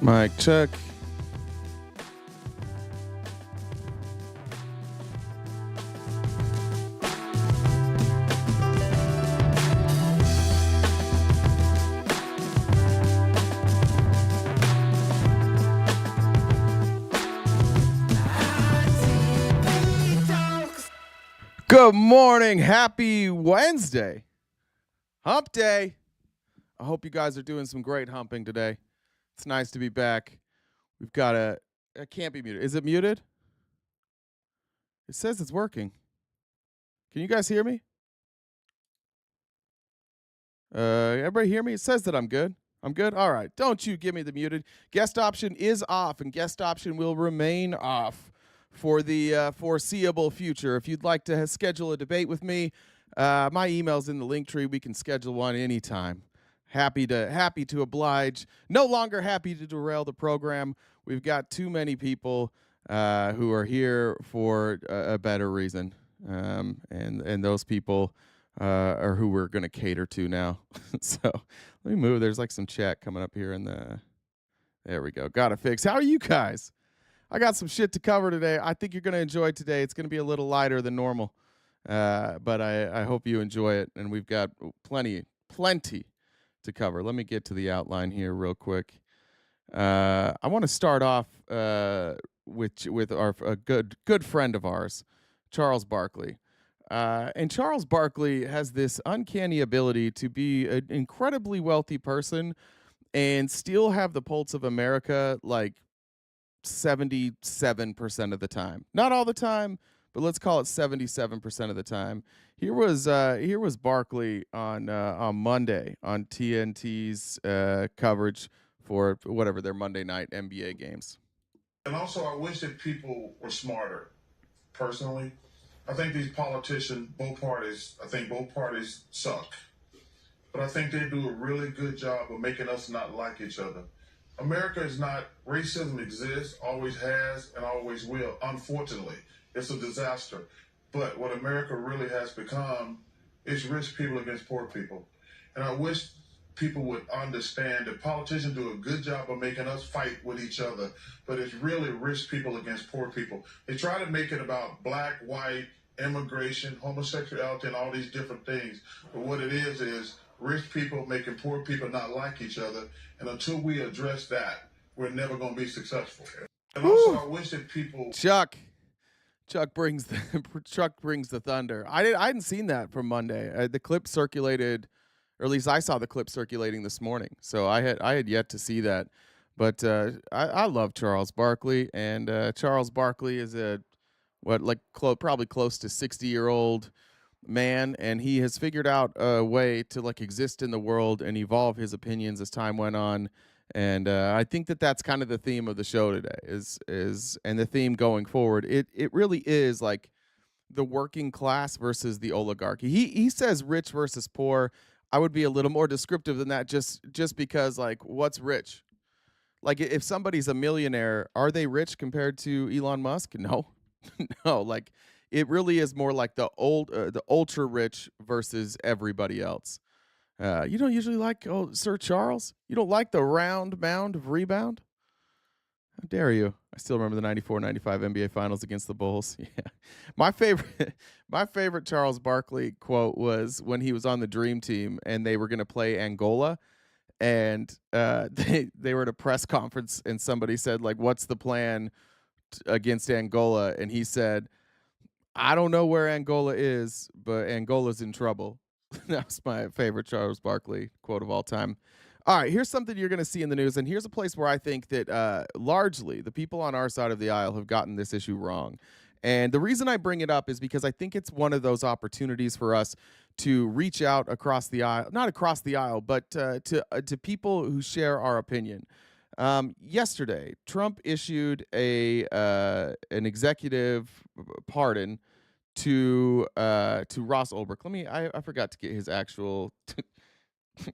Mic check. Good morning. Happy Wednesday. Hump day. I hope you guys are doing some great humping today. It's nice to be back. We've got it can't be muted. Is it muted? It says it's working. Can you guys hear me? Everybody hear me? It says that I'm good. I'm good? All right. Don't you give me the muted. Guest option is off, and guest option will remain off for the foreseeable future. If you'd like to schedule a debate with me, my email's in the link tree. We can schedule one anytime. Happy to oblige. No longer happy to derail the program. We've got too many people who are here for a better reason, and those people are who we're going to cater to now. So let me move. There's like some chat coming up here in the. There we go. Got it fixed. How are you guys? I got some shit to cover today. I think you're going to enjoy today. It's going to be a little lighter than normal, but I hope you enjoy it. And we've got plenty to cover. Let me get to the outline here real quick. I want to start off with a good friend of ours, Charles Barkley. And Charles Barkley has this uncanny ability to be an incredibly wealthy person and still have the pulse of America like 77% of the time. Not all the time, but let's call it 77% of the time. Here was Barkley on Monday on TNT's coverage for whatever their Monday night NBA games. And also, I wish that people were smarter. Personally, I think these politicians, both parties suck. But I think they do a really good job of making us not like each other. America is not, racism exists, always has, and always will. Unfortunately, it's a disaster. But what America really has become is rich people against poor people. And I wish people would understand that politicians do a good job of making us fight with each other, but it's really rich people against poor people. They try to make it about black, white, immigration, homosexuality, and all these different things. But what it is rich people making poor people not like each other. And until we address that, we're never going to be successful. And also, I wish that people... Chuck brings the thunder. I hadn't seen that from Monday. The clip circulated, or at least I saw the clip circulating this morning. So I had yet to see that. But I love Charles Barkley, and Charles Barkley is probably close to 60-year-old man, and he has figured out a way to like exist in the world and evolve his opinions as time went on. And I think that's kind of the theme of the show today is and the theme going forward. It really is like the working class versus the oligarchy. He says rich versus poor. I would be a little more descriptive than that, just because like what's rich? Like if somebody's a millionaire, are they rich compared to Elon Musk? No. No, like it really is more like the ultra rich versus everybody else. You don't usually like Sir Charles? You don't like the round mound of rebound? How dare you? I still remember the 94-95 NBA Finals against the Bulls. Yeah. My favorite Charles Barkley quote was when he was on the Dream Team and they were going to play Angola, and they were at a press conference and somebody said like, "What's the plan against Angola?" And he said, "I don't know where Angola is, but Angola's in trouble." That was my favorite Charles Barkley quote of all time. All right, here's something you're going to see in the news, and here's a place where I think that largely the people on our side of the aisle have gotten this issue wrong. And the reason I bring it up is because I think it's one of those opportunities for us to reach out across the aisle, not across the aisle, but to people who share our opinion. Yesterday, Trump issued an executive pardon to Ross Ulbricht. I forgot to get his actual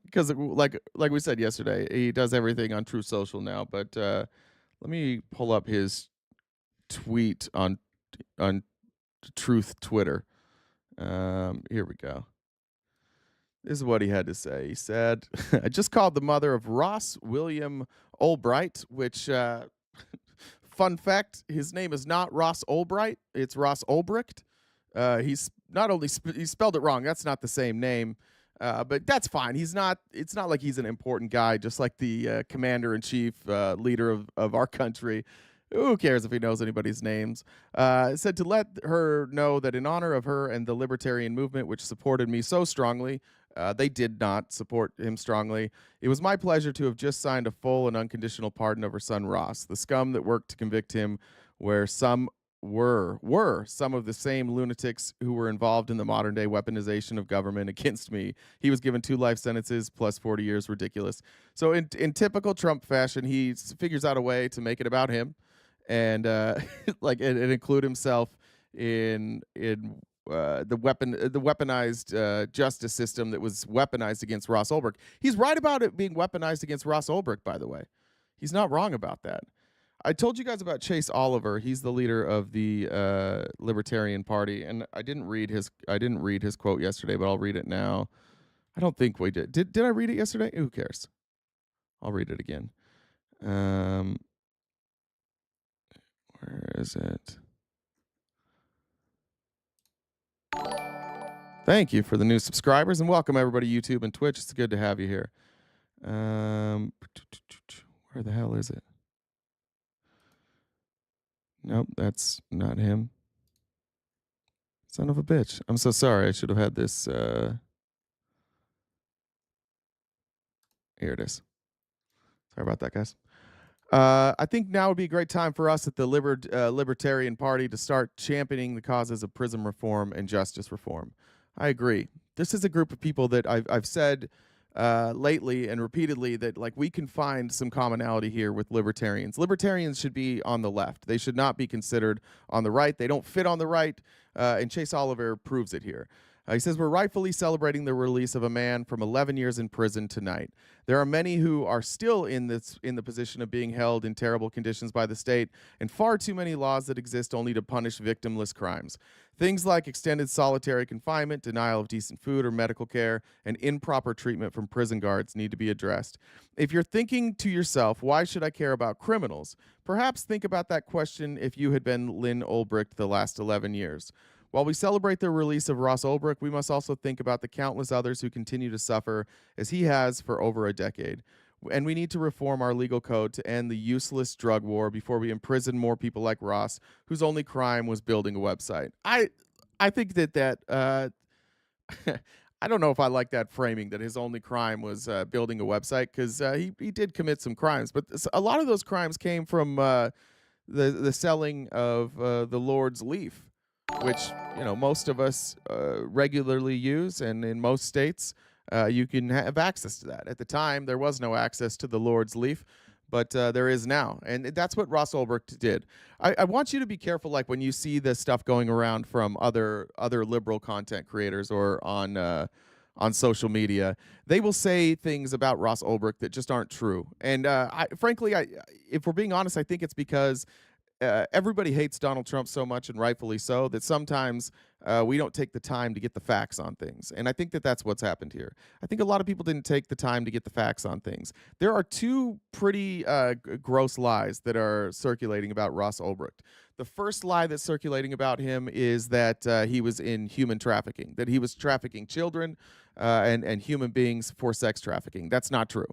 because like we said yesterday, he does everything on Truth Social now. But let me pull up his tweet on Truth Twitter. Here we go. This is what he had to say. He said, I just called the mother of Ross William Ulbricht, which, fun fact, his name is not Ross Ulbricht. It's Ross Ulbricht. He's not only, he spelled it wrong. That's not the same name. But that's fine. It's not like he's an important guy, just like the commander in chief, leader of our country. Who cares if he knows anybody's names? Said to let her know that in honor of her and the libertarian movement, which supported me so strongly, they did not support him strongly. It was my pleasure to have just signed a full and unconditional pardon of her son Ross. The scum that worked to convict him were some of the same lunatics who were involved in the modern day weaponization of government against me. He was given 2 life sentences plus 40 years. Ridiculous. So in typical Trump fashion, he figures out a way to make it about him, and like and include himself in the weaponized justice system that was weaponized against Ross Ulbricht. He's right about it being weaponized against Ross Ulbricht, by the way. He's not wrong about that. I told you guys about Chase Oliver. He's the leader of the Libertarian Party, and I didn't read his quote yesterday, but I'll read it now. I don't think we did. Did I read it yesterday? Who cares? I'll read it again. Where is it? Thank you for the new subscribers, and welcome everybody YouTube and Twitch. It's good to have you here. Where the hell is it? Nope, that's not him. Son of a bitch. I'm so sorry. I should have had this. Here it is. Sorry about that, guys. I think now would be a great time for us at the Libertarian Party to start championing the causes of prison reform and justice reform. I agree. This is a group of people that I've said lately and repeatedly that like we can find some commonality here with libertarians. Libertarians should be on the left. They should not be considered on the right. They don't fit on the right, and Chase Oliver proves it here. He says, we're rightfully celebrating the release of a man from 11 years in prison tonight. There are many who are still in the position of being held in terrible conditions by the state, and far too many laws that exist only to punish victimless crimes. Things like extended solitary confinement, denial of decent food or medical care, and improper treatment from prison guards need to be addressed. If you're thinking to yourself, why should I care about criminals? Perhaps think about that question if you had been Lynn Ulbricht the last 11 years. While we celebrate the release of Ross Ulbricht, we must also think about the countless others who continue to suffer as he has for over a decade. And we need to reform our legal code to end the useless drug war before we imprison more people like Ross, whose only crime was building a website. I think that I don't know if I like that framing that his only crime was building a website, because he did commit some crimes, but a lot of those crimes came from the selling of the Lord's Leaf, which most of us regularly use, and in most states you can have access to that. At the time, there was no access to the Lord's Leaf, but there is now, and that's what Ross Ulbricht did. I want you to be careful, like when you see this stuff going around from other liberal content creators or on social media. They will say things about Ross Ulbricht that just aren't true, and frankly, if we're being honest, I think it's because everybody hates Donald Trump so much, and rightfully so, that sometimes we don't take the time to get the facts on things. And I think that that's what's happened here. I think a lot of people didn't take the time to get the facts on things. There are 2 pretty gross lies that are circulating about Ross Ulbricht. The first lie that's circulating about him is that he was in human trafficking, that he was trafficking children and human beings for sex trafficking. That's not true.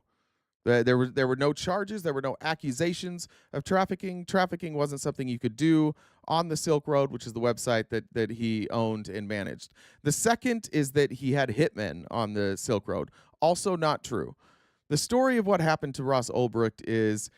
There were no charges. There were no accusations of trafficking. Trafficking wasn't something you could do on the Silk Road, which is the website that he owned and managed. The second is that he had hitmen on the Silk Road. Also not true. The story of what happened to Ross Ulbricht is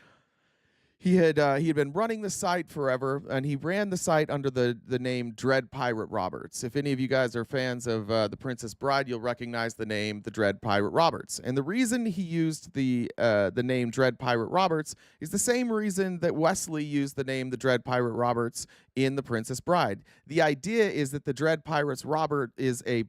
he had been running the site forever, and he ran the site under the name Dread Pirate Roberts. If any of you guys are fans of The Princess Bride, you'll recognize the name the Dread Pirate Roberts. And the reason he used the name Dread Pirate Roberts is the same reason that Wesley used the name the Dread Pirate Roberts in The Princess Bride. The idea is that the Dread Pirates Robert is a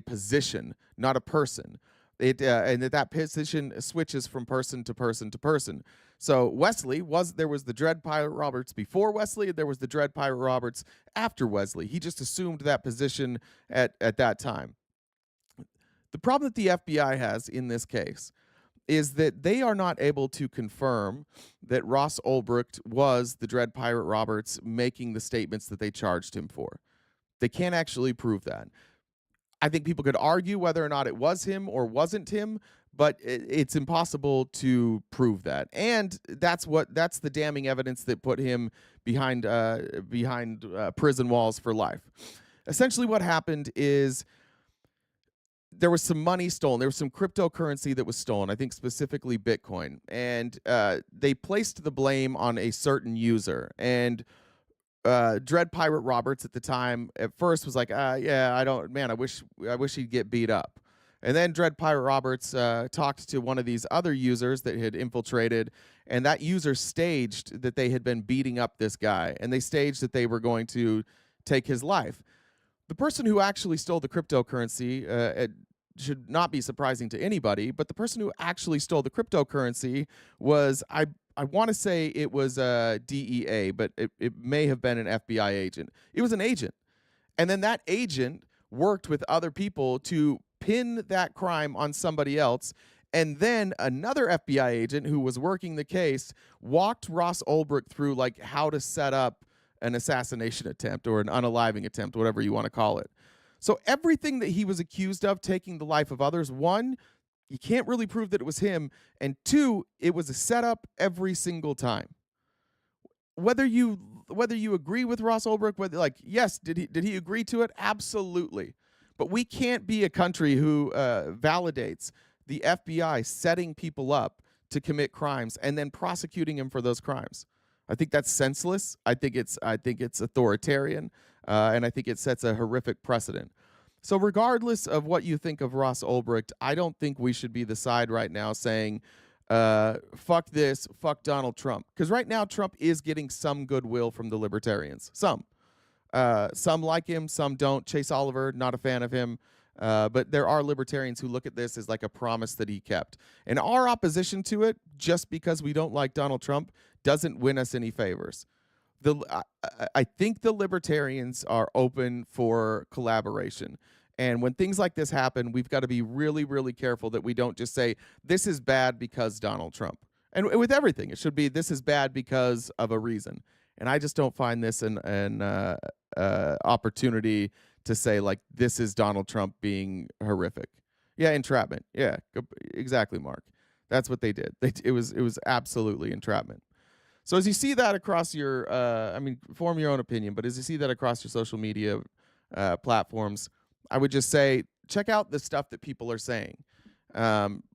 position, not a person. And that position switches from person to person to person. So Wesley there was the Dread Pirate Roberts before Wesley, and there was the Dread Pirate Roberts after Wesley. He just assumed that position at that time. The problem that the FBI has in this case is that they are not able to confirm that Ross Ulbricht was the Dread Pirate Roberts making the statements that they charged him for. They can't actually prove that. I think people could argue whether or not it was him or wasn't him, but it's impossible to prove that. And that's the damning evidence that put him behind prison walls for life. Essentially, what happened is there was some money stolen. There was some cryptocurrency that was stolen, I think specifically Bitcoin. And they placed the blame on a certain user. And Dread Pirate Roberts at the time at first was like, yeah, I wish he'd get beat up. And then Dread Pirate Roberts talked to one of these other users that had infiltrated, and that user staged that they had been beating up this guy, and they staged that they were going to take his life. The person who actually stole the cryptocurrency, it should not be surprising to anybody, but the person who actually stole the cryptocurrency was, I want to say it was DEA, but it may have been an FBI agent. It was an agent. And then that agent worked with other people to pin that crime on somebody else. And then another FBI agent who was working the case walked Ross Ulbricht through like how to set up an assassination attempt or an unaliving attempt, whatever you want to call it. So everything that he was accused of, taking the life of others, one, you can't really prove that it was him, and two, it was a setup every single time. Whether you agree with Ross Ulbricht, whether yes, did he agree to it? Absolutely. But we can't be a country who validates the FBI setting people up to commit crimes and then prosecuting him for those crimes. I think that's senseless. I think it's authoritarian, and I think it sets a horrific precedent. So regardless of what you think of Ross Ulbricht, I don't think we should be the side right now saying, fuck this, fuck Donald Trump. Because right now, Trump is getting some goodwill from the libertarians. Some like him, some don't. Chase Oliver, not a fan of him. But there are libertarians who look at this as like a promise that he kept. And our opposition to it, just because we don't like Donald Trump, doesn't win us any favors. I think the libertarians are open for collaboration. And when things like this happen, we've got to be really, really careful that we don't just say, this is bad because Donald Trump. And with everything, it should be, this is bad because of a reason. And I just don't find this an opportunity to say, like, this is Donald Trump being horrific. Yeah, entrapment. Yeah, exactly, Mark. That's what they did. It was absolutely entrapment. So as you see that across your, form your own opinion, but as you see that across your social media platforms, I would just say, check out the stuff that people are saying.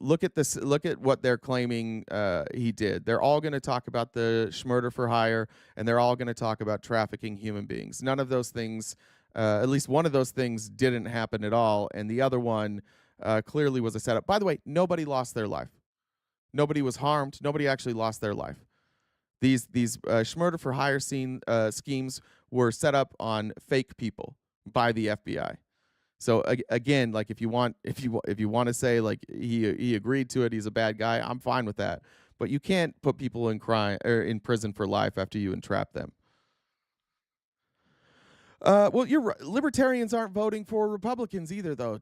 Look at what they're claiming he did. They're all going to talk about the schmurder for hire, and they're all going to talk about trafficking human beings. None of those things, at least one of those things, didn't happen at all, and the other one clearly was a setup. By the way, nobody lost their life. Nobody was harmed. Nobody actually lost their life. These schmurder for hire schemes were set up on fake people by the FBI. So again, like if you want to say like he agreed to it, he's a bad guy, I'm fine with that. But you can't put people in prison for life after you entrap them. Well, you're right. Libertarians aren't voting for Republicans either, though,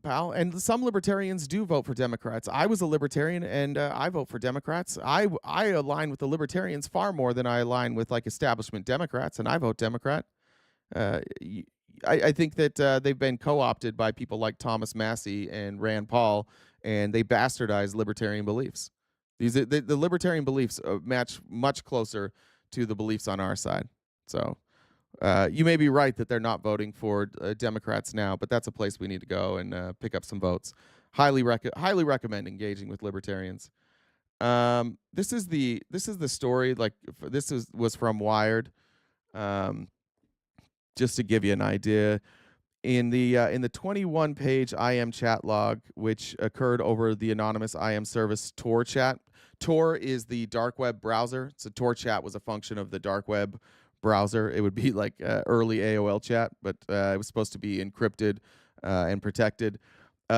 pal. And some libertarians do vote for Democrats. I was a libertarian, and I vote for Democrats. I align with the libertarians far more than I align with like establishment Democrats, and I vote Democrat. I think that they've been co-opted by people like Thomas Massey and Rand Paul, and they bastardize libertarian beliefs. The libertarian beliefs match much closer to the beliefs on our side. So you may be right that they're not voting for Democrats now, but that's a place we need to go and pick up some votes. Highly recommend engaging with libertarians. This is the story. Like this was from Wired. Just to give you an idea, in the 21-page IM chat log, which occurred over the anonymous IM service Tor chat. Tor is the dark web browser. So Tor chat was a function of the dark web browser. It would be like early AOL chat, but it was supposed to be encrypted and protected.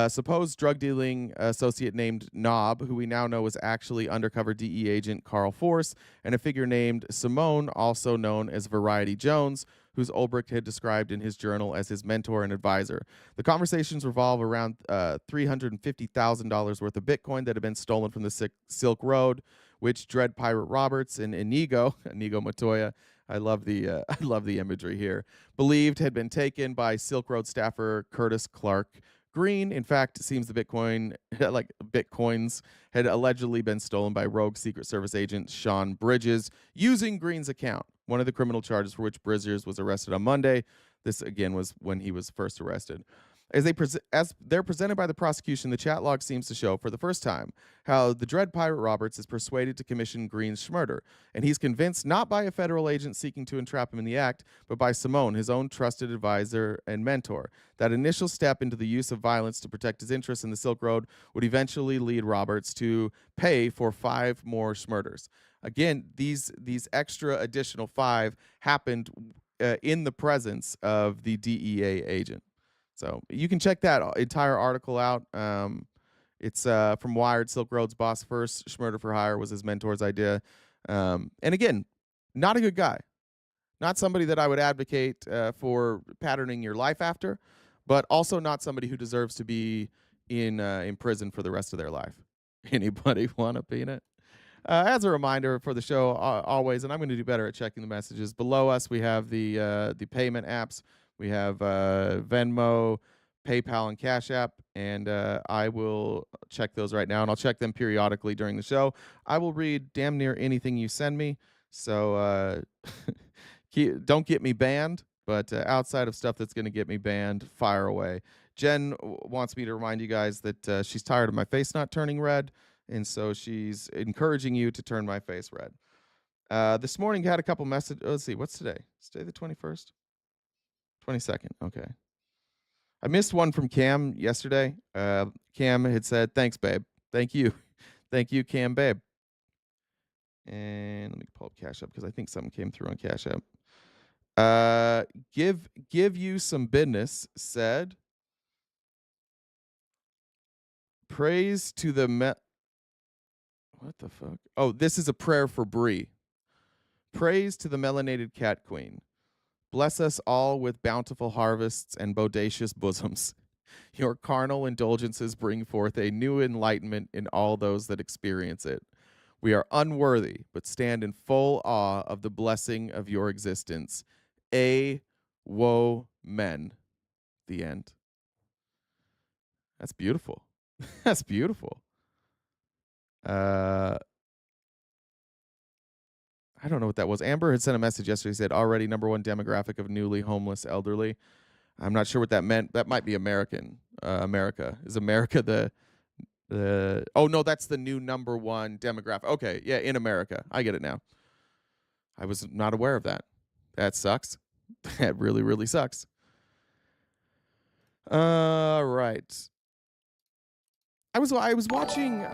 Supposed drug dealing associate named Knob, who we now know is actually undercover DE agent Carl Force, and a figure named Simone, also known as Variety Jones, whose Ulbricht had described in his journal as his mentor and advisor. The conversations revolve around $350,000 worth of Bitcoin that had been stolen from the Silk Road, which Dread Pirate Roberts and Inigo Montoya, I love the I love the imagery here, believed had been taken by Silk Road staffer Curtis Clark Green. In fact, it seems the Bitcoins had allegedly been stolen by rogue Secret Service agent Sean Bridges using Green's account, one of the criminal charges for which Bridges was arrested on Monday. This, again, was when he was first arrested. As they're presented by the prosecution, the chat log seems to show, for the first time, how the Dread Pirate Roberts is persuaded to commission Green's murder, and he's convinced not by a federal agent seeking to entrap him in the act, but by Simone, his own trusted advisor and mentor. That initial step into the use of violence to protect his interests in the Silk Road would eventually lead Roberts to pay for 5 more murders. Again, these extra additional 5 happened in the presence of the DEA agent. So you can check that entire article out. It's from Wired. Silk Road's boss first, Schmurder for hire was his mentor's idea. And again, not a good guy. Not somebody that I would advocate for patterning your life after, but also not somebody who deserves to be in prison for the rest of their life. Anybody want a peanut? As a reminder for the show, always, and I'm going to do better at checking the messages. Below us, we have the payment apps. We have Venmo, PayPal, and Cash App, and I will check those right now, and I'll check them periodically during the show. I will read damn near anything you send me, so don't get me banned, but outside of stuff that's going to get me banned, fire away. Jen wants me to remind you guys that she's tired of my face not turning red, and so she's encouraging you to turn my face red. This morning, had a couple messages. Let's see, what's today? Is today the 21st? 22nd. Okay. I missed one from Cam yesterday. Cam had said, "Thanks, babe." Thank you. Thank you, Cam, babe. And let me pull up Cash App because I think something came through on Cash App. Give you some business, said. Praise to the what the fuck? Oh, this is a prayer for Bree. Praise to the melanated cat queen. Bless us all with bountiful harvests and bodacious bosoms. Your carnal indulgences bring forth a new enlightenment in all those that experience it. We are unworthy, but stand in full awe of the blessing of your existence. Woe men. The end. That's beautiful. That's beautiful. I don't know what that was. Amber had sent a message yesterday. Said already #1 demographic of newly homeless elderly. I'm not sure what that meant. That might be American. America is America the oh no, that's the new #1 demographic. Okay, yeah, in America. I get it now. I was not aware of that. That sucks. That really, really sucks. Right. I was watching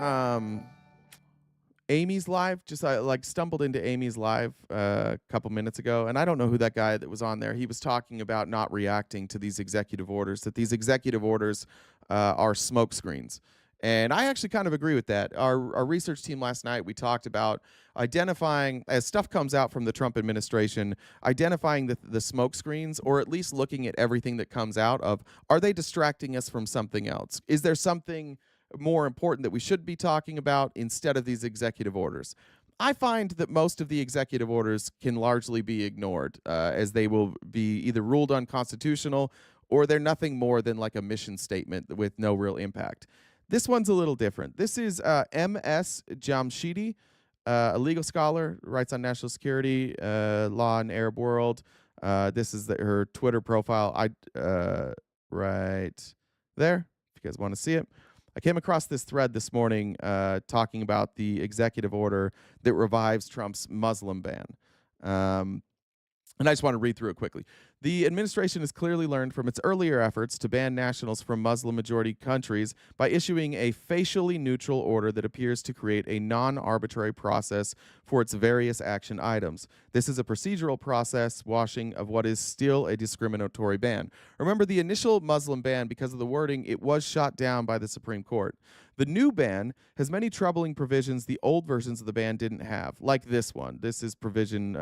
Amy's live. Just I stumbled into Amy's live a couple minutes ago, and I don't know who that guy that was on there. He was talking about not reacting to these executive orders. That these executive orders are smoke screens. And I actually kind of agree with that. Our research team last night, we talked about identifying, as stuff comes out from the Trump administration, identifying the smoke screens, or at least looking at everything that comes out of, are they distracting us from something else? Is there something more important that we should be talking about instead of these executive orders? I find that most of the executive orders can largely be ignored, as they will be either ruled unconstitutional or they're nothing more than like a mission statement with no real impact. This one's a little different. This is M.S. Jamshidi, a legal scholar, writes on national security, law and Arab world. This is her Twitter profile. Right there, if you guys want to see it. I came across this thread this morning talking about the executive order that revives Trump's Muslim ban. And I just want to read through it quickly. The administration has clearly learned from its earlier efforts to ban nationals from Muslim-majority countries by issuing a facially neutral order that appears to create a non-arbitrary process for its various action items. This is a procedural process washing of what is still a discriminatory ban. Remember, the initial Muslim ban, because of the wording, it was shot down by the Supreme Court. The new ban has many troubling provisions the old versions of the ban didn't have, like this one. This is provision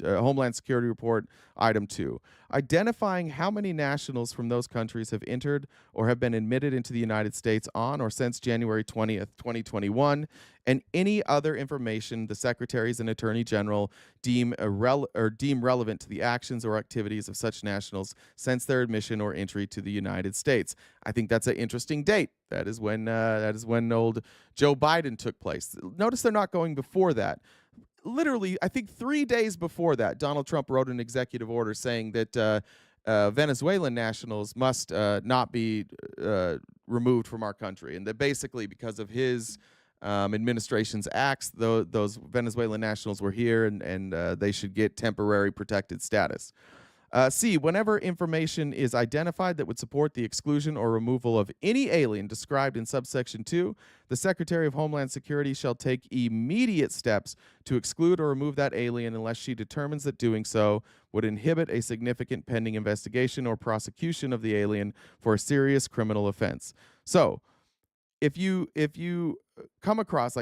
Homeland Security Report, Item 2. Identifying how many nationals from those countries have entered or have been admitted into the United States on or since January 20th, 2021, and any other information the secretaries and attorney general deem relevant to the actions or activities of such nationals since their admission or entry to the United States. I think that's an interesting date. That is when old Joe Biden took place. Notice they're not going before that. Literally, I think 3 days before that, Donald Trump wrote an executive order saying that Venezuelan nationals must not be removed from our country, and that basically because of his administration's acts, those Venezuelan nationals were here, and they should get temporary protected status. C, whenever information is identified that would support the exclusion or removal of any alien described in subsection 2, the Secretary of Homeland Security shall take immediate steps to exclude or remove that alien unless she determines that doing so would inhibit a significant pending investigation or prosecution of the alien for a serious criminal offense. So, if you come across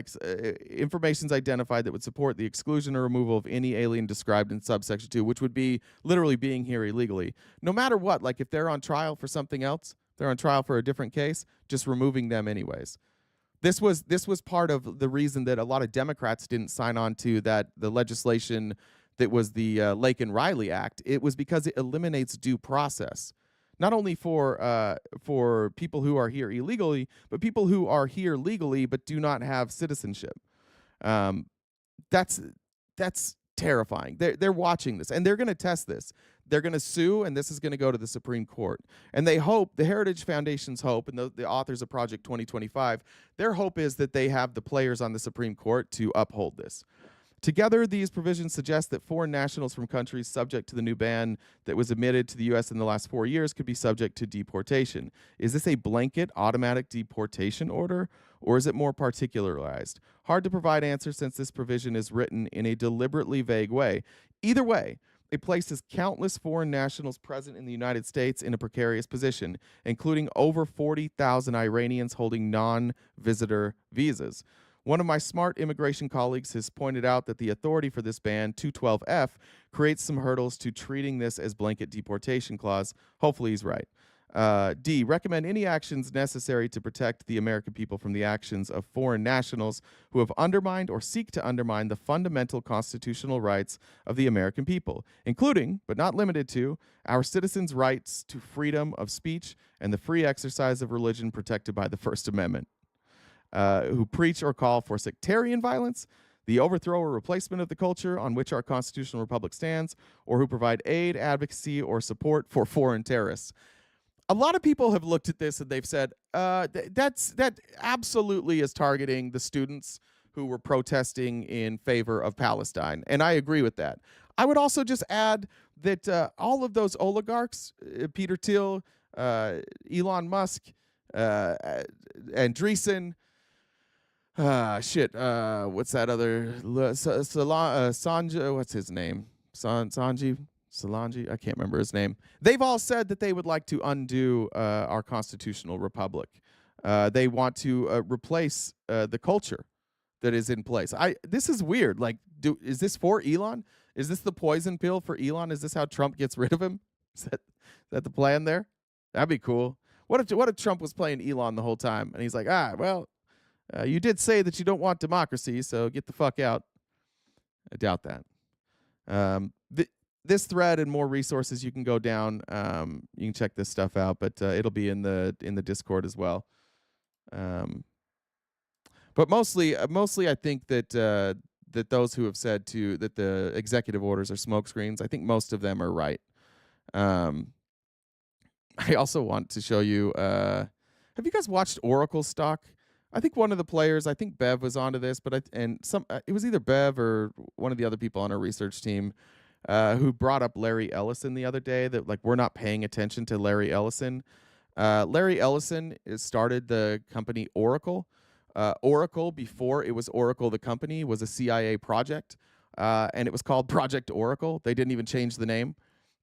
information's identified that would support the exclusion or removal of any alien described in subsection 2, which would be literally being here illegally, no matter what, like if they're on trial for something else, they're on trial for a different case, just removing them anyways. This was part of the reason that a lot of Democrats didn't sign on to the legislation that was the Lake and Riley Act. It was because it eliminates due process. Not only for people who are here illegally, but people who are here legally but do not have citizenship. That's terrifying. They're watching this, and they're going to test this. They're going to sue, and this is going to go to the Supreme Court. And they hope, the Heritage Foundation's hope, and the authors of Project 2025, their hope is that they have the players on the Supreme Court to uphold this. Together, these provisions suggest that foreign nationals from countries subject to the new ban that was admitted to the U.S. in the last 4 years could be subject to deportation. Is this a blanket automatic deportation order, or is it more particularized? Hard to provide answers since this provision is written in a deliberately vague way. Either way, it places countless foreign nationals present in the United States in a precarious position, including over 40,000 Iranians holding non-visitor visas. One of my smart immigration colleagues has pointed out that the authority for this ban, 212F, creates some hurdles to treating this as blanket deportation clause. Hopefully he's right. D, recommend any actions necessary to protect the American people from the actions of foreign nationals who have undermined or seek to undermine the fundamental constitutional rights of the American people, including, but not limited to, our citizens' rights to freedom of speech and the free exercise of religion protected by the First Amendment. Who preach or call for sectarian violence, the overthrow or replacement of the culture on which our constitutional republic stands, or who provide aid, advocacy, or support for foreign terrorists. A lot of people have looked at this and they've said, that absolutely is targeting the students who were protesting in favor of Palestine. And I agree with that. I would also just add that all of those oligarchs, Peter Thiel, Elon Musk, Andreessen, what's that other Sanjay? What's his name? Solange? I can't remember his name. They've all said that they would like to undo our constitutional republic. They want to replace the culture that is in place. This is weird. Like, is this for Elon? Is this the poison pill for Elon? Is this how Trump gets rid of him? Is that the plan there? That'd be cool. What if Trump was playing Elon the whole time and he's like, you did say that you don't want democracy, so get the fuck out. I doubt that. This thread and more resources you can go down. You can check this stuff out, but it'll be in the Discord as well. But mostly, I think that those who have said that the executive orders are smokescreens, I think most of them are right. I also want to show you. Have you guys watched Oracle stock? I think one of the players, I think Bev was onto this, but it was either Bev or one of the other people on our research team who brought up Larry Ellison the other day, that like we're not paying attention to Larry Ellison. Larry Ellison started the company Oracle. Oracle, before it was Oracle the company, was a CIA project, and it was called Project Oracle. They didn't even change the name.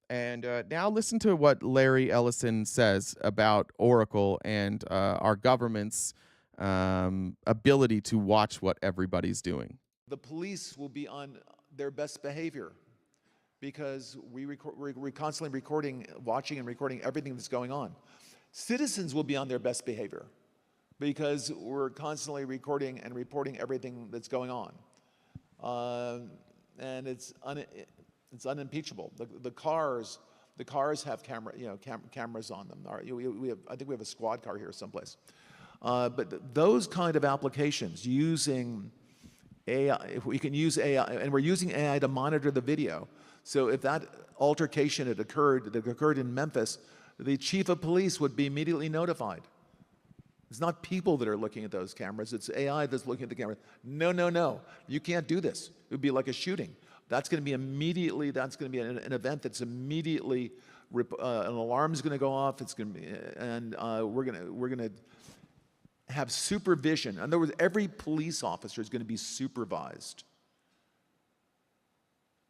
And now listen to what Larry Ellison says about Oracle and our government's ability to watch what everybody's doing. The police will be on their best behavior. because we're constantly recording, watching and recording everything that's going on. Citizens will be on their best behavior because we're constantly recording and reporting everything that's going on. And it's unimpeachable. The cars have cameras on them. I think we have a squad car here someplace. But those kind of applications using AI, if we can use AI, and we're using AI to monitor the video. So if that altercation that occurred in Memphis, the chief of police would be immediately notified. It's not people that are looking at those cameras, it's AI that's looking at the cameras. No, you can't do this. It would be like a shooting. That's going to be an event that's immediately, an alarm's going to go off, it's going to be, and we're going to have supervision. In other words, every police officer is going to be supervised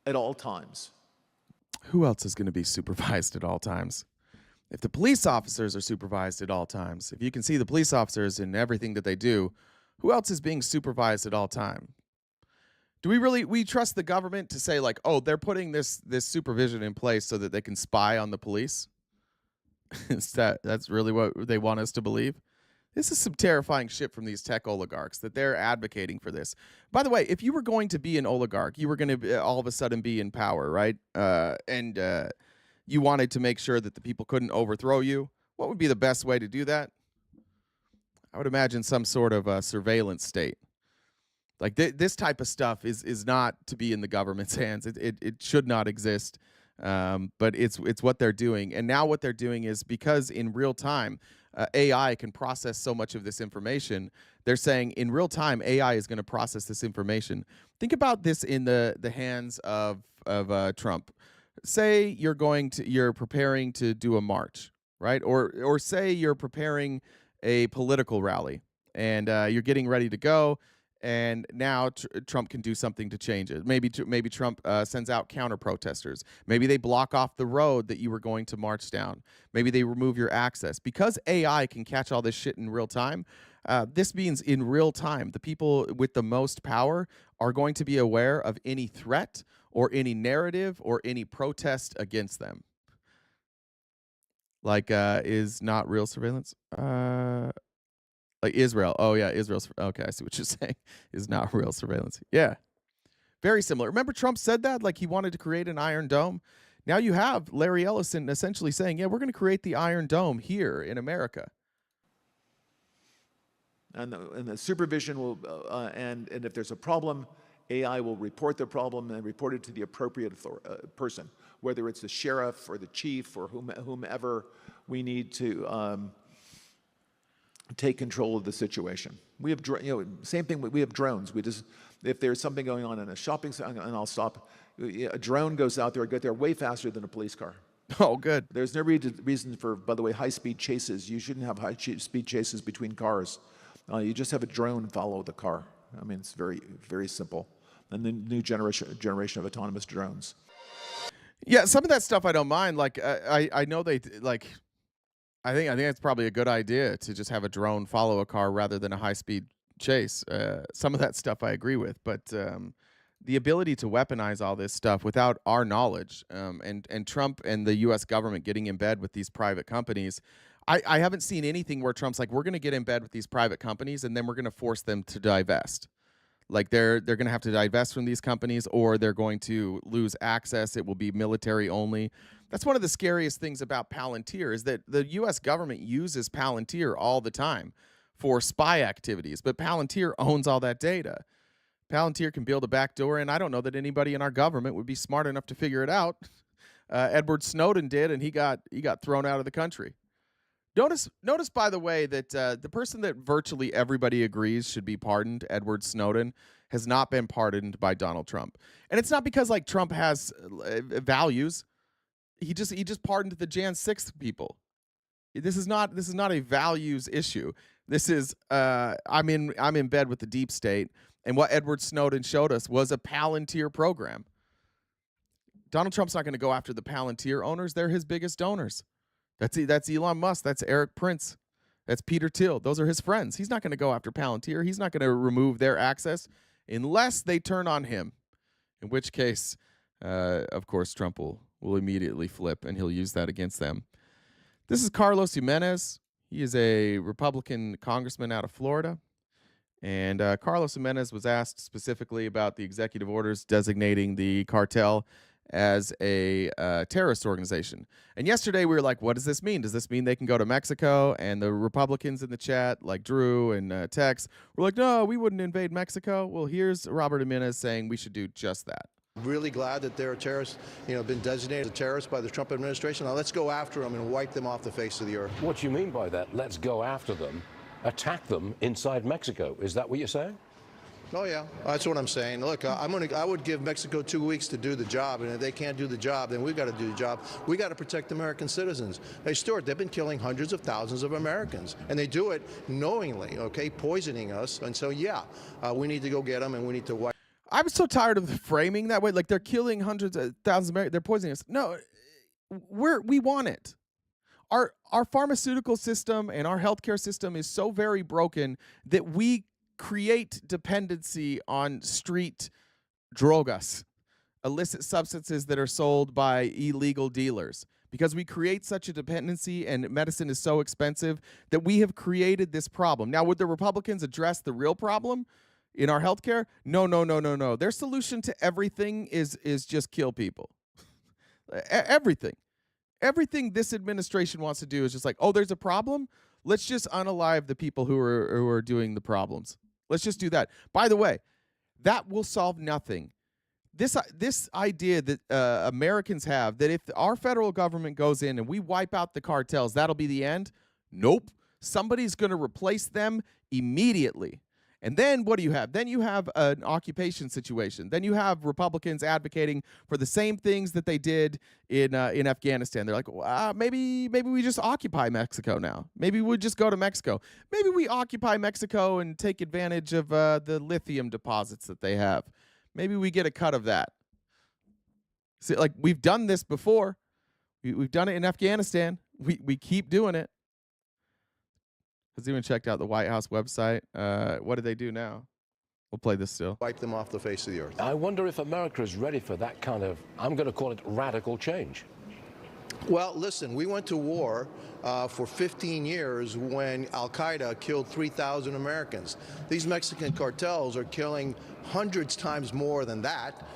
at all times. Who else is going to be supervised at all times? If the police officers are supervised at all times, if you can see the police officers in everything that they do, who else is being supervised at all time? Do we trust the government to say like, oh, they're putting this supervision in place so that they can spy on the police? That's really what they want us to believe? This is some terrifying shit from these tech oligarchs that they're advocating for this. By the way, if you were going to be an oligarch, you were going to all of a sudden be in power, right? And you wanted to make sure that the people couldn't overthrow you. What would be the best way to do that? I would imagine some sort of surveillance state. Like this type of stuff is not to be in the government's hands. It should not exist. But it's what they're doing. And now what they're doing is, because in real time, AI can process so much of this information, they're saying in real time, AI is going to process this information. Think about this in the hands of Trump. Say you're preparing to do a march, right? Or say you're preparing a political rally and you're getting ready to go. And now Trump can do something to change it. Maybe Trump sends out counter protesters. Maybe they block off the road that you were going to march down. Maybe they remove your access. Because AI can catch all this shit in real time, this means in real time, the people with the most power are going to be aware of any threat or any narrative or any protest against them. Like, is not real surveillance? Like Israel. Oh, yeah, Israel's. Okay, I see what you're saying. Is not real surveillance. Yeah. Very similar. Remember Trump said that? Like he wanted to create an Iron Dome? Now you have Larry Ellison essentially saying, yeah, we're going to create the Iron Dome here in America. And the supervision will, and if there's a problem, AI will report the problem and report it to the appropriate person, whether it's the sheriff or the chief or whomever we need to take control of the situation. We have, same thing. We have drones. If there's something going on in a shopping center, and I'll stop. A drone goes out there, get there way faster than a police car. Oh, good. There's no reason for, by the way, high-speed chases. You shouldn't have high-speed chases between cars. You just have a drone follow the car. I mean, it's very, very simple. And the new generation of autonomous drones. Yeah, some of that stuff I don't mind. Like I know they like. I think it's probably a good idea to just have a drone follow a car rather than a high-speed chase. Some of that stuff I agree with, but the ability to weaponize all this stuff without our knowledge, and Trump and the U.S. government getting in bed with these private companies, I haven't seen anything where Trump's like, we're going to get in bed with these private companies and then we're going to force them to divest. Like they're going to have to divest from these companies, or they're going to lose access. It will be military only. That's one of the scariest things about Palantir, is that the U.S. government uses Palantir all the time for spy activities, but Palantir owns all that data. Palantir can build a backdoor, and I don't know that anybody in our government would be smart enough to figure it out. Edward Snowden did, and he got thrown out of the country. Notice, by the way, that the person that virtually everybody agrees should be pardoned, Edward Snowden, has not been pardoned by Donald Trump. And it's not because like Trump has values. He just pardoned the Jan 6th people. This is not a values issue. This is I'm in bed with the deep state, and what Edward Snowden showed us was a Palantir program. Donald Trump's not going to go after the Palantir owners. They're his biggest donors. That's Elon Musk. That's Eric Prince. That's Peter Thiel. Those are his friends. He's not going to go after Palantir. He's not going to remove their access unless they turn on him, in which case of course, Trump will immediately flip, and he'll use that against them. This is Carlos Jimenez. He is a Republican congressman out of Florida. And Carlos Jimenez was asked specifically about the executive orders designating the cartel as a terrorist organization. And yesterday we were like, what does this mean? Does this mean they can go to Mexico? And the Republicans in the chat, like Drew and Tex, were like, no, we wouldn't invade Mexico. Well, here's Robert Jimenez saying we should do just that. Really glad that they're terrorists, been designated as terrorists by the Trump administration. Now let's go after them and wipe them off the face of the earth. What do you mean by that? Let's go after them, attack them inside Mexico. Is that what you're saying? Oh yeah, that's what I'm saying. Look, I would give Mexico 2 weeks to do the job, and if they can't do the job, then we've got to do the job. We got to protect American citizens. Hey, Stuart, they've been killing hundreds of thousands of Americans, and they do it knowingly, okay, poisoning us. And so yeah, we need to go get them, and we need to wipe. I'm so tired of framing that way. Like they're killing hundreds of thousands of Americans. They're poisoning us. No, we want it. Our pharmaceutical system and our healthcare system is so very broken that we create dependency on street drogas, illicit substances that are sold by illegal dealers. Because we create such a dependency and medicine is so expensive that we have created this problem. Now, would the Republicans address the real problem in our healthcare? No. Their solution to everything is just kill people. Everything. Everything this administration wants to do is just like, oh, there's a problem? Let's just unalive the people who are doing the problems. Let's just do that. By the way, that will solve nothing. This idea that Americans have that if our federal government goes in and we wipe out the cartels, that'll be the end? Nope. Somebody's going to replace them immediately. And then what do you have? Then you have an occupation situation. Then you have Republicans advocating for the same things that they did in Afghanistan. They're like, maybe we just occupy Mexico now. Maybe we just go to Mexico. Maybe we occupy Mexico and take advantage of the lithium deposits that they have. Maybe we get a cut of that. See, like we've done this before. We've done it in Afghanistan. We keep doing it. Has even checked out the White House website. What do they do now? We'll play this still. Wipe them off the face of the earth. I wonder if America is ready for that kind of, I'm going to call it radical change. Well, listen, we went to war for 15 years when Al-Qaeda killed 3,000 Americans. These Mexican cartels are killing hundreds times more than that,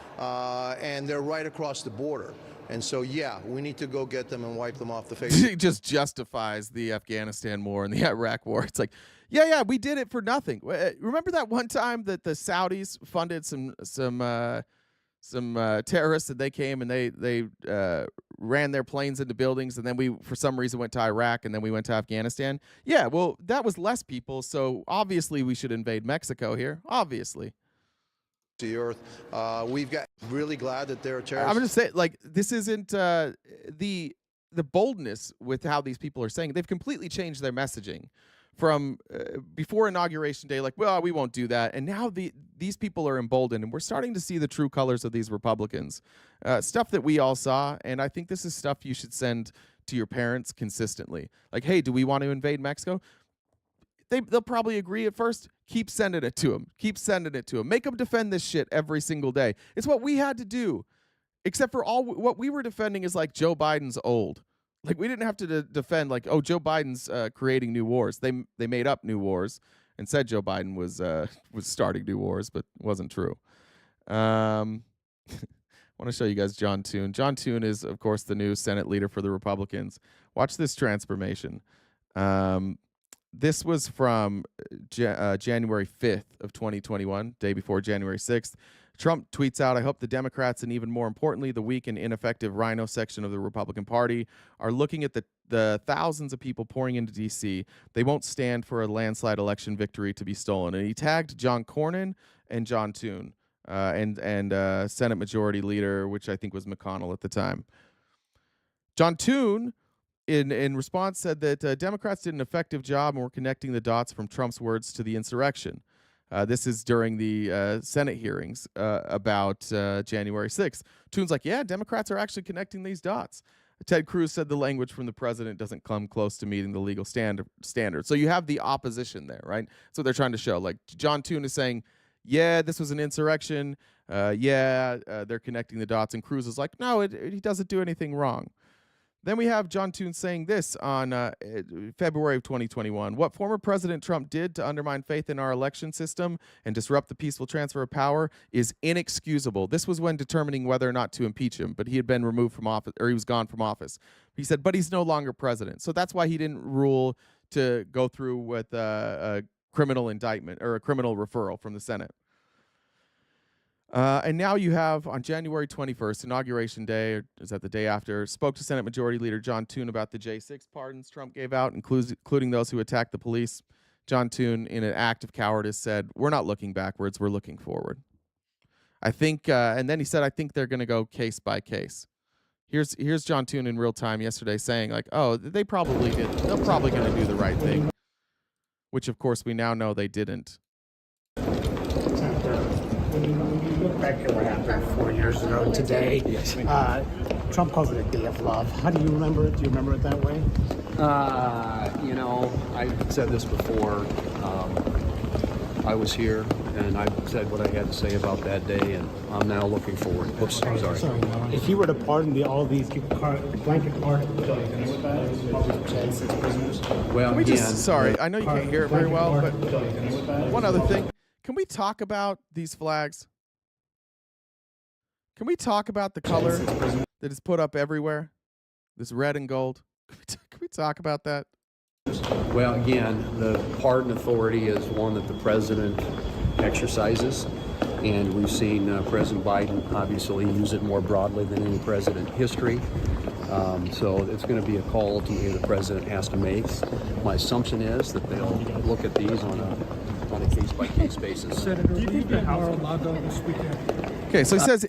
and they're right across the border. And so, yeah, we need to go get them and wipe them off the face. It just justifies the Afghanistan war and the Iraq war. It's like, yeah, we did it for nothing. Remember that one time that the Saudis funded some terrorists and they came and they ran their planes into buildings, and then we, for some reason, went to Iraq and then we went to Afghanistan? Yeah, well, that was less people, so obviously we should invade Mexico here. Obviously. The earth. We've got really glad that they're terrorists. I'm going to say, like, this isn't the boldness with how these people are saying it. They've completely changed their messaging from before Inauguration Day, like, well, we won't do that. And now these people are emboldened, and we're starting to see the true colors of these Republicans. Stuff that we all saw, and I think this is stuff you should send to your parents consistently. Like, hey, do we want to invade Mexico? They'll probably agree at first. Keep sending it to them. Keep sending it to them. Make them defend this shit every single day. It's what we had to do. Except for what we were defending is like Joe Biden's old. Like we didn't have to defend like, oh, Joe Biden's creating new wars. They made up new wars and said Joe Biden was starting new wars, but it wasn't true. I want to show you guys John Thune. John Thune is, of course, the new Senate leader for the Republicans. Watch this transformation. This was from January 5th of 2021, day before January 6th. Trump tweets out, I hope the Democrats and even more importantly, the weak and ineffective rhino section of the Republican Party are looking at the thousands of people pouring into D.C. They won't stand for a landslide election victory to be stolen. And he tagged John Cornyn and John Thune and Senate Majority Leader, which I think was McConnell at the time. John Thune, in response, said that Democrats did an effective job and were connecting the dots from Trump's words to the insurrection. This is during the Senate hearings about January 6th. Thune's like, yeah, Democrats are actually connecting these dots. Ted Cruz said the language from the president doesn't come close to meeting the legal standard. So you have the opposition there, right? So they're trying to show. Like John Thune is saying, yeah, this was an insurrection. They're connecting the dots. And Cruz is like, no, he doesn't do anything wrong. Then we have John Thune saying this on February of 2021. What former President Trump did to undermine faith in our election system and disrupt the peaceful transfer of power is inexcusable. This was when determining whether or not to impeach him, but he had been removed from office, or he was gone from office. He said, but he's no longer president. So that's why he didn't rule to go through with a criminal indictment or a criminal referral from the Senate. And now you have, on January 21st, Inauguration Day, or is that the day after, spoke to Senate Majority Leader John Thune about the J6 pardons Trump gave out, including those who attacked the police. John Thune, in an act of cowardice, said, we're not looking backwards, we're looking forward. I think, and then he said, I think they're going to go case by case. Here's John Thune in real time yesterday saying, like, oh, they're probably going to do the right thing, which, of course, we now know they didn't. When you look back at what happened 4 years ago today, Trump calls it a day of love. How do you remember it? Do you remember it that way? I've said this before. I was here, and I said what I had to say about that day, and I'm now looking forward. Oops, sorry. If you were to pardon all these blanket pardon, Well, sorry, I know you can't hear it very well, but one other thing. Can we talk about these flags? Can we talk about the color that is put up everywhere? This red and gold. Can we talk about that? Well, again, the pardon authority is one that the president exercises, and we've seen President Biden obviously use it more broadly than any president in history. So it's going to be a call ultimately the president has to make. My assumption is that they'll look at these on a case-by-case basis. Senator, do you think the House allowed this weekend? Okay, so he says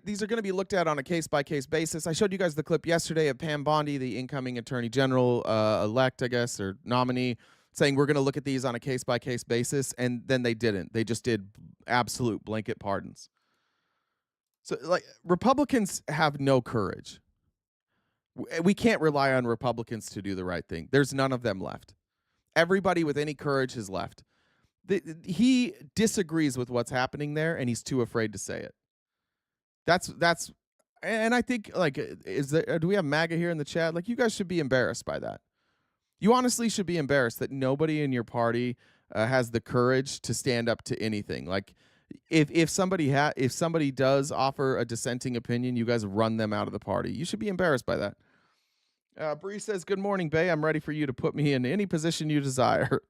these are going to be looked at on a case-by-case basis. I showed you guys the clip yesterday of Pam Bondi, the incoming Attorney General elect, I guess, or nominee, saying we're going to look at these on a case-by-case basis, and then they didn't. They just did absolute blanket pardons. So, like, Republicans have no courage. We can't rely on Republicans to do the right thing. There's none of them left. Everybody with any courage has left. He disagrees with what's happening there, and he's too afraid to say it. That's, and I think, like, do we have MAGA here in the chat? Like, you guys should be embarrassed by that. You honestly should be embarrassed that nobody in your party has the courage to stand up to anything. Like, if somebody does offer a dissenting opinion, you guys run them out of the party. You should be embarrassed by that. Bree says, "Good morning, Bay. I'm ready for you to put me in any position you desire."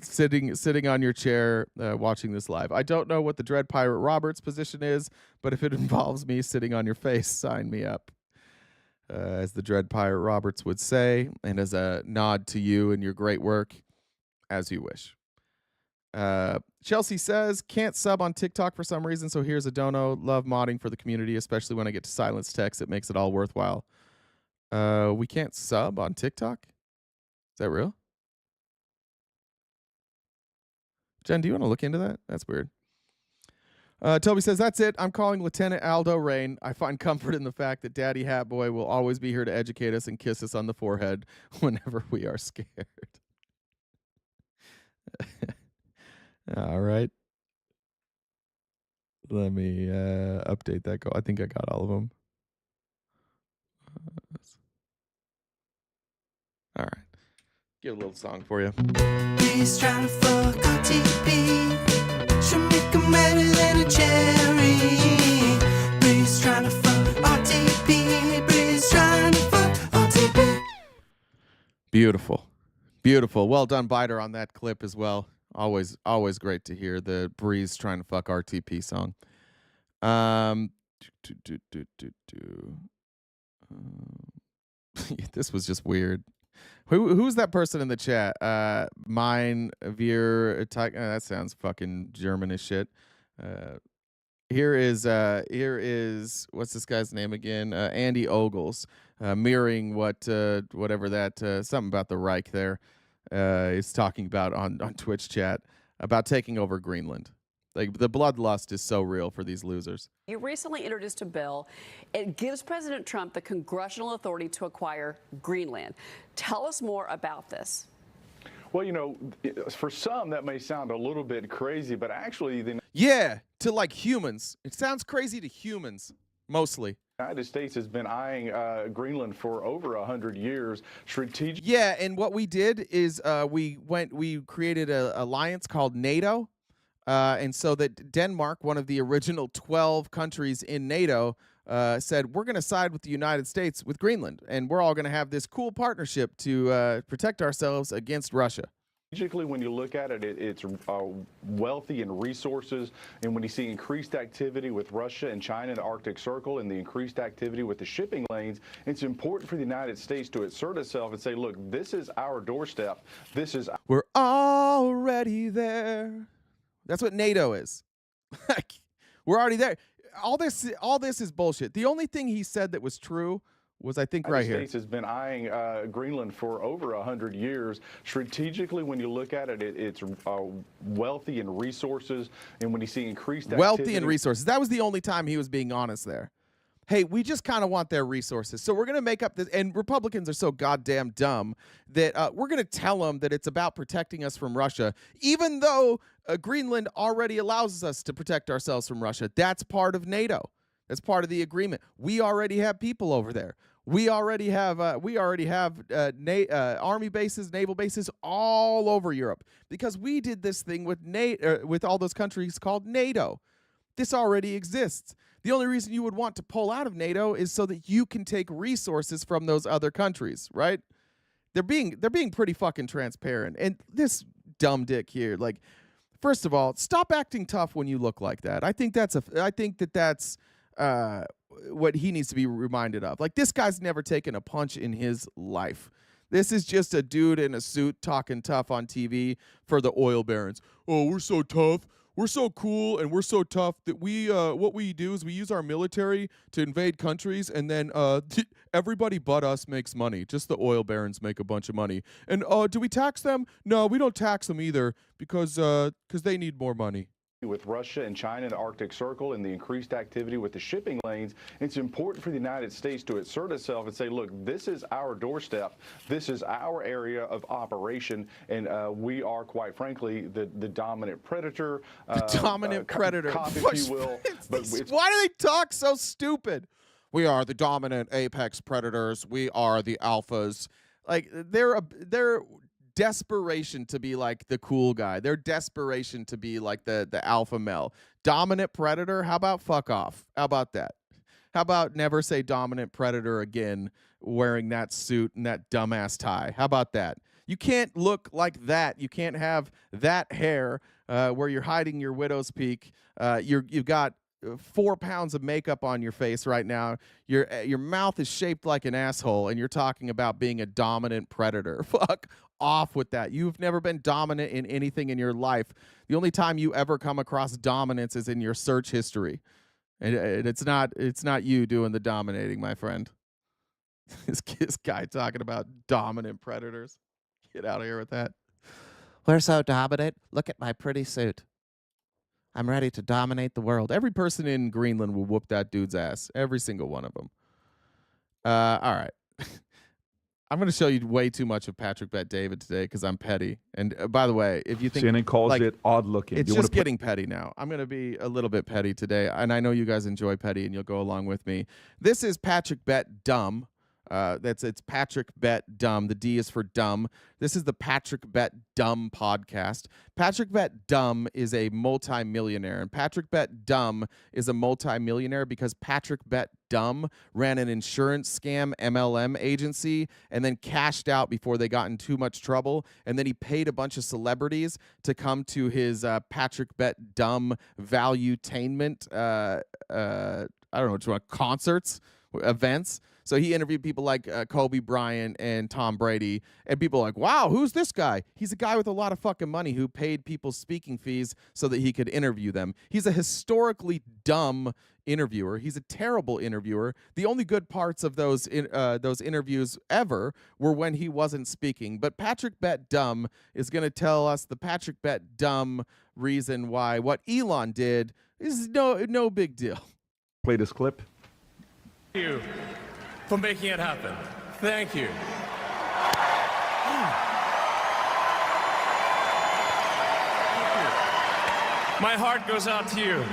Sitting on your chair watching this live. I don't know what the Dread Pirate Roberts position is, but if it involves me sitting on your face, sign me up. As the Dread Pirate Roberts would say, and as a nod to you and your great work, as you wish. Chelsea says, can't sub on TikTok for some reason, so here's a dono. Love modding for the community, especially when I get to silence text. It makes it all worthwhile. We can't sub on TikTok? Is that real? Jen, do you want to look into that? That's weird. Toby says, that's it. I'm calling Lieutenant Aldo Rain. I find comfort in the fact that Daddy Hatboy will always be here to educate us and kiss us on the forehead whenever we are scared. All right. Let me update that. I think I got all of them. All right. Get a little song for you. He's trying to fuck RTP. She'll make him redder than a cherry. Breeze trying to fuck RTP. Breeze trying to fuck RTP. Beautiful. Beautiful. Well done, Biter, on that clip as well. Always great to hear the Breeze trying to fuck RTP song. This was just weird. Who's that person in the chat? Mine, Veer, that sounds fucking German as shit. Here is what's this guy's name again? Andy Ogles, mirroring whatever that something about the Reich there is talking about on Twitch chat about taking over Greenland. Like, the bloodlust is so real for these losers. You recently introduced a bill. It gives President Trump the congressional authority to acquire Greenland. Tell us more about this. Well, you know, for some that may sound a little bit crazy, but actually the Yeah, to like humans. It sounds crazy to humans, mostly. United States has been eyeing Greenland for over 100 years. Yeah, and what we did is we created an alliance called NATO. And so that Denmark, one of the original 12 countries in NATO, said, we're going to side with the United States with Greenland, and we're all going to have this cool partnership to protect ourselves against Russia. Strategically, when you look at it, it's wealthy in resources, and when you see increased activity with Russia and China in the Arctic Circle and the increased activity with the shipping lanes, it's important for the United States to assert itself and say, look, this is our doorstep. We're already there. That's what NATO is. We're already there. All this is bullshit. The only thing he said that was true was, I think, right here. The United States has been eyeing Greenland for over 100 years. Strategically, when you look at it, it's wealthy in resources, and when you see increased activity. Wealthy in resources. That was the only time he was being honest there. Hey, we just kind of want their resources. So we're going to make up this, and Republicans are so goddamn dumb that we're going to tell them that it's about protecting us from Russia, even though Greenland already allows us to protect ourselves from Russia. That's part of NATO. That's part of the agreement. We already have people over there. We already have army bases, naval bases all over Europe because we did this thing with with all those countries called NATO. This already exists. The only reason you would want to pull out of NATO is so that you can take resources from those other countries, right? They're being pretty fucking transparent. And this dumb dick here, like, first of all, stop acting tough when you look like that. I think that's what he needs to be reminded of. Like, this guy's never taken a punch in his life. This is just a dude in a suit talking tough on TV for the oil barons. Oh, we're so tough. We're so cool and we're so tough that we what we do is we use our military to invade countries, and then everybody but us makes money. Just the oil barons make a bunch of money. And do we tax them? No, we don't tax them either because they need more money. With Russia and China in the Arctic Circle and the increased activity with the shipping lanes, it's important for the United States to assert itself and say, look, this is our doorstep. This is our area of operation, and we are, quite frankly, the dominant predator. The dominant predator. Cop, if you will. Why do they talk so stupid? We are the dominant apex predators. We are the alphas. Like, they're desperation to be like the cool guy. Their desperation to be like the alpha male. Dominant predator? How about fuck off? How about that? How about never say dominant predator again wearing that suit and that dumbass tie? How about that? You can't look like that. You can't have that hair where you're hiding your widow's peak. You've got 4 pounds of makeup on your face right now. Your mouth is shaped like an asshole, and you're talking about being a dominant predator. Fuck off with that. You've never been dominant in anything in your life. The only time you ever come across dominance is in your search history, and it's not you doing the dominating, my friend. This guy talking about dominant predators. Get out of here with that. We're so dominant. Look at my pretty suit. I'm ready to dominate the world. Every person in Greenland will whoop that dude's ass. Every single one of them. All right. I'm going to show you way too much of Patrick Bet David today because I'm petty. And by the way, if you think CNN calls it odd looking, it's just getting petty now. I'm going to be a little bit petty today, and I know you guys enjoy petty, and you'll go along with me. This is Patrick Bet Dumb. It's Patrick Bet Dumb. The D is for dumb. This is the Patrick Bet Dumb podcast. Patrick Bet Dumb is a multi-millionaire, and Patrick Bet Dumb is a multi-millionaire because Patrick Bet Dumb ran an insurance scam MLM agency and then cashed out before they got in too much trouble, and then he paid a bunch of celebrities to come to his Patrick Bet Dumb valuetainment I don't know what you want, concerts, events. So he interviewed people like Kobe Bryant and Tom Brady, and people are like, wow, who's this guy? He's a guy with a lot of fucking money who paid people speaking fees so that he could interview them. He's a historically dumb interviewer. He's a terrible interviewer. The only good parts of those interviews ever were when he wasn't speaking. But Patrick Bet Dumb is going to tell us the Patrick Bet Dumb reason why what Elon did is no big deal. Play this clip. Thank you for making it happen. Thank you. My heart goes out to you.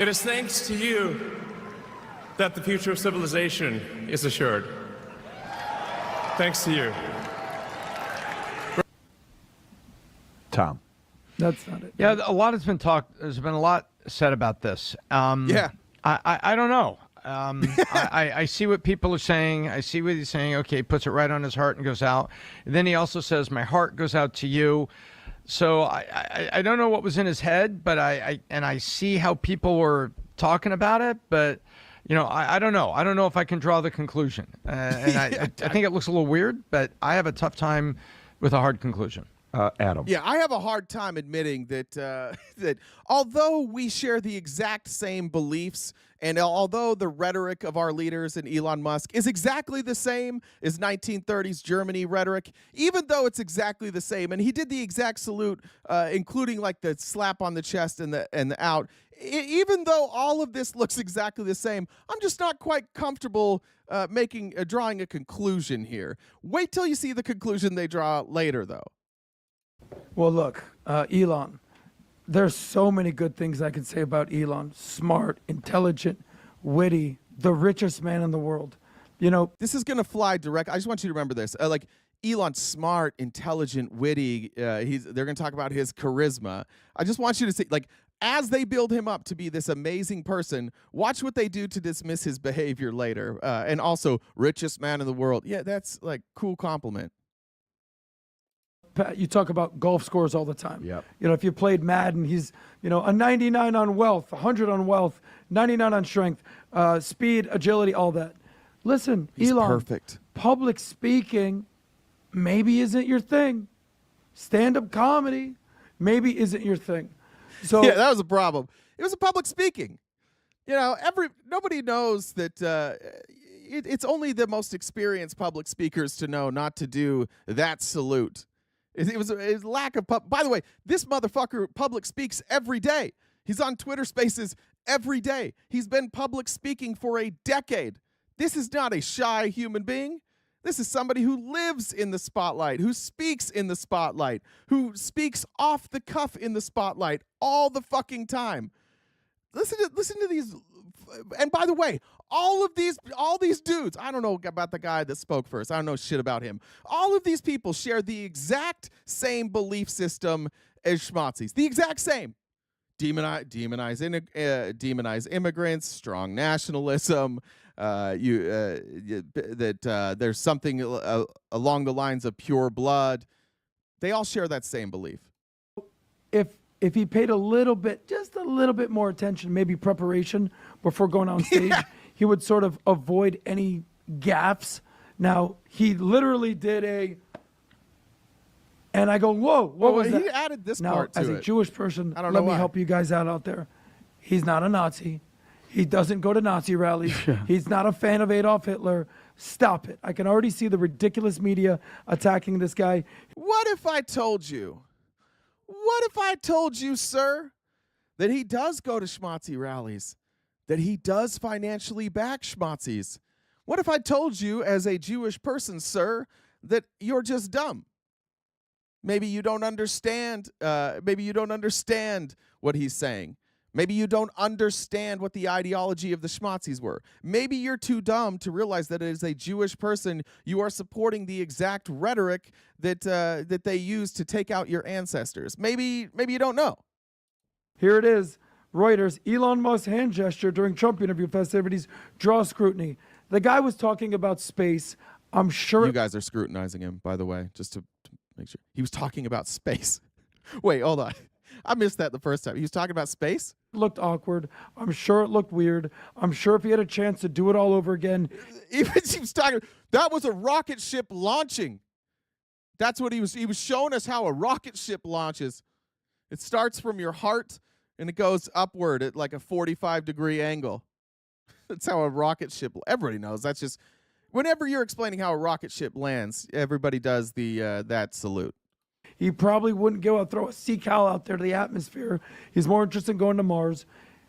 It is thanks to you that the future of civilization is assured. Thanks to you. Tom. That's not it. Yeah, a lot has been talked. There's been a lot said about this. Yeah. I don't know. I see what people are saying. I see what he's saying. Okay, he puts it right on his heart and goes out. And then he also says, my heart goes out to you. So I don't know what was in his head, but I see how people were talking about it, but you know, I don't know. I don't know if I can draw the conclusion. And I think it looks a little weird, but I have a tough time with a hard conclusion. Adam. Yeah, I have a hard time admitting that that although we share the exact same beliefs, and although the rhetoric of our leaders and Elon Musk is exactly the same as 1930s Germany rhetoric, even though it's exactly the same, and he did the exact salute, including like the slap on the chest and the out. Even though all of this looks exactly the same, I'm just not quite comfortable drawing a conclusion here. Wait till you see the conclusion they draw later, though. Well, look, Elon, there's so many good things I can say about Elon. Smart, intelligent, witty, the richest man in the world. You know, this is going to fly direct. I just want you to remember this. Like, Elon's smart, intelligent, witty. They're going to talk about his charisma. I just want you to see, like, as they build him up to be this amazing person, watch what they do to dismiss his behavior later. And also, richest man in the world. Yeah, that's like cool compliment. You talk about golf scores all the time. Yep. You know, if you played Madden, he's, you know, a 99 on wealth, 100 on wealth, 99 on strength, speed, agility, all that. Listen, He's Elon, perfect. Public speaking maybe isn't your thing. Stand-up comedy maybe isn't your thing. So yeah, that was a problem. It was a public speaking. You know, nobody knows that it's only the most experienced public speakers to know not to do that salute. It was a lack of by the way, this motherfucker public speaks every day. He's on Twitter Spaces every day. He's been public speaking for a decade. This is not a shy human being. This is somebody who lives in the spotlight, who speaks in the spotlight, who speaks off the cuff in the spotlight all the fucking time. Listen to these. And by the way, all these dudes, I don't know about the guy that spoke first. I don't know shit about him. All of these people share the exact same belief system as schmazzies. The exact same. Demonize immigrants, strong nationalism, that there's something along the lines of pure blood. They all share that same belief. If he paid just a little bit more attention, maybe preparation before going on stage, he would sort of avoid any gaffes. Now, he literally did and I go, whoa, what was that? He added this now, part to as it. a Jewish person, I don't know let me why. help you guys out there. He's not a Nazi. He doesn't go to Nazi rallies. He's not a fan of Adolf Hitler. Stop it. I can already see the ridiculous media attacking this guy. What if I told you, sir, that he does go to schmazzi rallies, that he does financially back schmazzies? What if I told you, as a Jewish person, sir, that you're just dumb? Maybe you don't understand. Maybe you don't understand what he's saying. Maybe you don't understand what the ideology of the schmatzis were. Maybe you're too dumb to realize that as a Jewish person, you are supporting the exact rhetoric that they used to take out your ancestors. Maybe you don't know. Here it is. Reuters, Elon Musk's hand gesture during Trump interview festivities draws scrutiny. The guy was talking about space. I'm sure... You guys are scrutinizing him, by the way, just to make sure. He was talking about space. Wait, hold on. I missed that the first time. He was talking about space? Looked awkward. I'm sure it looked weird. I'm sure if he had a chance to do it all over again... He was talking... That was a rocket ship launching. That's what he was showing us how a rocket ship launches. It starts from your heart and it goes upward at like a 45-degree angle. That's how a rocket ship... Everybody knows. That's just... Whenever you're explaining how a rocket ship lands, everybody does that salute. He probably wouldn't go and throw a sea cow out there to the atmosphere. He's more interested in going to Mars.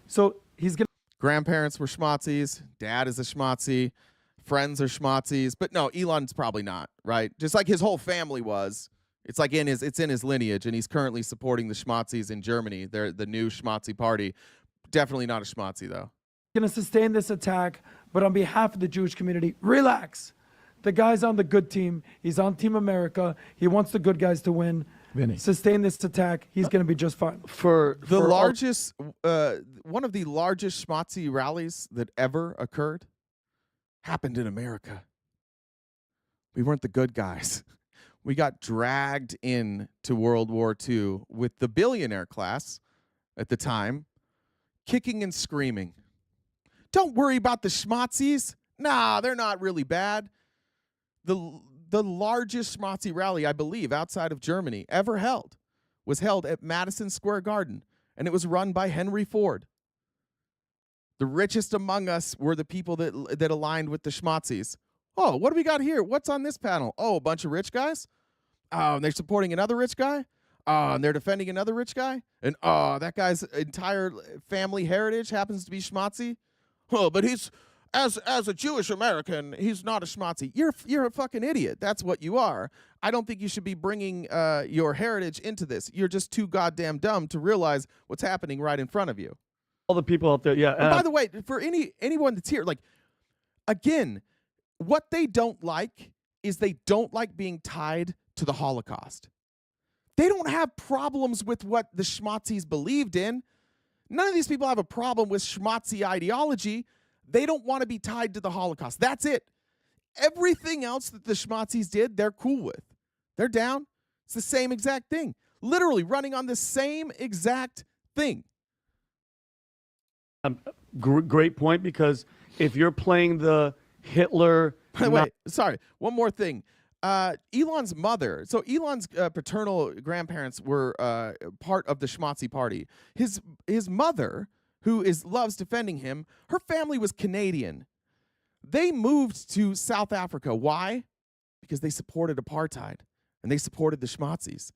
So he's going to... Grandparents were schmatzis. Dad is a schmatzi. Friends are schmatzis. But no, Elon's probably not, right? Just like his whole family was. It's like it's in his lineage, and he's currently supporting the schmazis in Germany. They're the new schmazi party. Definitely not a schmazi, though. Going to sustain this attack, but on behalf of the Jewish community, relax. The guy's on the good team. He's on Team America. He wants the good guys to win. Vinny. Sustain this attack. He's going to be just fine. One of the largest schmazi rallies that ever occurred happened in America. We weren't the good guys. We got dragged into World War II with the billionaire class at the time kicking and screaming. Don't worry about the schmazis. Nah, they're not really bad. The largest schmazi rally, I believe, outside of Germany ever held was held at Madison Square Garden, and it was run by Henry Ford. The richest among us were the people that aligned with the schmazis. Oh, what do we got here? What's on this panel? Oh, a bunch of rich guys? Oh, and they're supporting another rich guy? Oh, and they're defending another rich guy? And oh, that guy's entire family heritage happens to be schmazi? Oh, but he's, as a Jewish American, he's not a schmazi. You're a fucking idiot. That's what you are. I don't think you should be bringing your heritage into this. You're just too goddamn dumb to realize what's happening right in front of you. All the people out there, yeah. And by the way, for anyone that's here, like, again, what they don't like is they don't like being tied to the Holocaust. They don't have problems with what the schmazis believed in. None of these people have a problem with schmazi ideology. They don't want to be tied to the Holocaust. That's it. Everything else that the schmazis did, they're cool with. They're down. It's the same exact thing. Literally running on the same exact thing. Great point, because if you're playing the Hitler... By the way, sorry, one more thing. Elon's mother, so Elon's paternal grandparents were part of the schmazi party. His mother, who loves defending him, her family was Canadian. They moved to South Africa. Why? Because they supported apartheid, and they supported the schmazis.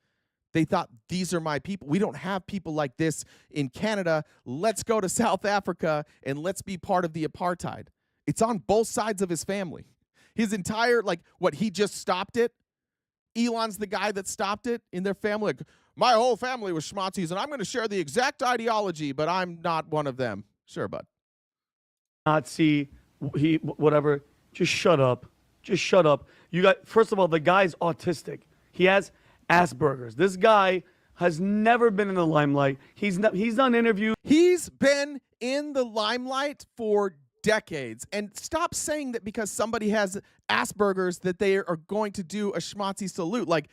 They thought, these are my people. We don't have people like this in Canada. Let's go to South Africa, and let's be part of the apartheid. It's on both sides of his family. His entire, he just stopped it. Elon's the guy that stopped it in their family. Like, my whole family was schmazis, and I'm going to share the exact ideology, but I'm not one of them. Sure, bud. Nazi, whatever. Just shut up. Just shut up. First of all, the guy's autistic. He has Asperger's. This guy has never been in the limelight. He's done interviews. He's been in the limelight for decades. And stop saying that because somebody has Asperger's that they are going to do a schmazi salute. Like,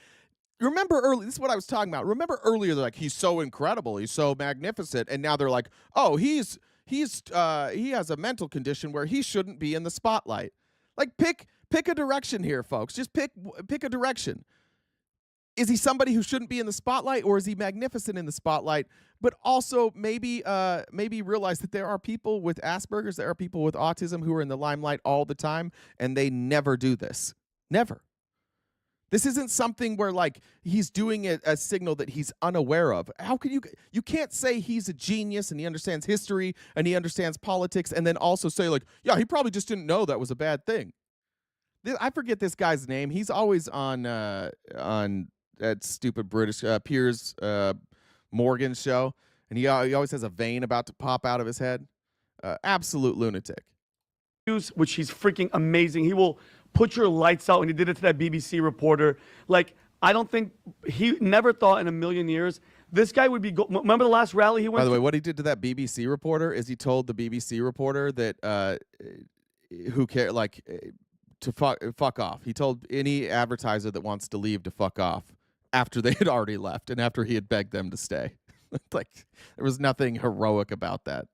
remember early, this is what I was talking about. Remember earlier, they're like, he's so incredible, he's so magnificent. And now they're like, oh, he has a mental condition where he shouldn't be in the spotlight. Like, pick a direction here, folks. Just pick a direction. Is he somebody who shouldn't be in the spotlight, or is he magnificent in the spotlight? But also maybe realize that there are people with Asperger's, there are people with autism who are in the limelight all the time, and they never do this. Never. This isn't something where, like, he's doing a signal that he's unaware of. How can you can't say he's a genius and he understands history and he understands politics and then also say, like, yeah, he probably just didn't know that was a bad thing. I forget this guy's name. He's always on that stupid British Piers Morgan show, and he always has a vein about to pop out of his head. Absolute lunatic. Which he's freaking amazing. He will put your lights out, and he did it to that BBC reporter. Like, I don't think he never thought in a million years this guy would be. Remember the last rally he went to? By the way, what he did to that BBC reporter is he told the BBC reporter that who cares, like, to fuck off. He told any advertiser that wants to leave to fuck off after they had already left and after he had begged them to stay. Like, there was nothing heroic about that.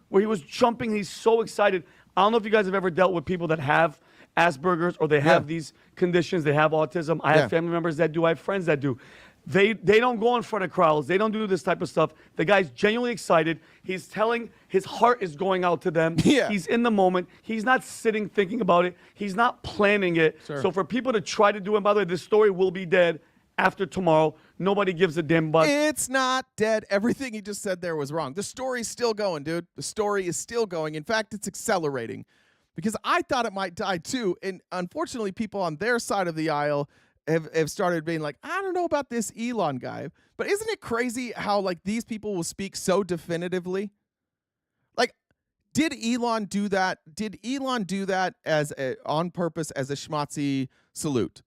Where he was jumping, he's so excited. I don't know if you guys have ever dealt with people that have Asperger's or they have these conditions, they have autism. I have family members that do, I have friends that do. They don't go in front of crowds. They don't do this type of stuff. The guy's genuinely excited. He's telling, his heart is going out to them. Yeah. He's in the moment. He's not sitting thinking about it. He's not planning it. Sure. So for people to try to do, and by the way, this story will be dead after tomorrow. Nobody gives a damn. But it's not dead. Everything he just said there was wrong. The story's still going, dude. The story is still going. In fact, it's accelerating, because I thought it might die too. And unfortunately, people on their side of the aisle have started being like, I don't know about this Elon guy. But isn't it crazy how like these people will speak so definitively? Like, did Elon do that? Did Elon do that on purpose as a schmatzy salute?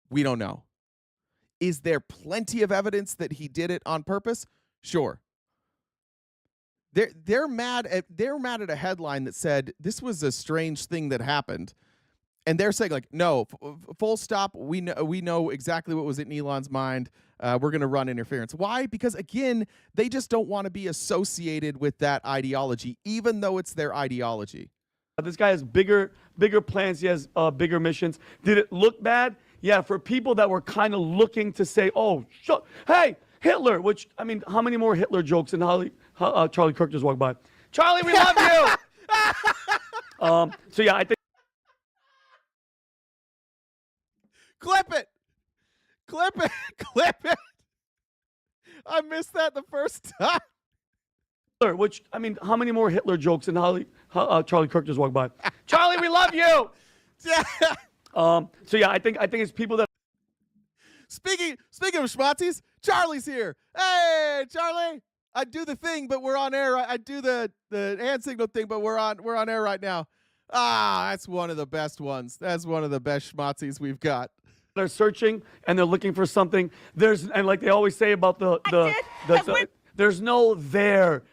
We don't know. Is there plenty of evidence that he did it on purpose? Sure. They're mad at a headline that said this was a strange thing that happened, and they're saying like, no, full stop. We know exactly what was in Elon's mind. We're going to run interference. Why? Because again, they just don't want to be associated with that ideology, even though it's their ideology. This guy has bigger plans. He has bigger missions. Did it look bad? Yeah, for people that were kind of looking to say, oh, hey, Hitler, which, I mean, how many more Hitler jokes and Charlie Kirk just walked by? Charlie, we love you! So, yeah, I think. Clip it! Clip it! Clip it! I missed that the first time. Which, I mean, how many more Hitler jokes and Charlie Kirk just walked by? Charlie, we love you! Yeah. So yeah, I think it's people that. Speaking of schmatzis, Charlie's here. Hey, Charlie! I do the thing, but we're on air. I do the hand signal thing, but we're on air right now. Ah, that's one of the best ones. That's one of the best schmatzis we've got. They're searching and they're looking for something. And like they always say about there's no there.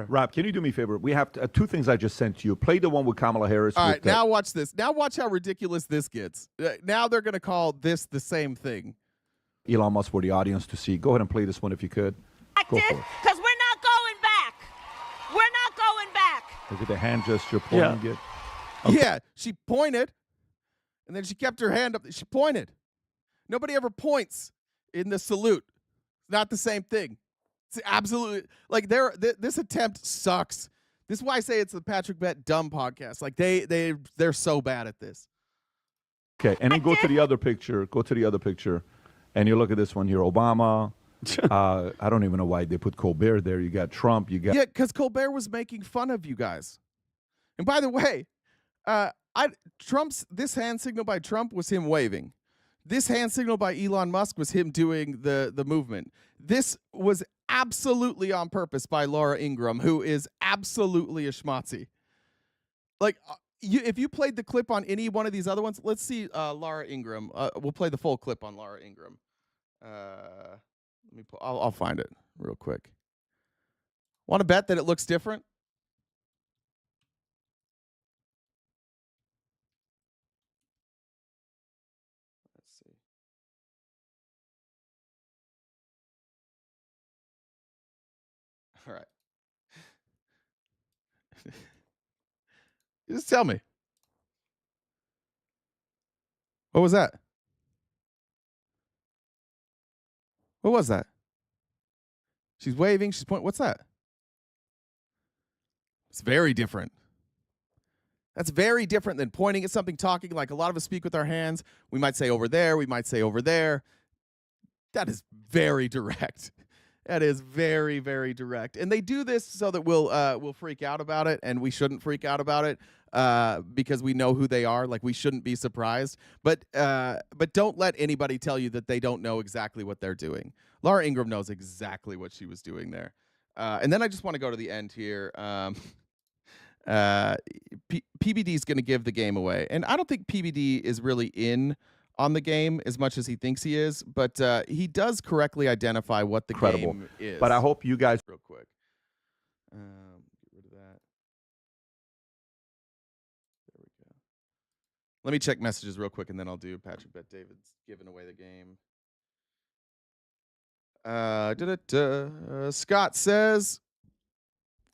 Rob, can you do me a favor? We have two things I just sent to you. Play the one with Kamala Harris. All right, now watch this. Now watch how ridiculous this gets. Now they're going to call this the same thing. Elon Musk for the audience to see. Go ahead and play this one if you could. Because we're not going back. We're not going back. Look at the hand gesture pointing it. Okay. Yeah, she pointed, and then she kept her hand up. She pointed. Nobody ever points in the salute. It's not the same thing. It's absolutely like this attempt sucks. This is why I say it's the Patrick Bet dumb podcast. Like they're so bad at this. Okay, and then go to the other picture. Go to the other picture, and you look at this one here. Obama. I don't even know why they put Colbert there. You got Trump. You got because Colbert was making fun of you guys. And by the way, this hand signal by Trump was him waving. This hand signal by Elon Musk was him doing the movement. This was absolutely on purpose by Laura Ingraham, who is absolutely a schmatzi. Like, if you played the clip on any one of these other ones, let's see Laura Ingraham. We'll play the full clip on Laura Ingraham. I'll find it real quick. Want to bet that it looks different? Let's see. All right. Just tell me. What was that? What was that? She's waving. She's pointing. What's that? It's very different. That's very different than pointing at something, talking. Like a lot of us speak with our hands. We might say over there. We might say over there. That is very direct. That is very, very direct. And they do this so that we'll freak out about it, and we shouldn't freak out about it because we know who they are. Like, we shouldn't be surprised. But don't let anybody tell you that they don't know exactly what they're doing. Laura Ingraham knows exactly what she was doing there. And then I just want to go to the end here. PBD is going to give the game away. And I don't think PBD is really in on the game as much as he thinks he is, but he does correctly identify what the game is. But I hope you guys real quick. Get rid of that. There we go. Let me check messages real quick, and then I'll do Patrick Bet David's giving away the game. Scott says,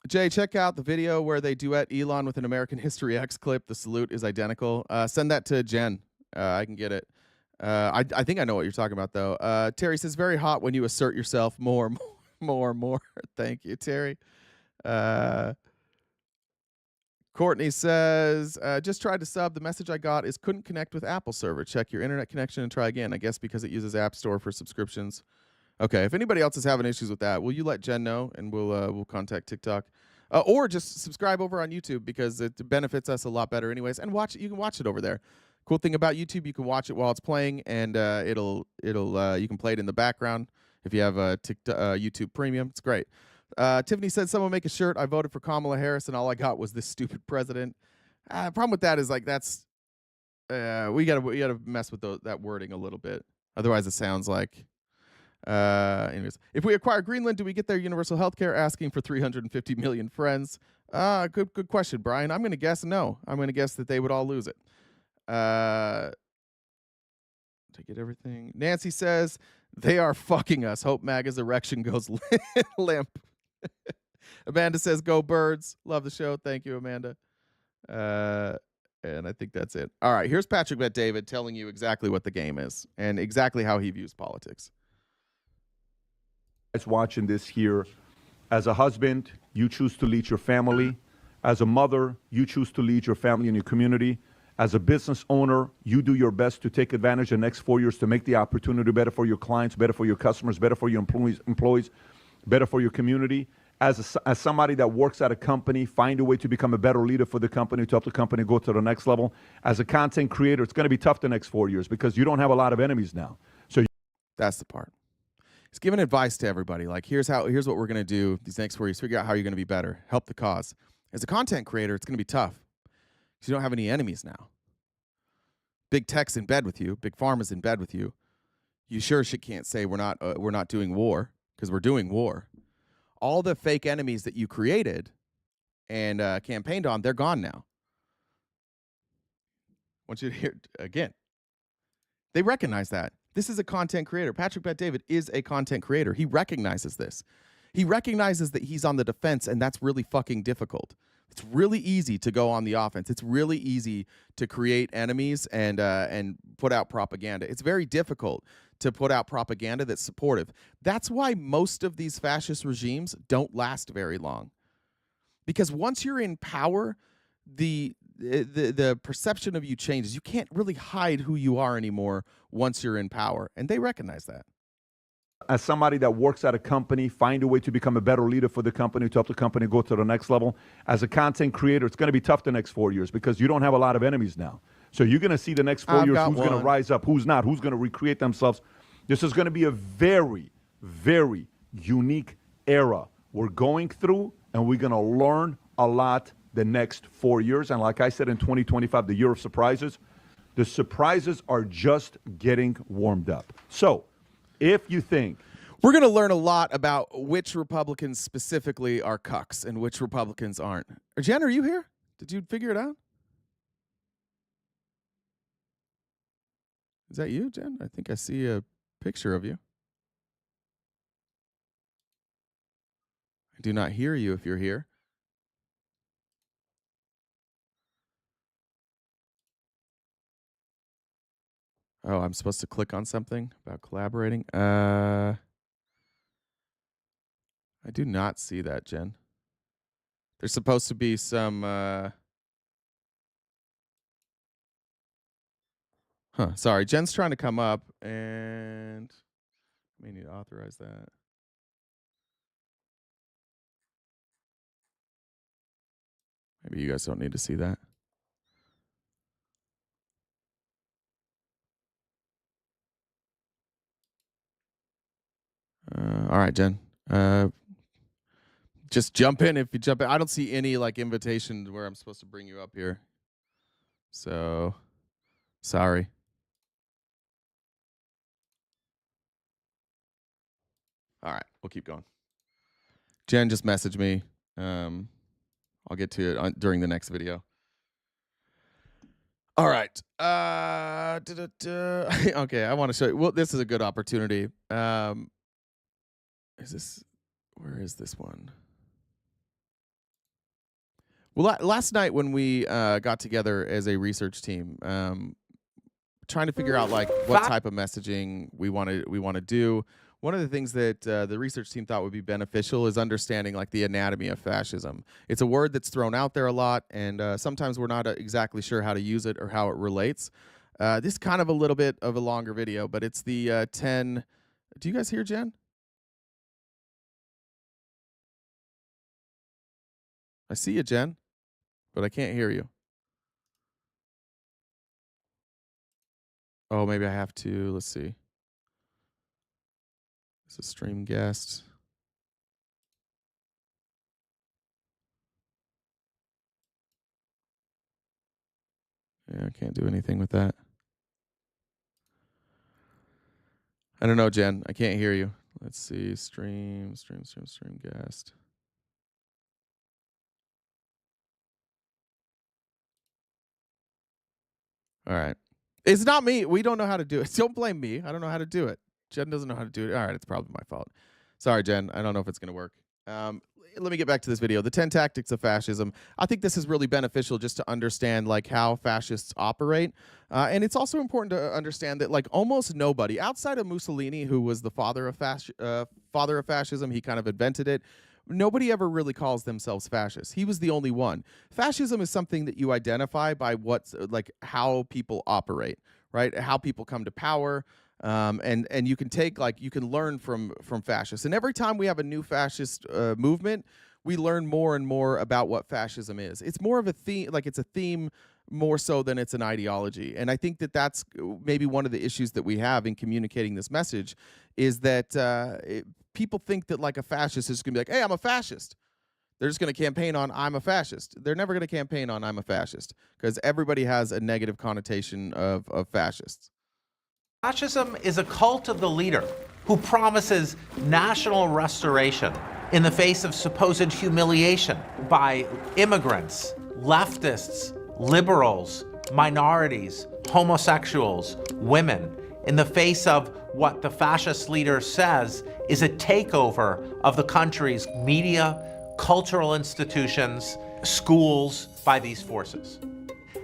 Jay, check out the video where they duet Elon with an American History X clip. The salute is identical. Send that to Jen. I can get it. I think I know what you're talking about, though. Terry says, very hot when you assert yourself more. Thank you, Terry. Courtney says, just tried to sub. The message I got is couldn't connect with Apple server. Check your internet connection and try again. I guess because it uses App Store for subscriptions. Okay, if anybody else is having issues with that, will you let Jen know, and we'll contact TikTok. Or just subscribe over on YouTube because it benefits us a lot better anyways. And you can watch it over there. Cool thing about YouTube, you can watch it while it's playing, and it'll you can play it in the background if you have a YouTube Premium. It's great. Tiffany said, "Someone make a shirt. I voted for Kamala Harris, and all I got was this stupid president." Problem with that is like that's we gotta mess with that wording a little bit. Otherwise, it sounds like. Anyways, if we acquire Greenland, do we get their universal health care? Asking for 350 million friends. Good question, Brian. I'm gonna guess no. I'm gonna guess that they would all lose it. To get everything. Nancy says they are fucking us. Hope MAGA's erection goes limp. Amanda says go birds. Love the show. Thank you, Amanda. And I think that's it. All right, here's Patrick Bet-David telling you exactly what the game is and exactly how he views politics. Watching this here, as a husband, you choose to lead your family. As a mother, you choose to lead your family and your community. As a business owner, you do your best to take advantage of the next 4 years to make the opportunity better for your clients, better for your customers, better for your employees, better for your community. As somebody that works at a company, find a way to become a better leader for the company, to help the company go to the next level. As a content creator, it's going to be tough the next 4 years because you don't have a lot of enemies now. So that's the part. He's giving advice to everybody. Like, here's what we're going to do these next 4 years. Figure out how you're going to be better. Help the cause. As a content creator, it's going to be tough because you don't have any enemies now. Big tech's in bed with you. Big pharma's in bed with you. You sure as shit can't say we're not doing war because we're doing war. All the fake enemies that you created and campaigned on, they're gone now. I want you to hear again. They recognize that. This is a content creator. Patrick Bet-David is a content creator. He recognizes this. He recognizes that he's on the defense, and that's really fucking difficult. It's really easy to go on the offense. It's really easy to create enemies and put out propaganda. It's very difficult to put out propaganda that's supportive. That's why most of these fascist regimes don't last very long. Because once you're in power, the perception of you changes. You can't really hide who you are anymore once you're in power, and they recognize that. as somebody that works at a company, find a way to become a better leader for the company, to help the company go to the next level. As a content creator, it's going to be tough the next 4 years because you don't have a lot of enemies now. So you're going to see the next 4 years who's going to rise up, who's not, who's going to recreate themselves. This is going to be a very, very unique era we're going through, and we're going to learn a lot the next 4 years. And like I said, in 2025, the year of surprises, the surprises are just getting warmed up. So if you think we're going to learn a lot about which Republicans specifically are cucks and which Republicans aren't. Jen, are you here? Did you figure it out? Is that you, Jen? I think I see a picture of you. I do not hear you if you're here. Oh, I'm supposed to click on something about collaborating. I do not see that, Jen. There's supposed to be some sorry, Jen's trying to come up and I may need to authorize that. Maybe you guys don't need to see that. All right, Jen. Just jump in if you jump in. I don't see any like invitation where I'm supposed to bring you up here. So, sorry. All right, we'll keep going. Jen just messaged me. I'll get to it during the next video. All right. Okay, I want to show you. Well, this is a good opportunity. Where is this one? Well, last night when we got together as a research team, trying to figure out like what type of messaging we want to do. One of the things that the research team thought would be beneficial is understanding like the anatomy of fascism. It's a word that's thrown out there a lot, and sometimes we're not exactly sure how to use it or how it relates. This is kind of a little bit of a longer video, but it's the 10. Do you guys hear Jen? I see you, Jen, but I can't hear you. Oh, maybe I have to. Let's see. It's a stream guest. Yeah, I can't do anything with that. I don't know, Jen. I can't hear you. Let's see. Stream guest. All right. It's not me. We don't know how to do it. Don't blame me. I don't know how to do it. Jen doesn't know how to do it. All right. It's probably my fault. Sorry, Jen. I don't know if it's going to work. Let me get back to this video. The 10 tactics of fascism. I think this is really beneficial just to understand like how fascists operate. And it's also important to understand that like almost nobody outside of Mussolini, who was the father of fascism, he kind of invented it. Nobody ever really calls themselves fascist. He was the only one. Fascism is something that you identify by what's like how people operate, right? How people come to power. And you can take you can learn from fascists. And every time we have a new fascist movement, we learn more and more about what fascism is. It's more of a theme, like it's a theme more so than it's an ideology. And I think that that's maybe one of the issues that we have in communicating this message is that people think that like a fascist is going to be like, hey, I'm a fascist. They're just going to campaign on I'm a fascist. They're never going to campaign on I'm a fascist because everybody has a negative connotation of fascists. Fascism is a cult of the leader who promises national restoration in the face of supposed humiliation by immigrants, leftists, liberals, minorities, homosexuals, women, in the face of what the fascist leader says is a takeover of the country's media, cultural institutions, schools by these forces.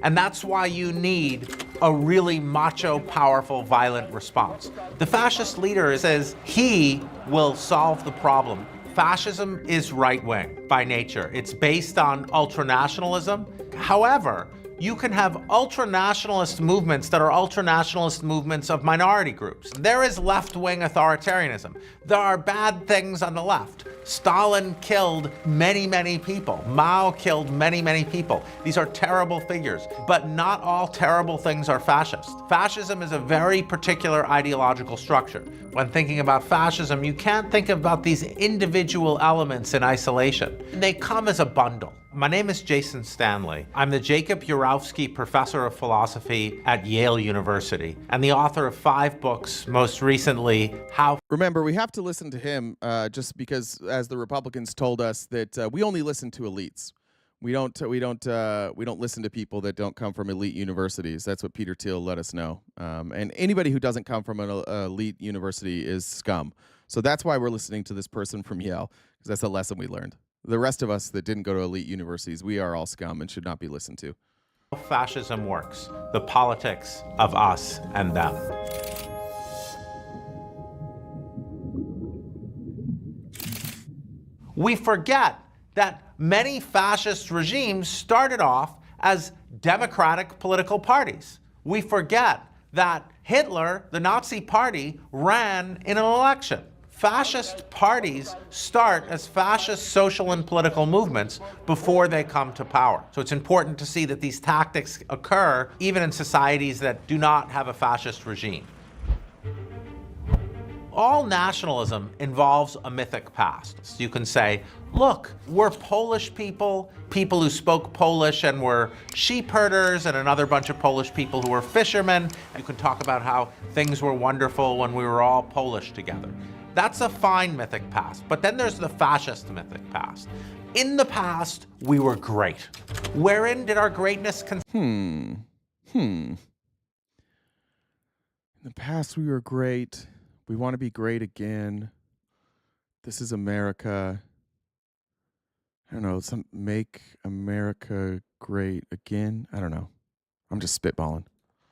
And that's why you need a really macho, powerful, violent response. The fascist leader says he will solve the problem. Fascism is right-wing by nature. It's based on ultranationalism. However, you can have ultranationalist movements that are ultranationalist movements of minority groups. There is left-wing authoritarianism. There are bad things on the left. Stalin killed many, many people. Mao killed many, many people. These are terrible figures, but not all terrible things are fascist. Fascism is a very particular ideological structure. When thinking about fascism, you can't think about these individual elements in isolation. They come as a bundle. My name is Jason Stanley. I'm the Jacob Urowski Professor of Philosophy at Yale University and the author of 5 books, most recently, How... Remember, we have to listen to him just because, as the Republicans told us, that we only listen to elites. We don't listen to people that don't come from elite universities. That's what Peter Thiel let us know. And anybody who doesn't come from an elite university is scum. So that's why we're listening to this person from Yale, because that's a lesson we learned. The rest of us that didn't go to elite universities, we are all scum and should not be listened to. How fascism works, the politics of us and them. We forget that many fascist regimes started off as democratic political parties. We forget that Hitler, the Nazi Party, ran in an election. Fascist parties start as fascist social and political movements before they come to power. So it's important to see that these tactics occur even in societies that do not have a fascist regime. All nationalism involves a mythic past. So you can say, look, we're Polish people, people who spoke Polish and were sheep herders, and another bunch of Polish people who were fishermen. You can talk about how things were wonderful when we were all Polish together. That's a fine mythic past. But then there's the fascist mythic past. In the past, we were great. Wherein did our greatness consist? In the past, we were great. We want to be great again. This is America. I don't know, make America great again. I don't know. I'm just spitballing.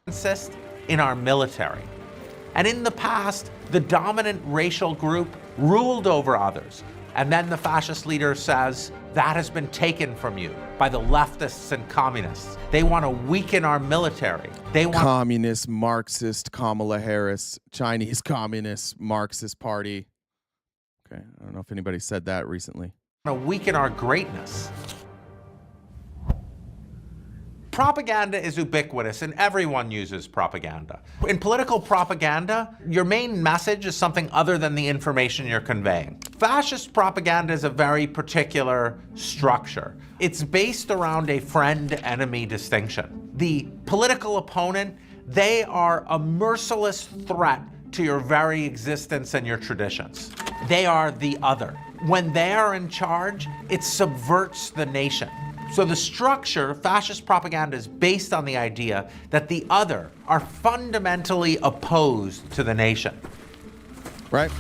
Consist in our military. And in the past, the dominant racial group ruled over others. And then the fascist leader says, that has been taken from you by the leftists and communists. They want to weaken our military. They want communist, Marxist, Kamala Harris, Chinese Communist, Marxist Party. Okay, I don't know if anybody said that recently. to weaken our greatness. Propaganda is ubiquitous and everyone uses propaganda. In political propaganda, your main message is something other than the information you're conveying. Fascist propaganda is a very particular structure. It's based around a friend-enemy distinction. The political opponent, they are a merciless threat to your very existence and your traditions. They are the other. When they are in charge, it subverts the nation. So the structure, fascist propaganda, is based on the idea that the other are fundamentally opposed to the nation. Right?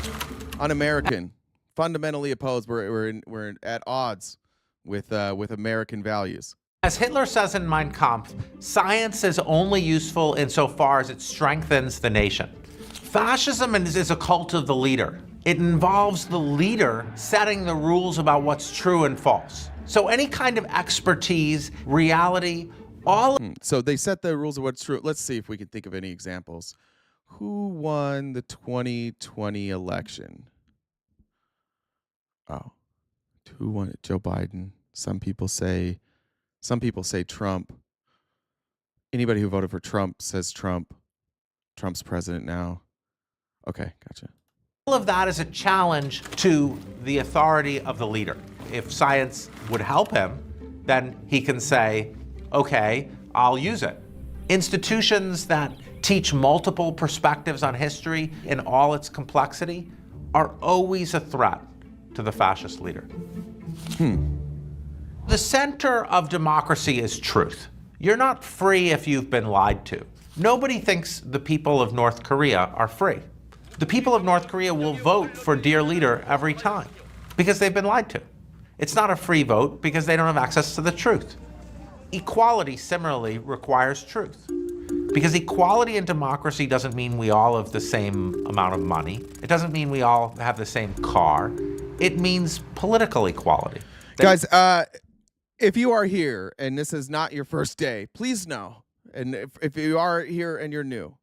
Un-American, fundamentally opposed. We're at odds with American values. As Hitler says in Mein Kampf, science is only useful insofar as it strengthens the nation. Fascism is a cult of the leader. It involves the leader setting the rules about what's true and false. So any kind of expertise, reality, all... So they set the rules of what's true. Let's see if we can think of any examples. Who won the 2020 election? Oh, who won it? Joe Biden. Some people say Trump. Anybody who voted for Trump says Trump. Trump's president now. Okay, gotcha. All of that is a challenge to the authority of the leader. If science would help him, then he can say, okay, I'll use it. Institutions that teach multiple perspectives on history in all its complexity are always a threat to the fascist leader. The center of democracy is truth. You're not free if you've been lied to. Nobody thinks the people of North Korea are free. The people of North Korea will vote for dear leader every time because they've been lied to. It's not a free vote because they don't have access to the truth. Equality similarly requires truth. Because equality in democracy doesn't mean we all have the same amount of money. It doesn't mean we all have the same car. It means political equality. Guys, if you are here and this is not your first day, please know, and if you are here and you're new,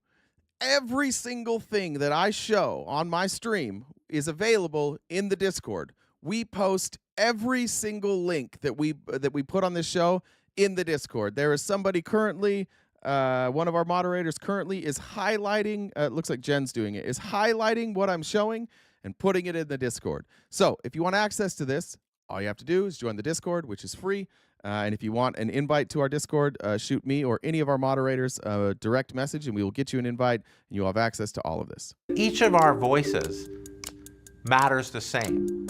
every single thing that I show on my stream is available in the Discord. We post every single link that we put on this show in the Discord. There is somebody currently, one of our moderators currently is highlighting, it looks like Jen's doing it, is highlighting what I'm showing and putting it in the Discord. So if you want access to this, all you have to do is join the Discord, which is free. And if you want an invite to our Discord, shoot me or any of our moderators a direct message, and we will get you an invite, and you'll have access to all of this. Each of our voices matters the same.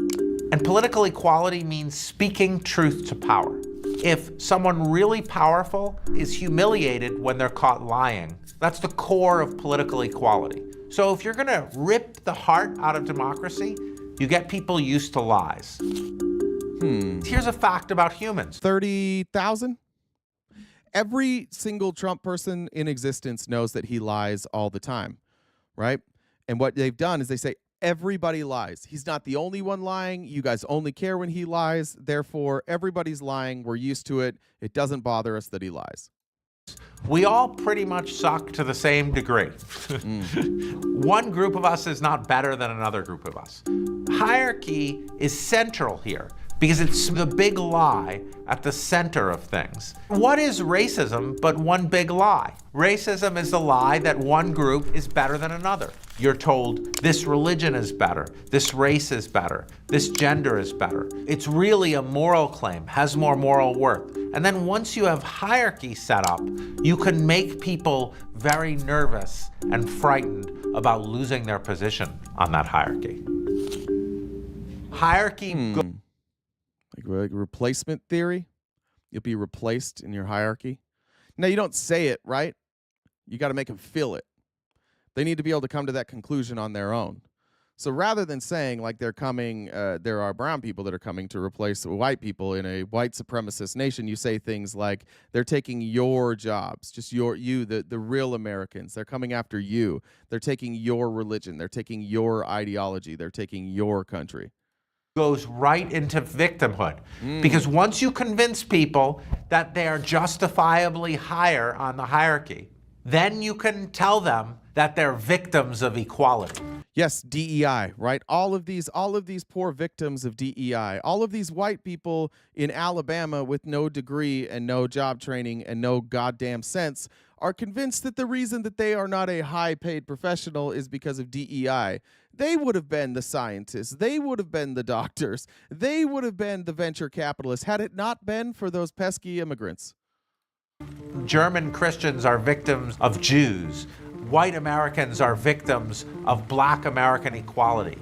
And political equality means speaking truth to power. If someone really powerful is humiliated when they're caught lying, that's the core of political equality. So if you're going to rip the heart out of democracy, you get people used to lies. Here's a fact about humans. 30,000? Every single Trump person in existence knows that he lies all the time, right? And what they've done is they say, everybody lies. He's not the only one lying. You guys only care when he lies. Therefore, everybody's lying. We're used to it. It doesn't bother us that he lies. We all pretty much suck to the same degree. One group of us is not better than another group of us. Hierarchy is central here because it's the big lie at the center of things. What is racism but one big lie? Racism is the lie that one group is better than another. You're told this religion is better, this race is better, this gender is better. It's really a moral claim, has more moral worth. And then once you have hierarchy set up, you can make people very nervous and frightened about losing their position on that hierarchy. Hierarchy like replacement theory. You'll be replaced in your hierarchy. Now, you don't say it, right? You got to make them feel it. They need to be able to come to that conclusion on their own. So rather than saying like they're coming, there are brown people that are coming to replace white people in a white supremacist nation, you say things like they're taking your jobs, just the real Americans. They're coming after you. They're taking your religion. They're taking your ideology. They're taking your country. Goes right into victimhood. Because once you convince people that they are justifiably higher on the hierarchy, then you can tell them that they're victims of equality. Yes, DEI, right? All of these poor victims of DEI, all of these white people in Alabama with no degree and no job training and no goddamn sense are convinced that the reason that they are not a high-paid professional is because of DEI. They would have been the scientists. They would have been the doctors. They would have been the venture capitalists had it not been for those pesky immigrants. German Christians are victims of Jews. White Americans are victims of black American equality.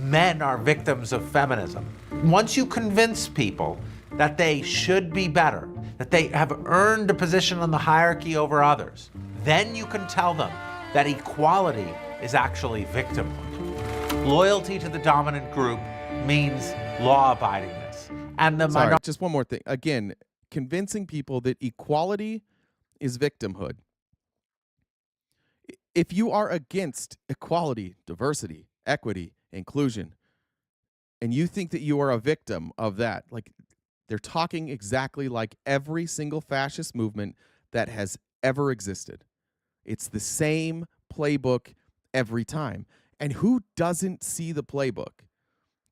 Men are victims of feminism. Once you convince people that they should be better, that they have earned a position on the hierarchy over others, then you can tell them that equality is actually victimhood. Loyalty to the dominant group means law-abidingness. And the Sorry, just one more thing. Again, convincing people that equality is victimhood. If you are against equality, diversity, equity, inclusion, and you think that you are a victim of that, like they're talking exactly like every single fascist movement that has ever existed. It's the same playbook every time. And who doesn't see the playbook?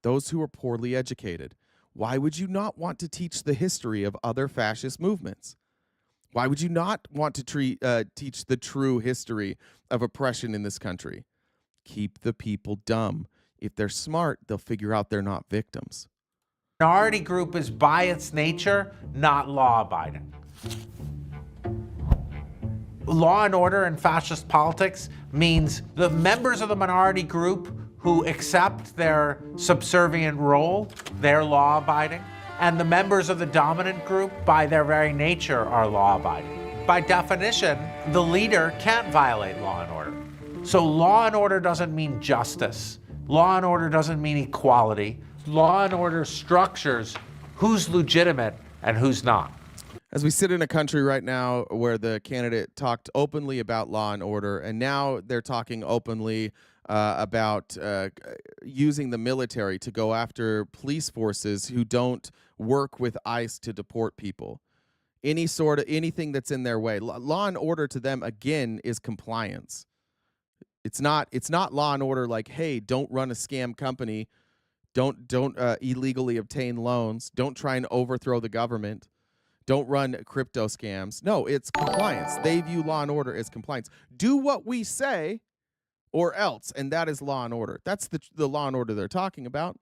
Those who are poorly educated. Why would you not want to teach the history of other fascist movements? Why would you not want to teach the true history of oppression in this country? Keep the people dumb. If they're smart, they'll figure out they're not victims. Minority group is by its nature not law-abiding. Law and order in fascist politics means the members of the minority group who accept their subservient role, they're law-abiding. And the members of the dominant group, by their very nature, are law-abiding. By definition, the leader can't violate law and order. So law and order doesn't mean justice. Law and order doesn't mean equality. Law and order structures who's legitimate and who's not. As we sit in a country right now where the candidate talked openly about law and order, and now they're talking openly about using the military to go after police forces who don't work with ICE to deport people. Anything that's in their way. Law and order to them, again, is compliance. It's not law and order like, hey, don't run a scam company, don't illegally obtain loans, don't try and overthrow the government, don't run crypto scams. No, it's compliance. They view law and order as compliance. Do what we say or else, and that is law and order. That's the law and order they're talking about.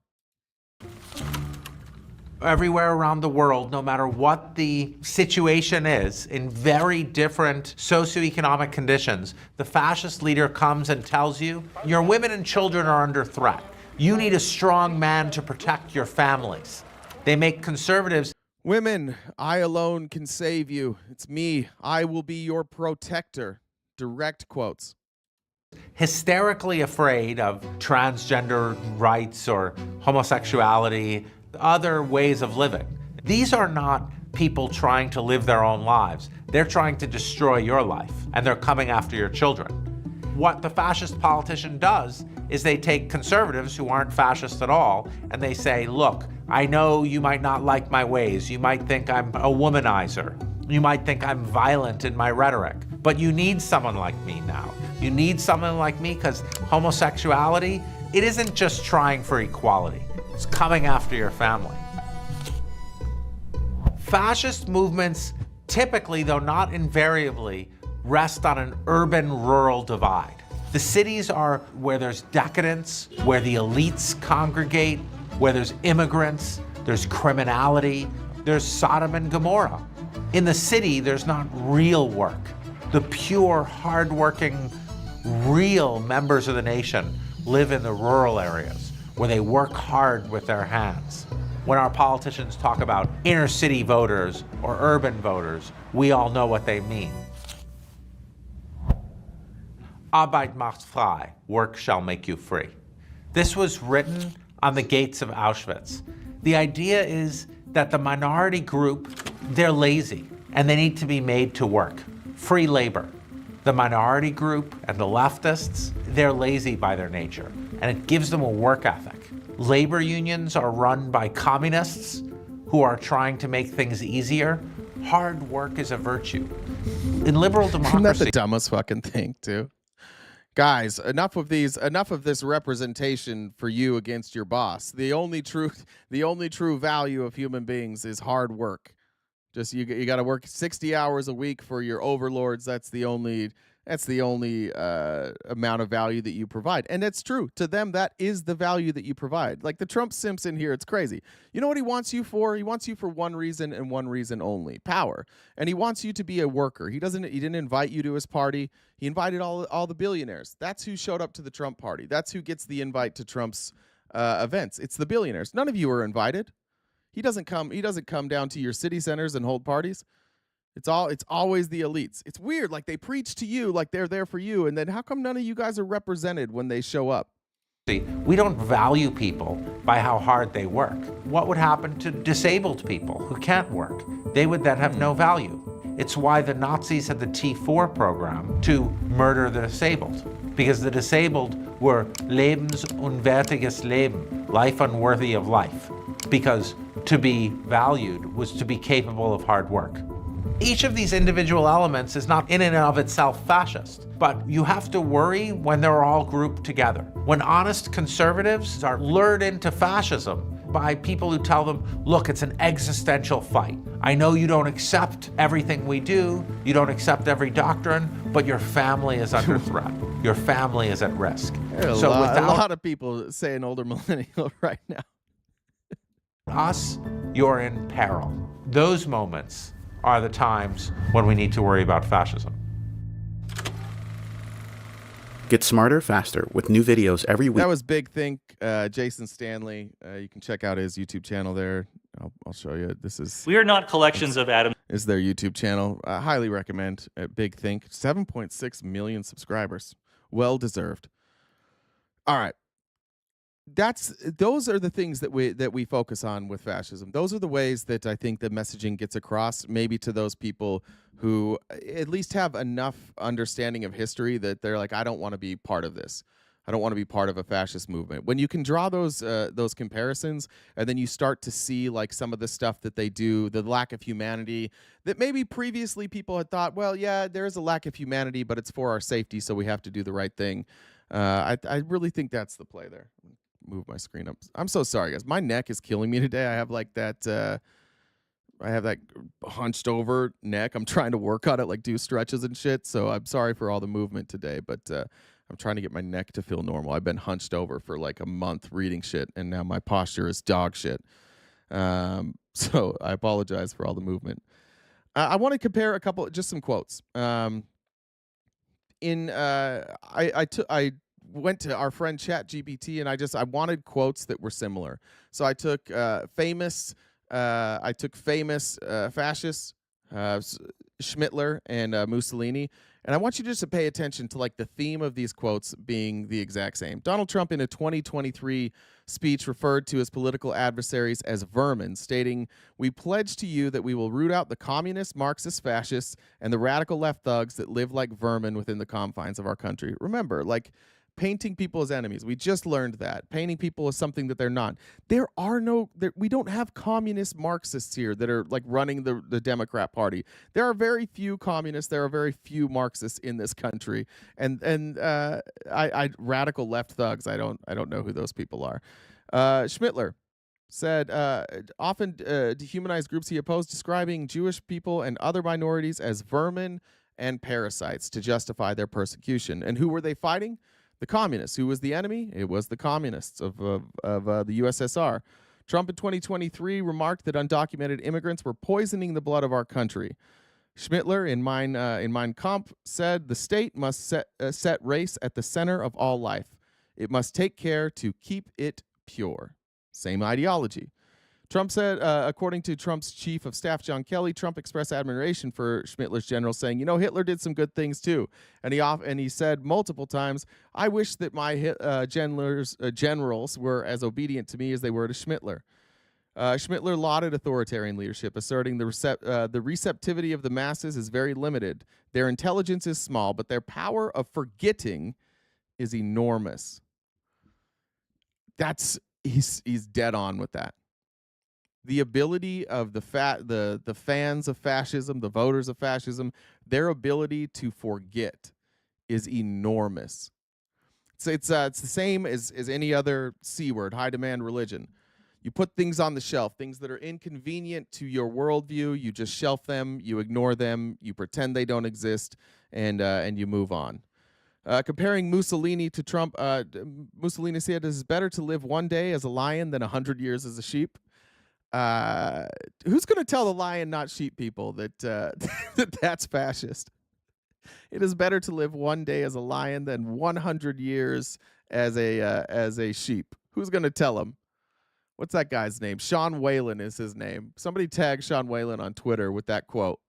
Everywhere around the world, no matter what the situation is, in very different socioeconomic conditions, the fascist leader comes and tells you, your women and children are under threat. You need a strong man to protect your families. They make conservatives. Women, I alone can save you. It's me. I will be your protector. Direct quotes. Hysterically afraid of transgender rights or homosexuality, other ways of living. These are not people trying to live their own lives. They're trying to destroy your life, and they're coming after your children. What the fascist politician does is they take conservatives who aren't fascist at all, and they say, look, I know you might not like my ways. You might think I'm a womanizer. You might think I'm violent in my rhetoric, but you need someone like me now. You need someone like me because homosexuality, it isn't just trying for equality. It's coming after your family. Fascist movements typically, though not invariably, rest on an urban-rural divide. The cities are where there's decadence, where the elites congregate, where there's immigrants, there's criminality, there's Sodom and Gomorrah. In the city, there's not real work. The pure, hardworking, real members of the nation live in the rural areas where they work hard with their hands. When our politicians talk about inner city voters or urban voters, we all know what they mean. Arbeit macht frei, work shall make you free. This was written on the gates of Auschwitz. The idea is that the minority group, they're lazy and they need to be made to work. Free labor. The minority group and the leftists, they're lazy by their nature, and it gives them a work ethic. Labor unions are run by communists who are trying to make things easier. Hard work is a virtue. In liberal democracy... Isn't that the dumbest fucking thing, too? Guys, enough of this representation for you against your boss. The only true value of human beings is hard work. Just you got to work 60 hours a week for your overlords. That's the only amount of value that you provide. And that's true. To them, that is the value that you provide. Like the Trump simps in here, it's crazy. You know what he wants you for? He wants you for one reason and one reason only: power. And he wants you to be a worker. He didn't invite you to his party. He invited all the billionaires. That's who showed up to the Trump party. That's who gets the invite to Trump's events. It's the billionaires. None of you are invited. He doesn't come down to your city centers and hold parties. It's always the elites. It's weird. Like they preach to you like they're there for you, and then how come none of you guys are represented when they show up? We don't value people by how hard they work. What would happen to disabled people who can't work? They would then have no value. It's why the Nazis had the T4 program to murder the disabled, because the disabled were lebensunwertiges Leben, life unworthy of life, because to be valued was to be capable of hard work. Each of these individual elements is not in and of itself fascist, but you have to worry when they're all grouped together. When honest conservatives are lured into fascism by people who tell them, look, it's an existential fight. I know you don't accept everything we do, you don't accept every doctrine, but your family is under threat. Your family is at risk. A lot of people saying older millennial right now. Us, you're in peril. Those moments are the times when we need to worry about fascism. Get smarter faster with new videos every week. That was Big Think, Jason Stanley. You can check out his YouTube channel there. I'll show you. We are not collections of atoms. Is their YouTube channel. Highly recommend Big Think. 7.6 million subscribers. Well deserved. All right. Those are the things that we focus on with fascism. Those are the ways that I think the messaging gets across, maybe to those people who at least have enough understanding of history that they're like, I don't want to be part of this. I don't want to be part of a fascist movement. When you can draw those comparisons, and then you start to see like some of the stuff that they do, the lack of humanity that maybe previously people had thought, well, yeah, there is a lack of humanity, but it's for our safety, so we have to do the right thing. I really think that's the play there. Move my screen up. I'm so sorry, guys. My neck is killing me today. I have like that. I have that hunched over neck. I'm trying to work on it, like do stretches and shit. So I'm sorry for all the movement today, but I'm trying to get my neck to feel normal. I've been hunched over for like a month reading shit, and now my posture is dog shit. So I apologize for all the movement. I want to compare just some quotes. I went to our friend ChatGPT, and I wanted quotes that were similar. So I took famous fascists, Schmittler and Mussolini, and I want you just to pay attention to like the theme of these quotes being the exact same. Donald Trump in a 2023 speech referred to his political adversaries as vermin, stating, "We pledge to you that we will root out the communist, Marxist, fascists, and the radical left thugs that live like vermin within the confines of our country." Remember, like, painting people as enemies. We just learned that. Painting people as something that they're not. We don't have communist Marxists here that are like running the Democrat Party. There are very few communists. There are very few Marxists in this country. And radical left thugs, I don't know who those people are. Schmittler said, often dehumanized groups he opposed, describing Jewish people and other minorities as vermin and parasites to justify their persecution. And who were they fighting? The communists. Who was the enemy? It was the communists of the USSR. Trump in 2023 remarked that undocumented immigrants were poisoning the blood of our country. Schmittler in Mein Kampf said the state must set race at the center of all life. It must take care to keep it pure. Same ideology. Trump said, according to Trump's chief of staff, John Kelly, Trump expressed admiration for Schmittler's general, saying, Hitler did some good things too. And he said multiple times, I wish that my generals were as obedient to me as they were to Schmittler. Schmittler lauded authoritarian leadership, asserting the receptivity of the masses is very limited. Their intelligence is small, but their power of forgetting is enormous. He's dead on with that. The ability of the fans of fascism, the voters of fascism, their ability to forget is enormous. It's the same as any other C word, high demand religion. You put things on the shelf, things that are inconvenient to your worldview. You just shelf them, you ignore them, you pretend they don't exist, and you move on. Comparing Mussolini to Trump, Mussolini said it is better to live one day as a lion than 100 years as a sheep. Who's going to tell the lion, not sheep people, that that's fascist? It is better to live one day as a lion than 100 years as a sheep. Who's going to tell him? What's that guy's name? Sean Whalen is his name. Somebody tag Sean Whalen on Twitter with that quote.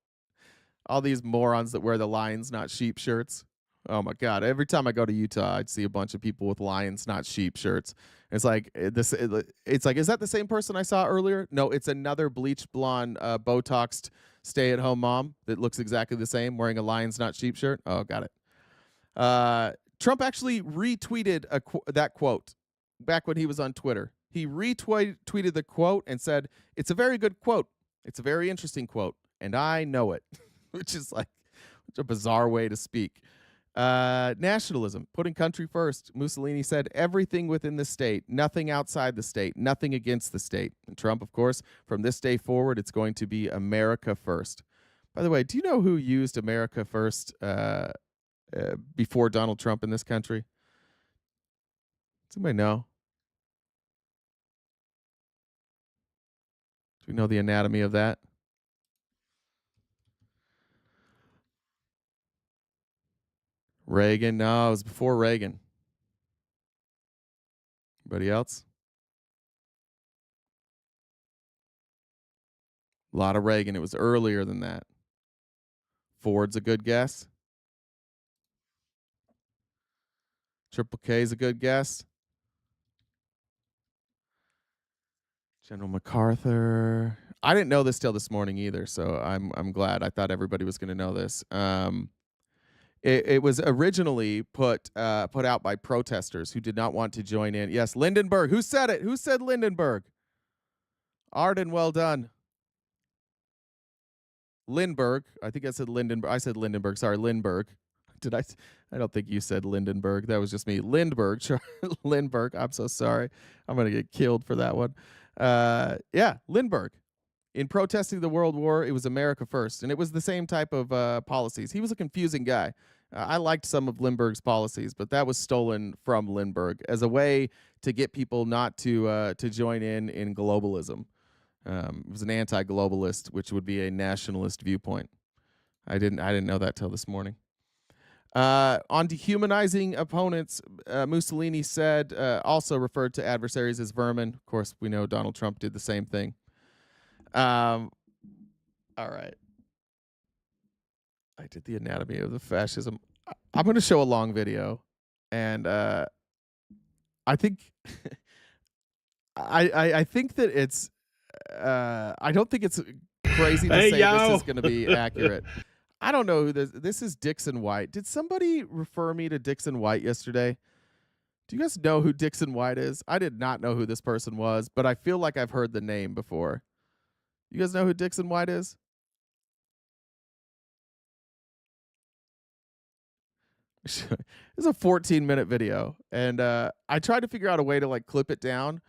All these morons that wear the lions, not sheep shirts. Oh my God! Every time I go to Utah, I'd see a bunch of people with lions, not sheep shirts. It's like It's like, is that the same person I saw earlier? No, it's another bleached blonde, Botoxed stay-at-home mom that looks exactly the same, wearing a lions, not sheep shirt. Oh, got it. Trump actually retweeted that quote back when he was on Twitter. He retweeted the quote and said, "It's a very good quote. It's a very interesting quote, and I know it," which is like such a bizarre way to speak. Nationalism, putting country first. Mussolini said everything within the state, nothing outside the state, nothing against the state. And Trump, of course, from this day forward, it's going to be America first. By the way, do you know who used America first before Donald Trump in this country? Somebody know? Do we know the anatomy of that? Reagan? No, it was before Reagan. Anybody else? A lot of Reagan. It was earlier than that. Ford's a good guess. Triple K is a good guess. General MacArthur. I didn't know this till this morning either, so I'm glad. I thought everybody was going to know this. It was originally put out by protesters who did not want to join in. Yes, Lindenberg. Who said it? Who said Lindenberg? Arden, well done. Lindbergh. I think I said Lindenberg. I said Lindenberg. Sorry, Lindbergh. Did I? I don't think you said Lindenberg. That was just me. Lindbergh. Lindbergh. I'm so sorry. I'm going to get killed for that one. Yeah, Lindbergh. In protesting the World War, it was America first, and it was the same type of policies. He was a confusing guy. I liked some of Lindbergh's policies, but that was stolen from Lindbergh as a way to get people not to join in globalism. It was an anti-globalist, which would be a nationalist viewpoint. I didn't know that till this morning. On dehumanizing opponents, Mussolini said, also referred to adversaries as vermin. Of course, we know Donald Trump did the same thing. All right. I did the anatomy of the fascism. I'm going to show a long video, and I think I think that it's I don't think it's crazy to say this is going to be accurate. I don't know who this is. Dixon White. Did somebody refer me to Dixon White yesterday? Do you guys know who Dixon White is? I did not know who this person was, but I feel like I've heard the name before. You guys know who Dixon White is? This is a 14-minute video, and I tried to figure out a way to like clip it down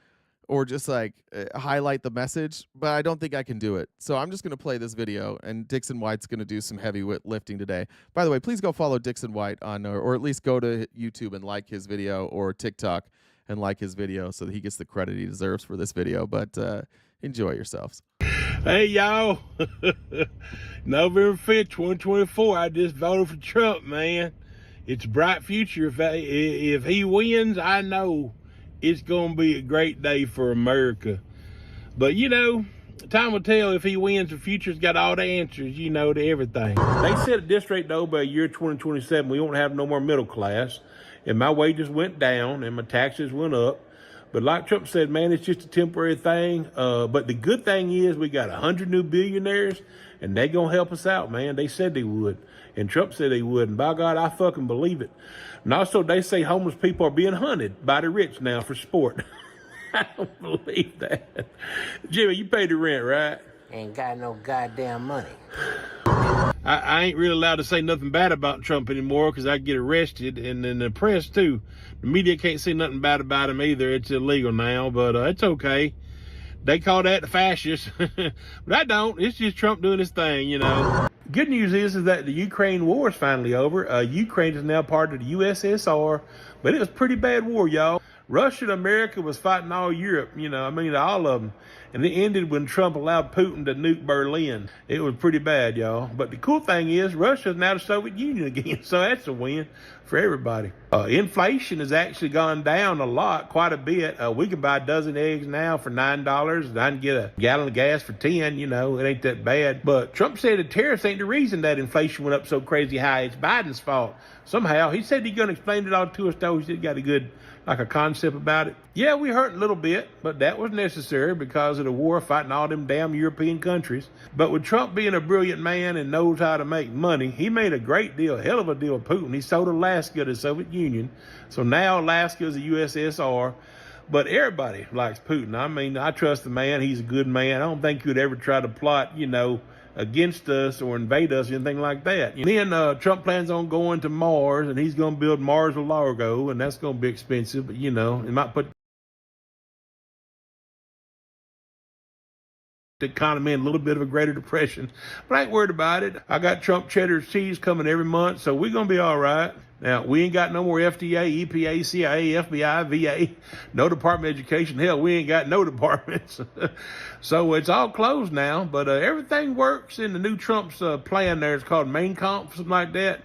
or just like highlight the message, but I don't think I can do it. So I'm just going to play this video, and Dixon White's going to do some heavy lifting today. By the way, please go follow Dixon White on, or at least go to YouTube and like his video, or TikTok and like his video so that he gets the credit he deserves for this video. But enjoy yourselves. Hey, y'all. November 5th, 2024, I just voted for Trump, man. It's a bright future. If he wins, I know it's going to be a great day for America. But, you know, time will tell. If he wins, the future's got all the answers, you know, to everything. They said at this rate, though, by year 2027, we won't have no more middle class. And my wages went down and my taxes went up. But like Trump said, man, it's just a temporary thing. But the good thing is we got 100 new billionaires, and they going to help us out, man. They said they would. And Trump said they would. And by God, I fucking believe it. And also, they say homeless people are being hunted by the rich now for sport. I don't believe that. Jimmy, you pay the rent, right? Ain't got no goddamn money. I I ain't really allowed to say nothing bad about Trump anymore because I get arrested, and then the press too. The media can't say nothing bad about him either. It's illegal now, but it's okay. They call that the fascist, but I don't. It's just Trump doing his thing, you know. Good news is that the Ukraine war is finally over. Ukraine is now part of the USSR, but it was a pretty bad war, y'all. Russia and America was fighting all Europe, you know, I mean, all of them. And it ended when Trump allowed Putin to nuke Berlin. It was pretty bad, y'all. But the cool thing is Russia is now the Soviet Union again, so that's a win for everybody. Inflation has actually gone down a lot, quite a bit. We can buy a dozen eggs now for $9, and I can get a gallon of gas for 10, you know, it ain't that bad. But Trump said the tariffs ain't the reason that inflation went up so crazy high. It's Biden's fault. Somehow, he said he's going to explain it all to us, though. He said he got a good, like a concept about it. Yeah, we hurt a little bit, but that was necessary because of the war fighting all them damn European countries. But with Trump being a brilliant man and knows how to make money, he made a great deal, hell of a deal with Putin. He sold Alaska to the Soviet Union. So now Alaska is a USSR. But everybody likes Putin. I mean, I trust the man. He's a good man. I don't think he would ever try to plot, you know, against us or invade us or anything like that. And then Trump plans on going to Mars, and he's going to build Mars with Largo, and that's going to be expensive. But, you know, it might put the economy in a little bit of a greater depression. But I ain't worried about it. I got Trump cheddar cheese coming every month, so we're going to be all right. Now, we ain't got no more FDA, EPA, CIA, FBI, VA, no Department of Education. Hell, we ain't got no departments. So it's all closed now, but everything works in the new Trump's plan there. It's called Mein Kampf, something like that.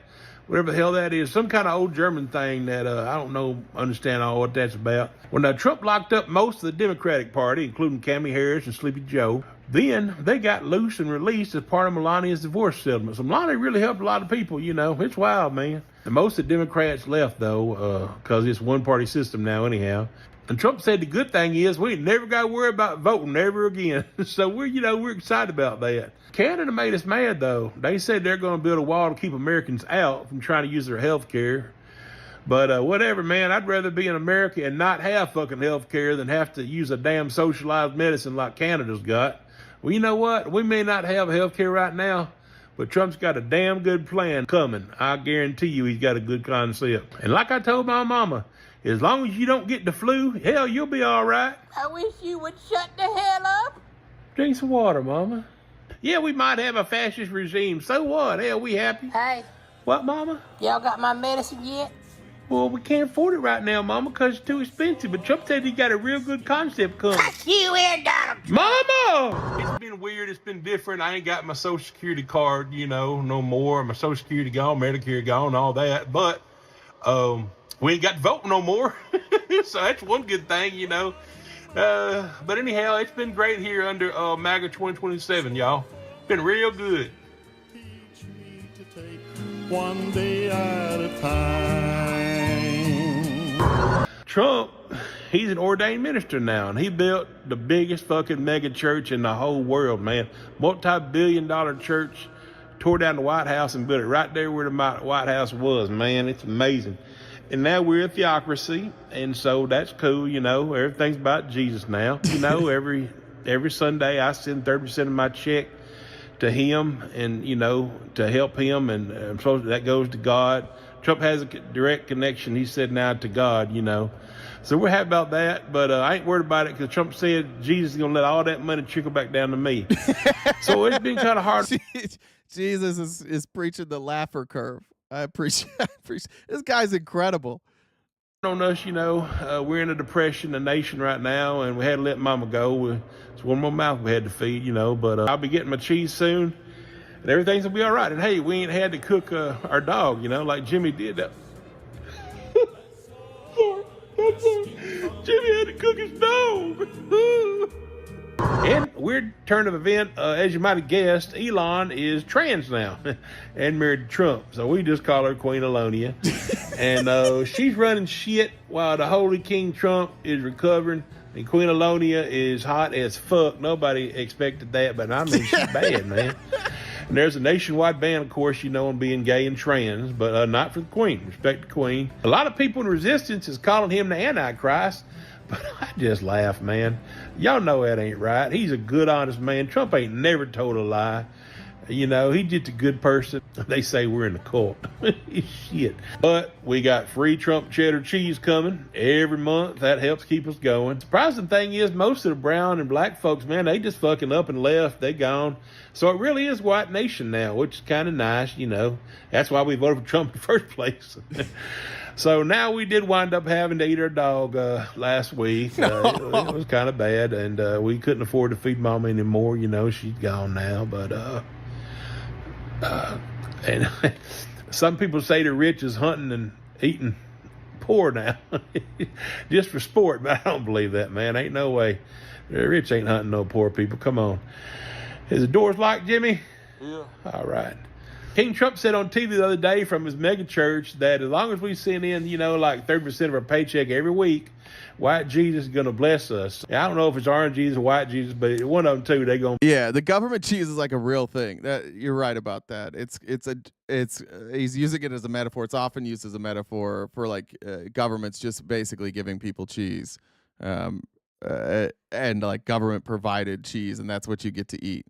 Whatever the hell that is. Some kind of old German thing that I don't understand all what that's about. When Trump locked up most of the Democratic Party, including Kamala Harris and Sleepy Joe, then they got loose and released as part of Melania's divorce settlement. So Melania really helped a lot of people, you know. It's wild, man. And most of the Democrats left, though, because it's one-party system now anyhow. And Trump said the good thing is we ain't never got to worry about voting ever again. So we're excited about that. Canada made us mad, though. They said they're going to build a wall to keep Americans out from trying to use their health care. But whatever, man, I'd rather be in America and not have fucking health care than have to use a damn socialized medicine like Canada's got. Well, you know what? We may not have health care right now, but Trump's got a damn good plan coming. I guarantee you he's got a good concept. And like I told my mama, as long as you don't get the flu, hell, you'll be all right. I wish you would shut the hell up. Drink some water, mama. Yeah, we might have a fascist regime. So what? Hell, we happy. Hey. What, mama? Y'all got my medicine yet? Well, we can't afford it right now, mama, because it's too expensive. But Trump said he got a real good concept coming. You and Donald Trump. Mama! It's been weird. It's been different. I ain't got my Social Security card, you know, no more. My Social Security gone, Medicare gone, all that. But we ain't got to vote no more. So that's one good thing, you know. But anyhow, it's been great here under MAGA 2027, y'all. Been real good. One day at a time. Trump, he's an ordained minister now, and he built the biggest fucking mega church in the whole world, man. Multi-billion-dollar church, tore down the White House and built it right there where the White House was, man. It's amazing. And now we're a theocracy, and so that's cool, you know. Everything's about Jesus now. You know, every Sunday I send 30% of my check to him and, you know, to help him, and I'm supposed that goes to God. Trump has a direct connection, he said, now to God, you know. So we're happy about that, but I ain't worried about it because Trump said Jesus is going to let all that money trickle back down to me. So it's been kind of hard. Jesus is preaching the laugher curve. I appreciate this guy's incredible. On us, you know, we're in a depression, a nation right now, and we had to let mama go. It's one more mouth we had to feed, you know, but I'll be getting my cheese soon, and everything's gonna be all right. And hey, we ain't had to cook our dog, you know, like Jimmy did. Jimmy had to cook his dog. And weird turn of event, as you might have guessed, Elon is trans now and married to Trump. So we just call her Queen Alonia. And she's running shit while the Holy King Trump is recovering. And Queen Alonia is hot as fuck. Nobody expected that, but I mean, she's bad, man. And there's a nationwide ban, of course, you know, on being gay and trans, but not for the Queen. Respect the Queen. A lot of people in resistance is calling him the Antichrist. But I just laugh, man. Y'all know that ain't right. He's a good, honest man. Trump ain't never told a lie. You know, he's just a good person. They say we're in the cult. Shit. But we got free Trump cheddar cheese coming every month. That helps keep us going. Surprising thing is, most of the brown and black folks, man, they just fucking up and left. They gone. So it really is white nation now, which is kind of nice, you know. That's why we voted for Trump in the first place. So now we did wind up having to eat our dog last week. It was kind of bad, and we couldn't afford to feed Mama anymore. You know, she's gone now. But and some people say the rich is hunting and eating poor now, just for sport. But I don't believe that, man. Ain't no way. The rich ain't hunting no poor people. Come on. Is the doors locked, Jimmy? Yeah. All right. King Trump said on TV the other day from his mega church that as long as we send in, you know, like 30% of our paycheck every week, white Jesus is going to bless us. I don't know if it's orange Jesus or white Jesus, but one of them two, they going. Yeah, the government cheese is like a real thing. That you're right about that. He's using it as a metaphor. It's often used as a metaphor for like governments just basically giving people cheese, and like government provided cheese, and that's what you get to eat.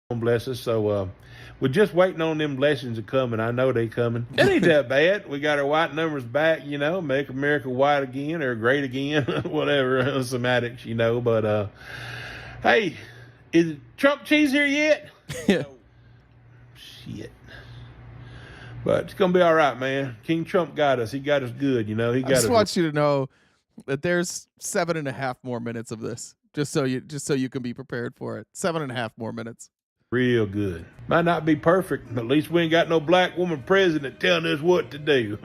Bless us. So we're just waiting on them blessings to come, and I know they coming. It ain't that bad. We got our white numbers back, you know, make America white again or great again, whatever, semantics, you know. But hey, is Trump cheese here yet? Yeah. Shit. But it's gonna be all right, man. King Trump got us. He got us good, you know. He got us. I just want you to know that there's 7.5 more minutes of this, just so you can be prepared for it. 7.5 more minutes. Real good. Might not be perfect, but at least we ain't got no black woman president telling us what to do.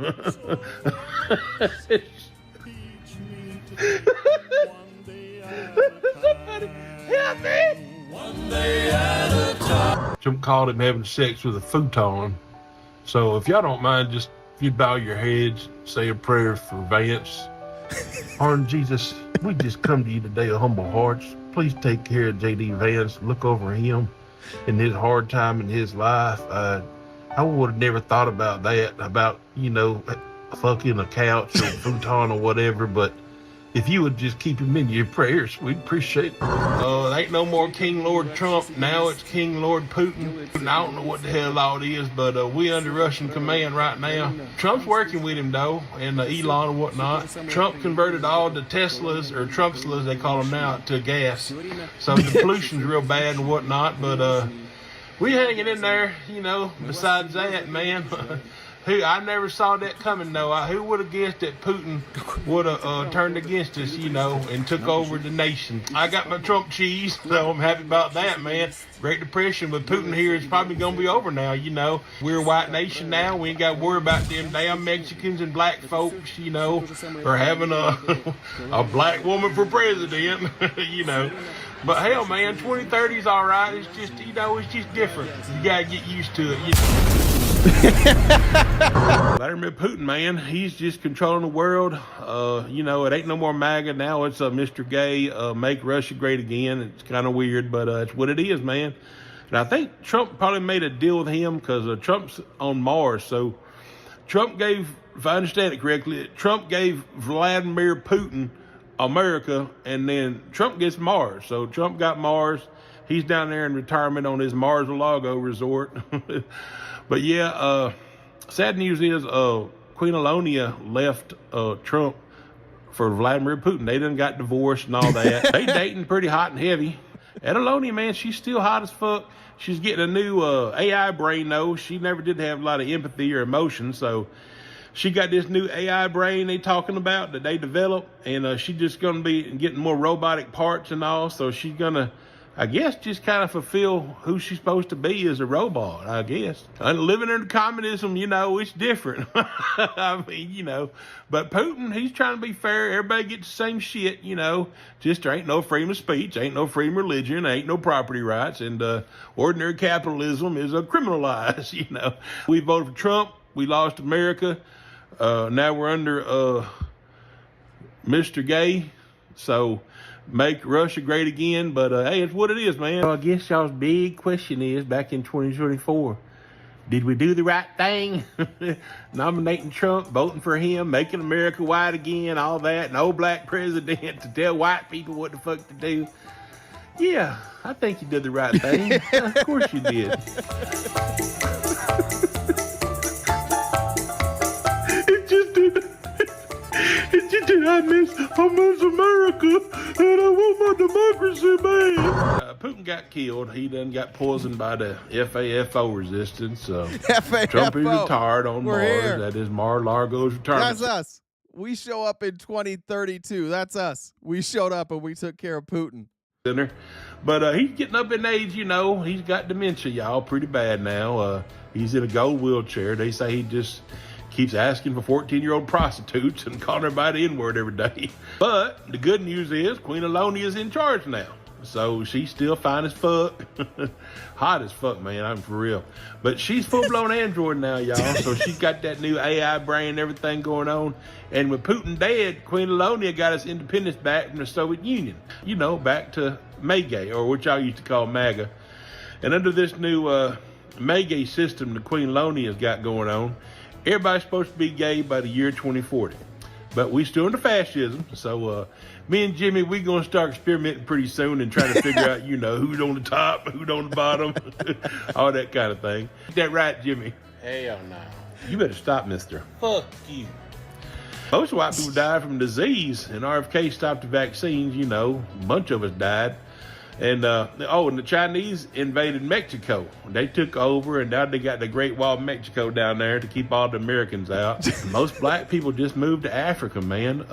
Somebody help me. One day at a time. Trump called him having sex with a futon. So if y'all don't mind, just if you bow your heads, say a prayer for Vance. Lord Jesus, we just come to you today of humble hearts. Please take care of J.D. Vance. Look over him in his hard time in his life. I would have never thought about that, about, you know, fucking a couch or futon or whatever, but if you would just keep him in your prayers, we'd appreciate it. Ain't no more King Lord Trump. Now it's King Lord Putin. I don't know what the hell all it is, but we under Russian command right now. Trump's working with him, though, and Elon and whatnot. Trump converted all the Teslas, or Trumpslas, they call them now, to gas. So the pollution's real bad and whatnot, but we hanging in there, you know. Besides that, man, I never saw that coming, though. Who would have guessed that Putin would have turned against us, you know, and took over the nation? I got my Trump cheese, so I'm happy about that, man. Great Depression with Putin here is probably going to be over now, you know. We're a white nation now. We ain't got to worry about them damn Mexicans and black folks, you know, or having a black woman for president, you know. But hell, man, 2030 is all right. It's just, you know, it's just different. You got to get used to it, you know. Vladimir Putin, man, he's just controlling the world. You know, it ain't no more MAGA now. It's Mr. Gay, make Russia great again. It's kind of weird, but it's what it is, man. And I think Trump probably made a deal with him because Trump's on Mars. So Trump gave, if I understand it correctly, Trump gave Vladimir Putin America, and then Trump gets Mars. So Trump got Mars. He's down there in retirement on his Mar-a-Lago resort. But yeah, sad news is Queen Alonia left Trump for Vladimir Putin. They done got divorced and all that. They dating pretty hot and heavy. And Alonia, man, she's still hot as fuck. She's getting a new AI brain, though. She never did have a lot of empathy or emotion, so she got this new AI brain they talking about that they developed, and she's just going to be getting more robotic parts and all, so she's going to, I guess, just kind of fulfill who she's supposed to be as a robot, I guess. And living under communism, you know, it's different. I mean, you know, but Putin, he's trying to be fair. Everybody gets the same shit, you know. Just there ain't no freedom of speech, ain't no freedom of religion, ain't no property rights, and ordinary capitalism is criminalized, you know. We voted for Trump. We lost America. Now we're under Mr. Gay, so make Russia great again. But hey, it's what it is, man. I guess y'all's big question is, back in 2024, did we do the right thing? Nominating Trump, voting for him, making America white again, all that, no black president to tell white people what the fuck to do. Yeah, I think you did the right thing. Of course you did. I miss America, and I want my democracy back. Putin got killed. He done got poisoned by the FAFO resistance. Trump is retired on We're Mars. here. That is Mar-a-Lago's retirement. That's us. We show up in 2032. That's us. We showed up and we took care of Putin. Center. But he's getting up in age, you know. He's got dementia, y'all, pretty bad now. He's in a gold wheelchair. They say he just keeps asking for 14-year-old prostitutes and calling everybody N-word every day. But the good news is Queen Alonia is in charge now. So she's still fine as fuck. Hot as fuck, man. I'm for real. But she's full-blown android now, y'all. So she's got that new AI brain and everything going on. And with Putin dead, Queen Alonia got us independence back from the Soviet Union. You know, back to Maygay, or what y'all used to call MAGA. And under this new Maygay system the Queen Alonia's got going on, everybody's supposed to be gay by the year 2040. But we still into fascism, so me and Jimmy, we gonna start experimenting pretty soon and trying to figure out, you know, who's on the top, who's on the bottom, all that kind of thing. Is that right, Jimmy? Hell no. You better stop, mister. Fuck you. Most white people died from disease, and RFK stopped the vaccines, you know, a bunch of us died. And, and the Chinese invaded Mexico. They took over, and now they got the Great Wall of Mexico down there to keep all the Americans out. Most black people just moved to Africa, man.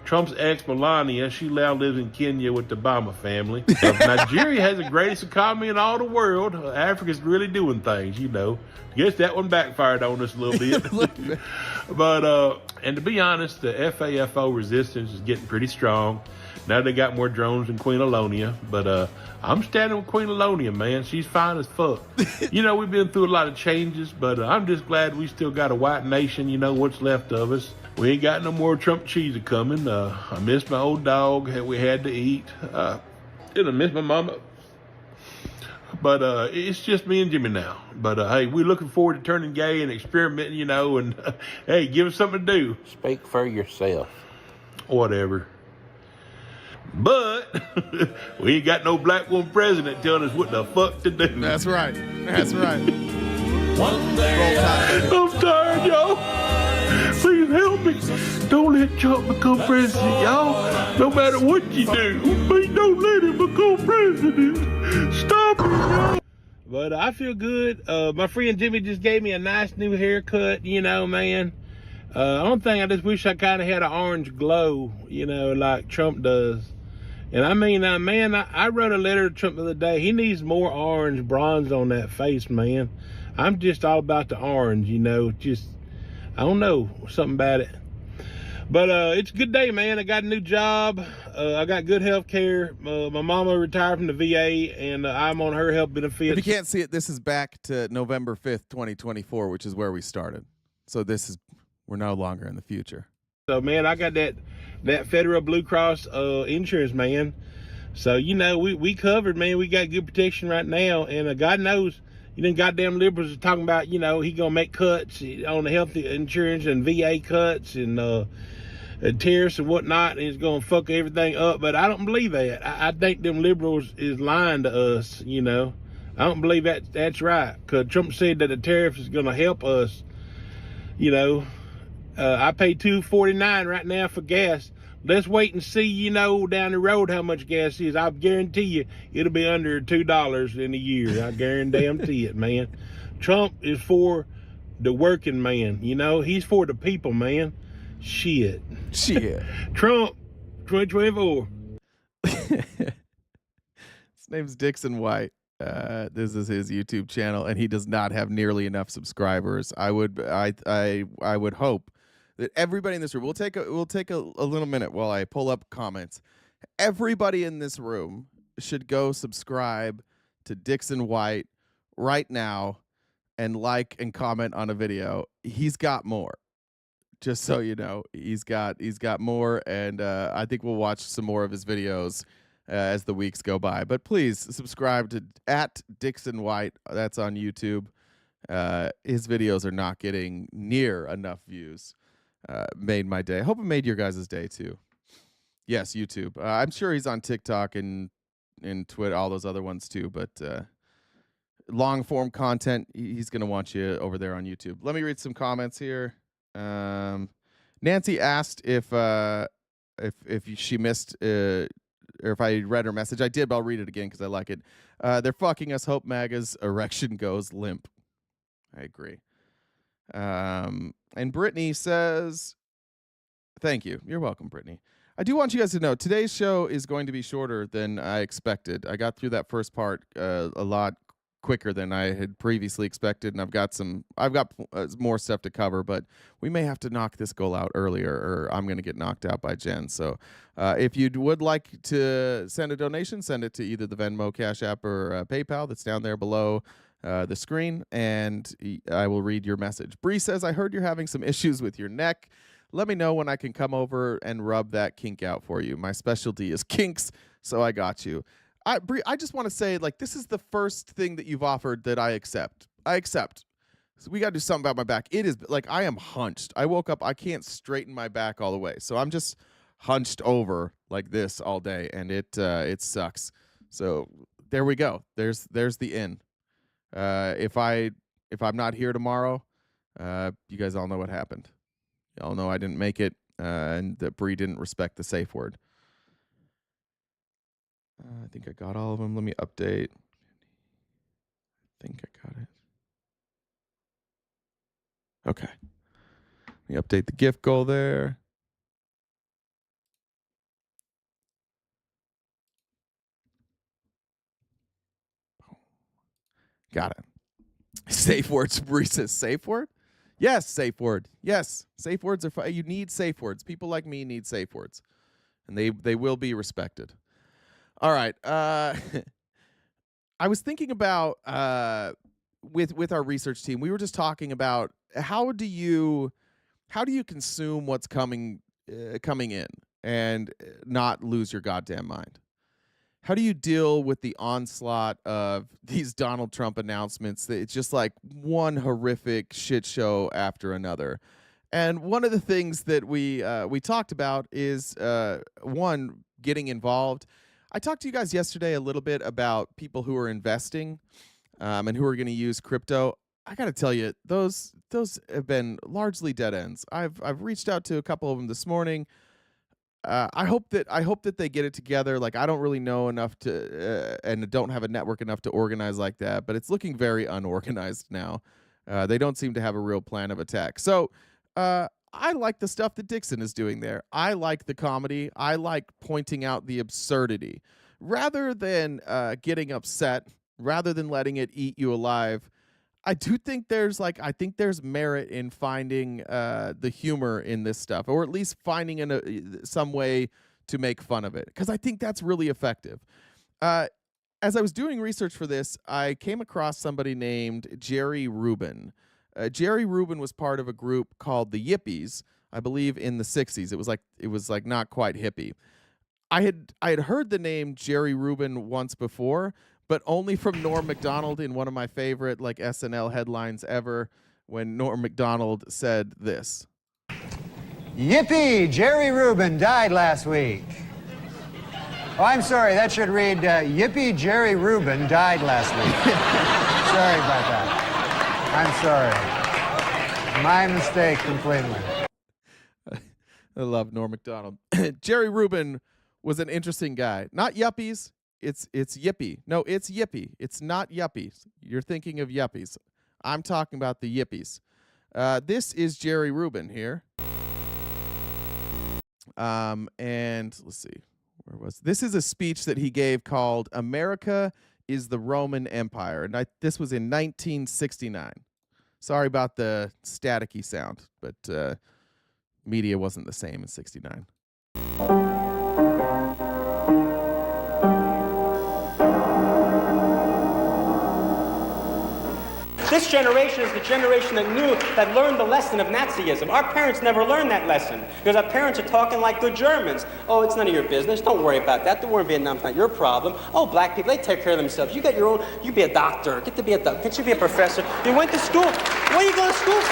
Trump's ex, Melania, she now lives in Kenya with the Obama family. Nigeria has the greatest economy in all the world. Africa's really doing things, you know. Guess that one backfired on us a little bit. But, and to be honest, the FAFO resistance is getting pretty strong. Now they got more drones than Queen Alonia, but I'm standing with Queen Alonia, man. She's fine as fuck. You know, we've been through a lot of changes, but I'm just glad we still got a white nation, you know, what's left of us. We ain't got no more Trump cheese coming. I miss my old dog that we had to eat. I miss my mama. But it's just me and Jimmy now. But hey, we're looking forward to turning gay and experimenting, you know, and hey, give us something to do. Speak for yourself. Whatever. But we ain't got no black woman president telling us what the fuck to do. That's right. That's right. One day I'm tired, y'all. Please help me. Don't let Trump become president, y'all. No matter what you do, please don't let him become president. Stop it, y'all. But I feel good. My friend Jimmy just gave me a nice new haircut, you know, man. Only thing, I just wish I kind of had an orange glow, you know, like Trump does. And I mean, man, I wrote a letter to Trump the other day. He needs more orange bronze on that face, man. I'm just all about the orange, you know, just, I don't know, something about it. But it's a good day, man. I got a new job. I got good health care. My mama retired from the VA, and I'm on her health benefits. If you can't see it, this is back to November 5th, 2024, which is where we started. So we're no longer in the future. So, man, I got that Federal Blue Cross insurance, man. So, you know, we covered, man. We got good protection right now. And God knows, you know, goddamn liberals are talking about, you know, he going to make cuts on the health insurance and VA cuts and tariffs and whatnot. And he's going to fuck everything up. But I don't believe that. I think them liberals is lying to us, you know. I don't believe that's right. Because Trump said that the tariff is going to help us, you know. I pay $2.49 right now for gas. Let's wait and see, you know, down the road how much gas is. I guarantee you it'll be under $2 in a year. I guarantee it, man. Trump is for the working man, you know. He's for the people, man. Shit. Trump, 2024. His name's Dixon White. This is his YouTube channel, and he does not have nearly enough subscribers. I would hope that everybody in this room, we'll take a little minute while I pull up comments. Everybody in this room should go subscribe to Dixon White right now and like and comment on a video. He's got more. Just so you know, he's got more, and I think we'll watch some more of his videos as the weeks go by. But please subscribe to @Dixon White. That's on YouTube. His videos are not getting near enough views. Made my day. I hope it made your guys' day too. Yes, YouTube. I'm sure he's on TikTok and Twitter, all those other ones too. But long form content, he's going to want you over there on YouTube. Let me read some comments here. Nancy asked if she missed or if I read her message. I did, but I'll read it again because I like it. They're fucking us. Hope MAGA's erection goes limp. I agree. And Brittany says, thank you. You're welcome, Brittany. I do want you guys to know today's show is going to be shorter than I expected. I got through that first part a lot quicker than I had previously expected, and I've got more stuff to cover, but we may have to knock this goal out earlier, or I'm going to get knocked out by Jen. So if you would like to send a donation, send it to either the Venmo, Cash App, or PayPal that's down there below the screen, and I will read your message. Bree says, I heard you're having some issues with your neck. Let me know when I can come over and rub that kink out for you. My specialty is kinks, so I got you. Bree, I just want to say, like, this is the first thing that you've offered that I accept. So we got to do something about my back. It is, like, I am hunched. I woke up, I can't straighten my back all the way. So I'm just hunched over like this all day, and it sucks. So there we go. There's the in. If I'm not here tomorrow, you guys all know what happened. Y'all know I didn't make it, and that Bree didn't respect the safe word. I think I got all of them. Let me update. I think I got it. Okay. Let me update the gift goal there. Got it. Safe words. Bree says safe word? Yes, safe word. Yes, safe words are you need safe words. People like me need safe words, and they will be respected. All right. I was thinking about with our research team. We were just talking about how do you consume what's coming in and not lose your goddamn mind. How do you deal with the onslaught of these Donald Trump announcements? It's just like one horrific shit show after another. And one of the things that we talked about is one, getting involved. I talked to you guys yesterday a little bit about people who are investing and who are going to use crypto. I got to tell you, those have been largely dead ends. I've reached out to a couple of them this morning. I hope that they get it together. Like, I don't really know enough to and don't have a network enough to organize like that, but it's looking very unorganized now. They don't seem to have a real plan of attack. So I like the stuff that Dixon is doing there. I like the comedy. I like pointing out the absurdity. Rather than getting upset, rather than letting it eat you alive, I do think there's merit in finding the humor in this stuff, or at least finding some way to make fun of it, because I think that's really effective. As I was doing research for this, I came across somebody named Jerry Rubin. Jerry Rubin was part of a group called the Yippies, I believe in the 60s. It was like not quite hippie. I had heard the name Jerry Rubin once before, but only from Norm Macdonald in one of my favorite like SNL headlines ever, when Norm Macdonald said this. Yippee! Jerry Rubin died last week. Oh, I'm sorry, that should read, Yippee! Jerry Rubin died last week. Sorry about that. I'm sorry. My mistake completely. I love Norm Macdonald. Jerry Rubin was an interesting guy. Not yuppies. It's yippie. No, it's yippie. It's not yuppies. You're thinking of yuppies. I'm talking about the yippies. This is Jerry Rubin here. And let's see. This is a speech that he gave called America is the Roman Empire. And this was in 1969. Sorry about the staticky sound, but media wasn't the same in 69. This generation is the generation that learned the lesson of Nazism. Our parents never learned that lesson because our parents are talking like good Germans. Oh, it's none of your business. Don't worry about that. The war in Vietnam's not your problem. Oh, black people, they take care of themselves. You got your own. You be a doctor. Get to be a doctor. Get you be a professor. You went to school. Where you go to school?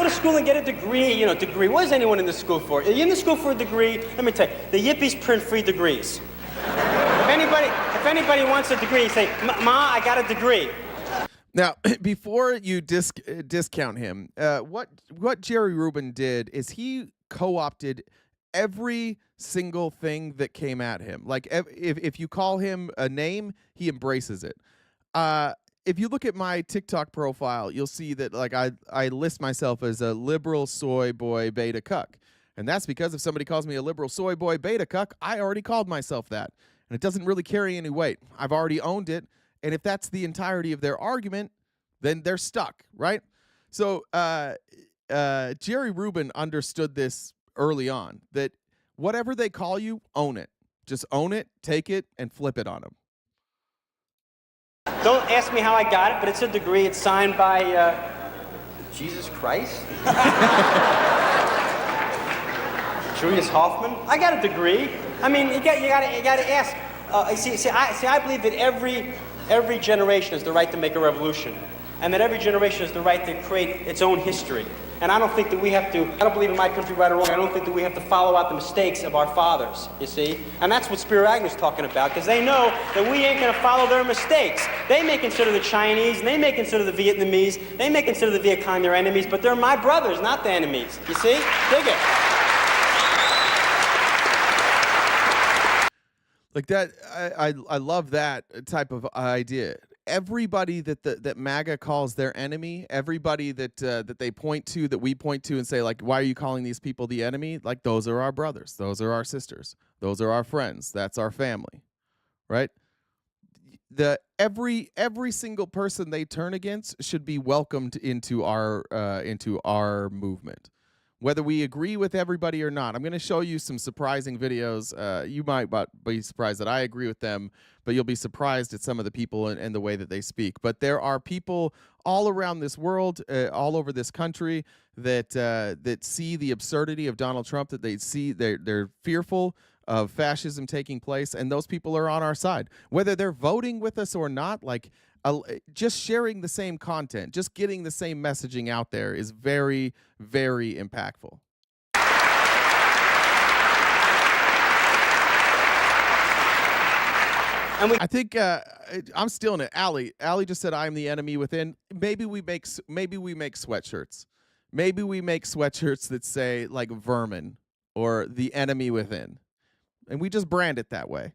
to school and get a degree, degree. What is anyone in the school for? Are you in the school for a degree? Let me tell you, the Yippies print free degrees. If anybody wants a degree, say, Ma, I got a degree. Now, before you discount him, what Jerry Rubin did is he co-opted every single thing that came at him. Like, if you call him a name, he embraces it. If you look at my TikTok profile, you'll see that like I list myself as a liberal soy boy beta cuck. And that's because if somebody calls me a liberal soy boy beta cuck, I already called myself that. And it doesn't really carry any weight. I've already owned it. And if that's the entirety of their argument, then they're stuck, right? So Jerry Rubin understood this early on, that whatever they call you, own it. Just own it, take it, and flip it on them. Don't ask me how I got it, but it's a degree. It's signed by Jesus Christ. Julius Hoffman. I got a degree. I mean, you got to ask. I believe that every generation has the right to make a revolution, and that every generation has the right to create its own history. And I don't think that we have to, I don't believe in my country right or wrong, I don't think that we have to follow out the mistakes of our fathers, you see? And that's what Spiro Agnew's talking about, because they know that we ain't gonna follow their mistakes. They may consider the Chinese, and they may consider the Vietnamese, they may consider the Viet Cong their enemies, but they're my brothers, not the enemies, you see? Dig it. Like that, I love that type of idea. Everybody that MAGA calls their enemy, everybody that they point to, that we point to and say, like, why are you calling these people the enemy? Like, those are our brothers. Those are our sisters. Those are our friends. That's our family, right? Every single person they turn against should be welcomed into our movement, whether we agree with everybody or not. I'm going to show you some surprising videos. You might be surprised that I agree with them, but you'll be surprised at some of the people and the way that they speak. But there are people all around this world, all over this country, that see the absurdity of Donald Trump, that they're fearful of fascism taking place, and those people are on our side. Whether they're voting with us or not, like, just sharing the same content, just getting the same messaging out there is very, very impactful. I think I'm stealing it. Allie just said, "I'm the enemy within." Maybe we make sweatshirts. Maybe we make sweatshirts that say like "vermin" or "the enemy within," and we just brand it that way.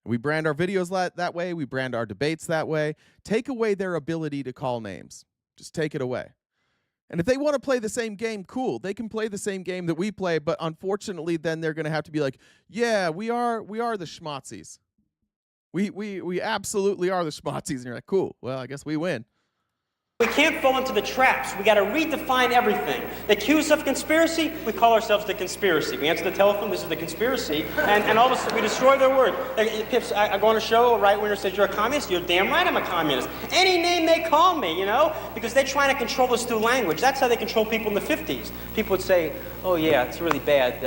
We brand our videos that way. We brand our debates that way. Take away their ability to call names. Just take it away. And if they want to play the same game, cool. They can play the same game that we play, but unfortunately, then they're going to have to be like, "Yeah, we are the schmozzies. We absolutely are the schmozzies." And you're like, "Cool. Well, I guess we win." We can't fall into the traps. We got to redefine everything. They accuse us of conspiracy, we call ourselves the conspiracy. We answer the telephone, this is the conspiracy, and all of a sudden we destroy their word. I go on a show, a right-winger says, "You're a communist?" "You're damn right I'm a communist." Any name they call me, because they're trying to control us through language. That's how they control people in the 50s. People would say, "Oh yeah, it's really bad.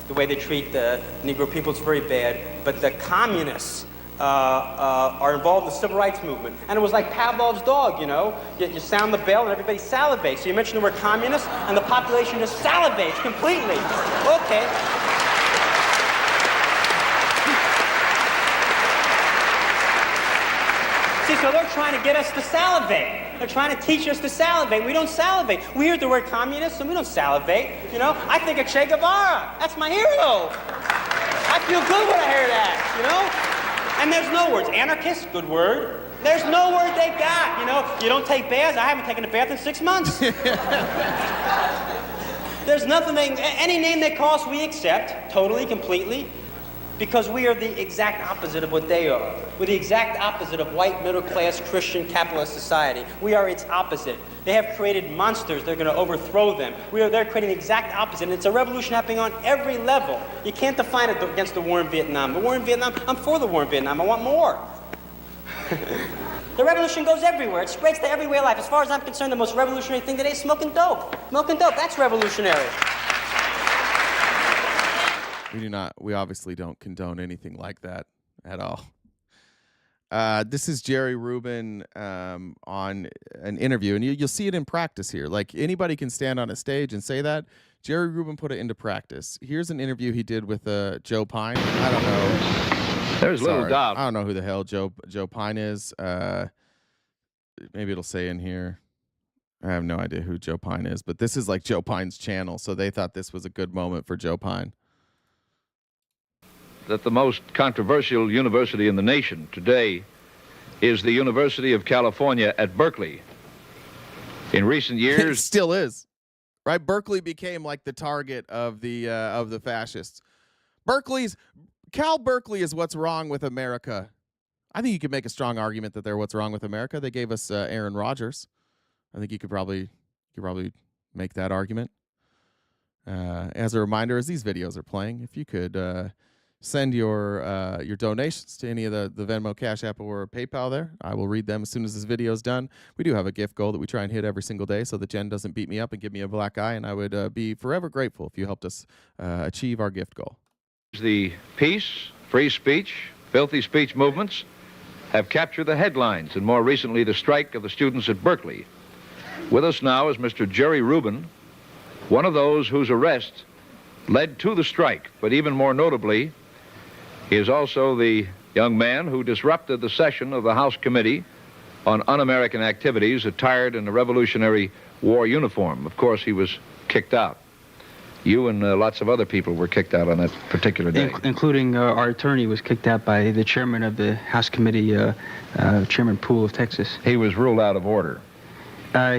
The way they treat the Negro people is very bad. But the communists are involved in the civil rights movement." And it was like Pavlov's dog, You sound the bell and everybody salivates. So you mention the word communist and the population just salivates completely. Okay. See, so they're trying to get us to salivate. They're trying to teach us to salivate. We don't salivate. We hear the word communist and we don't salivate. I think of Che Guevara. That's my hero. I feel good when I hear that, And there's no words. Anarchist, good word. There's no word they got, You don't take baths? I haven't taken a bath in 6 months. There's nothing any name they call us, we accept, totally, completely, because we are the exact opposite of what they are. We're the exact opposite of white, middle-class, Christian, capitalist society. We are its opposite. They have created monsters. They're going to overthrow them. They're creating the exact opposite, and it's a revolution happening on every level. You can't define it against the war in Vietnam. The war in Vietnam, I'm for the war in Vietnam. I want more. The revolution goes everywhere. It spreads to every way of life. As far as I'm concerned, the most revolutionary thing today is smoking dope. Smoking dope, that's revolutionary. We obviously don't condone anything like that at all. This is Jerry Rubin on an interview, and you'll see it in practice here. Like, anybody can stand on a stage and say that. Jerry Rubin put it into practice. Here's an interview he did with Joe Pine. I don't know. There's little doubt. I don't know who the hell Joe Pine is. Maybe it'll say in here. I have no idea who Joe Pine is, but this is like Joe Pine's channel, so they thought this was a good moment for Joe Pine. That the most controversial university in the nation today is the University of California at Berkeley. In recent It years, still is, right? Berkeley became like the target of the fascists. Cal Berkeley is what's wrong with America. I think you could make a strong argument that they're what's wrong with America. They gave us Aaron Rodgers. I think you could probably make that argument. As a reminder, as these videos are playing, if you could send your donations to any of the Venmo, Cash App, or PayPal there, I will read them as soon as this video is done. We do have a gift goal that we try and hit every single day so that Jen doesn't beat me up and give me a black eye, and I would be forever grateful if you helped us achieve our gift goal. the peace, free speech, filthy speech movements have captured the headlines, and more recently the strike of the students at Berkeley. With us now is Mr. Jerry Rubin, one of those whose arrest led to the strike, but even more notably, he is also the young man who disrupted the session of the House Committee on Un-American Activities attired in a Revolutionary War uniform. Of course, he was kicked out. You and lots of other people were kicked out on that particular day. Including our attorney was kicked out by the chairman of the House Committee, Chairman Poole of Texas. He was ruled out of order.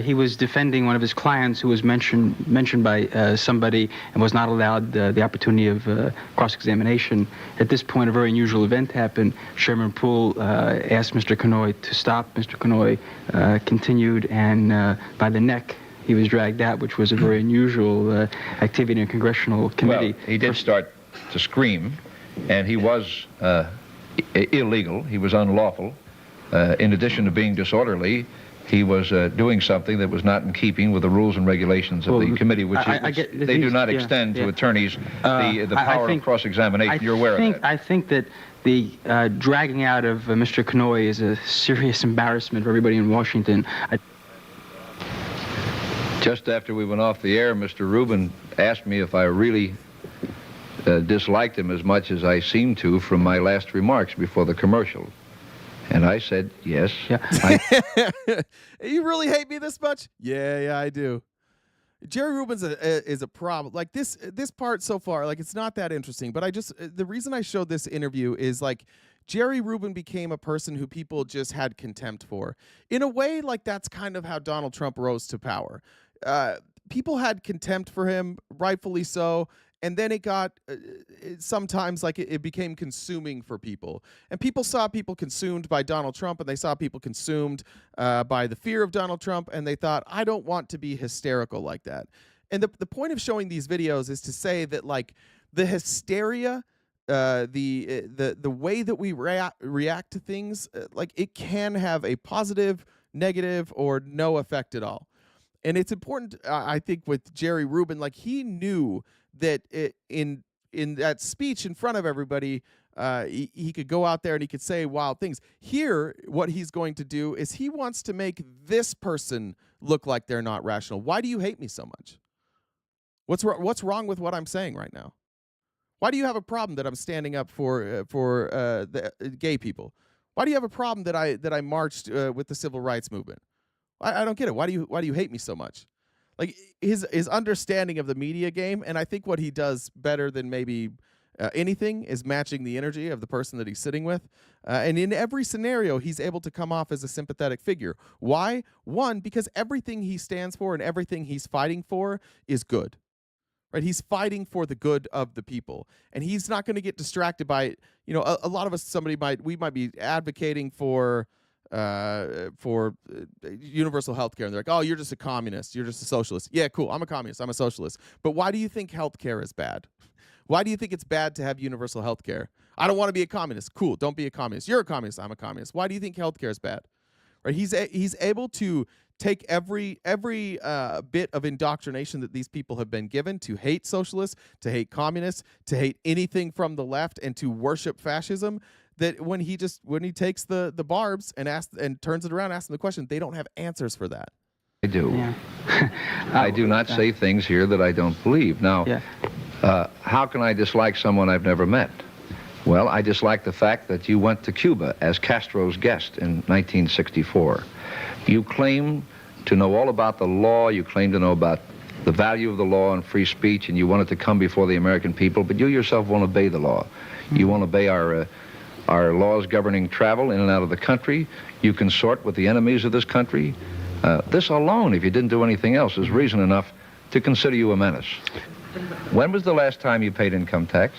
He was defending one of his clients who was mentioned by somebody and was not allowed the opportunity of cross-examination. At this point, a very unusual event happened. Chairman Poole asked Mr. Conoy to stop. Mr. Conoy continued, and by the neck, he was dragged out, which was a very unusual activity in a congressional committee. Well, he did start to scream, and he was illegal. He was unlawful. In addition to being disorderly, he was doing something that was not in keeping with the rules and regulations of the committee, which they do not extend to attorneys the power of cross-examination. You're aware of that? I think that the dragging out of Mr. Conoy is a serious embarrassment for everybody in Washington. Just after we went off the air, Mr. Rubin asked me if I really disliked him as much as I seemed to from my last remarks before the commercial. And I said, yes. Yeah. You really hate me this much? Yeah, I do. Jerry Rubin's is a problem. Like this part so far, like it's not that interesting. But the reason I showed this interview is like Jerry Rubin became a person who people just had contempt for. In a way, like that's kind of how Donald Trump rose to power. People had contempt for him, rightfully so. And then it got sometimes like it became consuming for people. And people saw people consumed by Donald Trump, and they saw people consumed by the fear of Donald Trump, and they thought, I don't want to be hysterical like that. And the point of showing these videos is to say that like the hysteria, the way that we react to things, like it can have a positive, negative, or no effect at all. And it's important, I think, with Jerry Rubin, like he knew that in that speech in front of everybody, he could go out there and he could say wild things. Here, what he's going to do is he wants to make this person look like they're not rational. Why do you hate me so much? What's wrong with what I'm saying right now? Why do you have a problem that I'm standing up for the gay people? Why do you have a problem that I marched with the civil rights movement? I don't get it. Why do you hate me so much? Like his understanding of the media game, and I think what he does better than maybe anything is matching the energy of the person that he's sitting with. And in every scenario, he's able to come off as a sympathetic figure. Why? One, because everything he stands for and everything he's fighting for is good. Right? He's fighting for the good of the people, and he's not going to get distracted by, you know, a lot of us. We might be advocating for universal health care, and they're like, oh, you're just a communist, you're just a socialist. Yeah, cool, I'm a communist, I'm a socialist. But why do you think health care is bad? Why do you think it's bad to have universal health care? I don't want to be a communist. Cool, don't be a communist. You're a communist, I'm a communist. Why do you think health care is bad? Right? He's able to take every bit of indoctrination that these people have been given to hate socialists, to hate communists, to hate anything from the left, and to worship fascism. that when he takes the barbs and turns it around, asks them the question, they don't have answers for that. I do. I do not say things here that I don't believe. Now, how can I dislike someone I've never met? Well, I dislike the fact that you went to Cuba as Castro's guest in 1964. You claim to know all about the law. You claim to know about the value of the law and free speech, and you want it to come before the American people, but you yourself won't obey the law. You won't obey our laws governing travel in and out of the country. You consort with the enemies of this country. This alone, if you didn't do anything else, is reason enough to consider you a menace. When was the last time you paid income tax?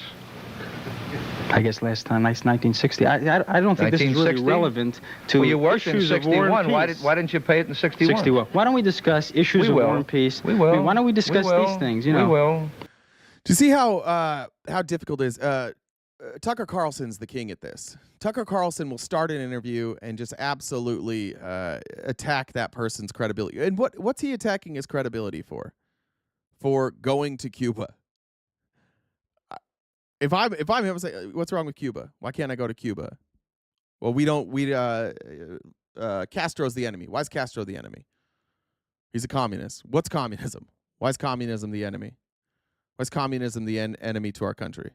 I guess last time, 1960. I don't think this is really relevant to well, you worked issues in of war and 61. peace. Why didn't you pay it in 61? 61. Why don't we discuss issues of war and peace? We will. I mean, why don't we discuss these things? You know. We will. Do you see how difficult it is? Tucker Carlson's the king at this. Tucker Carlson will start an interview and just absolutely attack that person's credibility. And what's he attacking his credibility for? For going to Cuba. If I'm him, I say, what's wrong with Cuba? Why can't I go to Cuba? Well, Castro's the enemy. Why is Castro the enemy? He's a communist. What's communism? Why is communism the enemy? Why is communism the enemy to our country?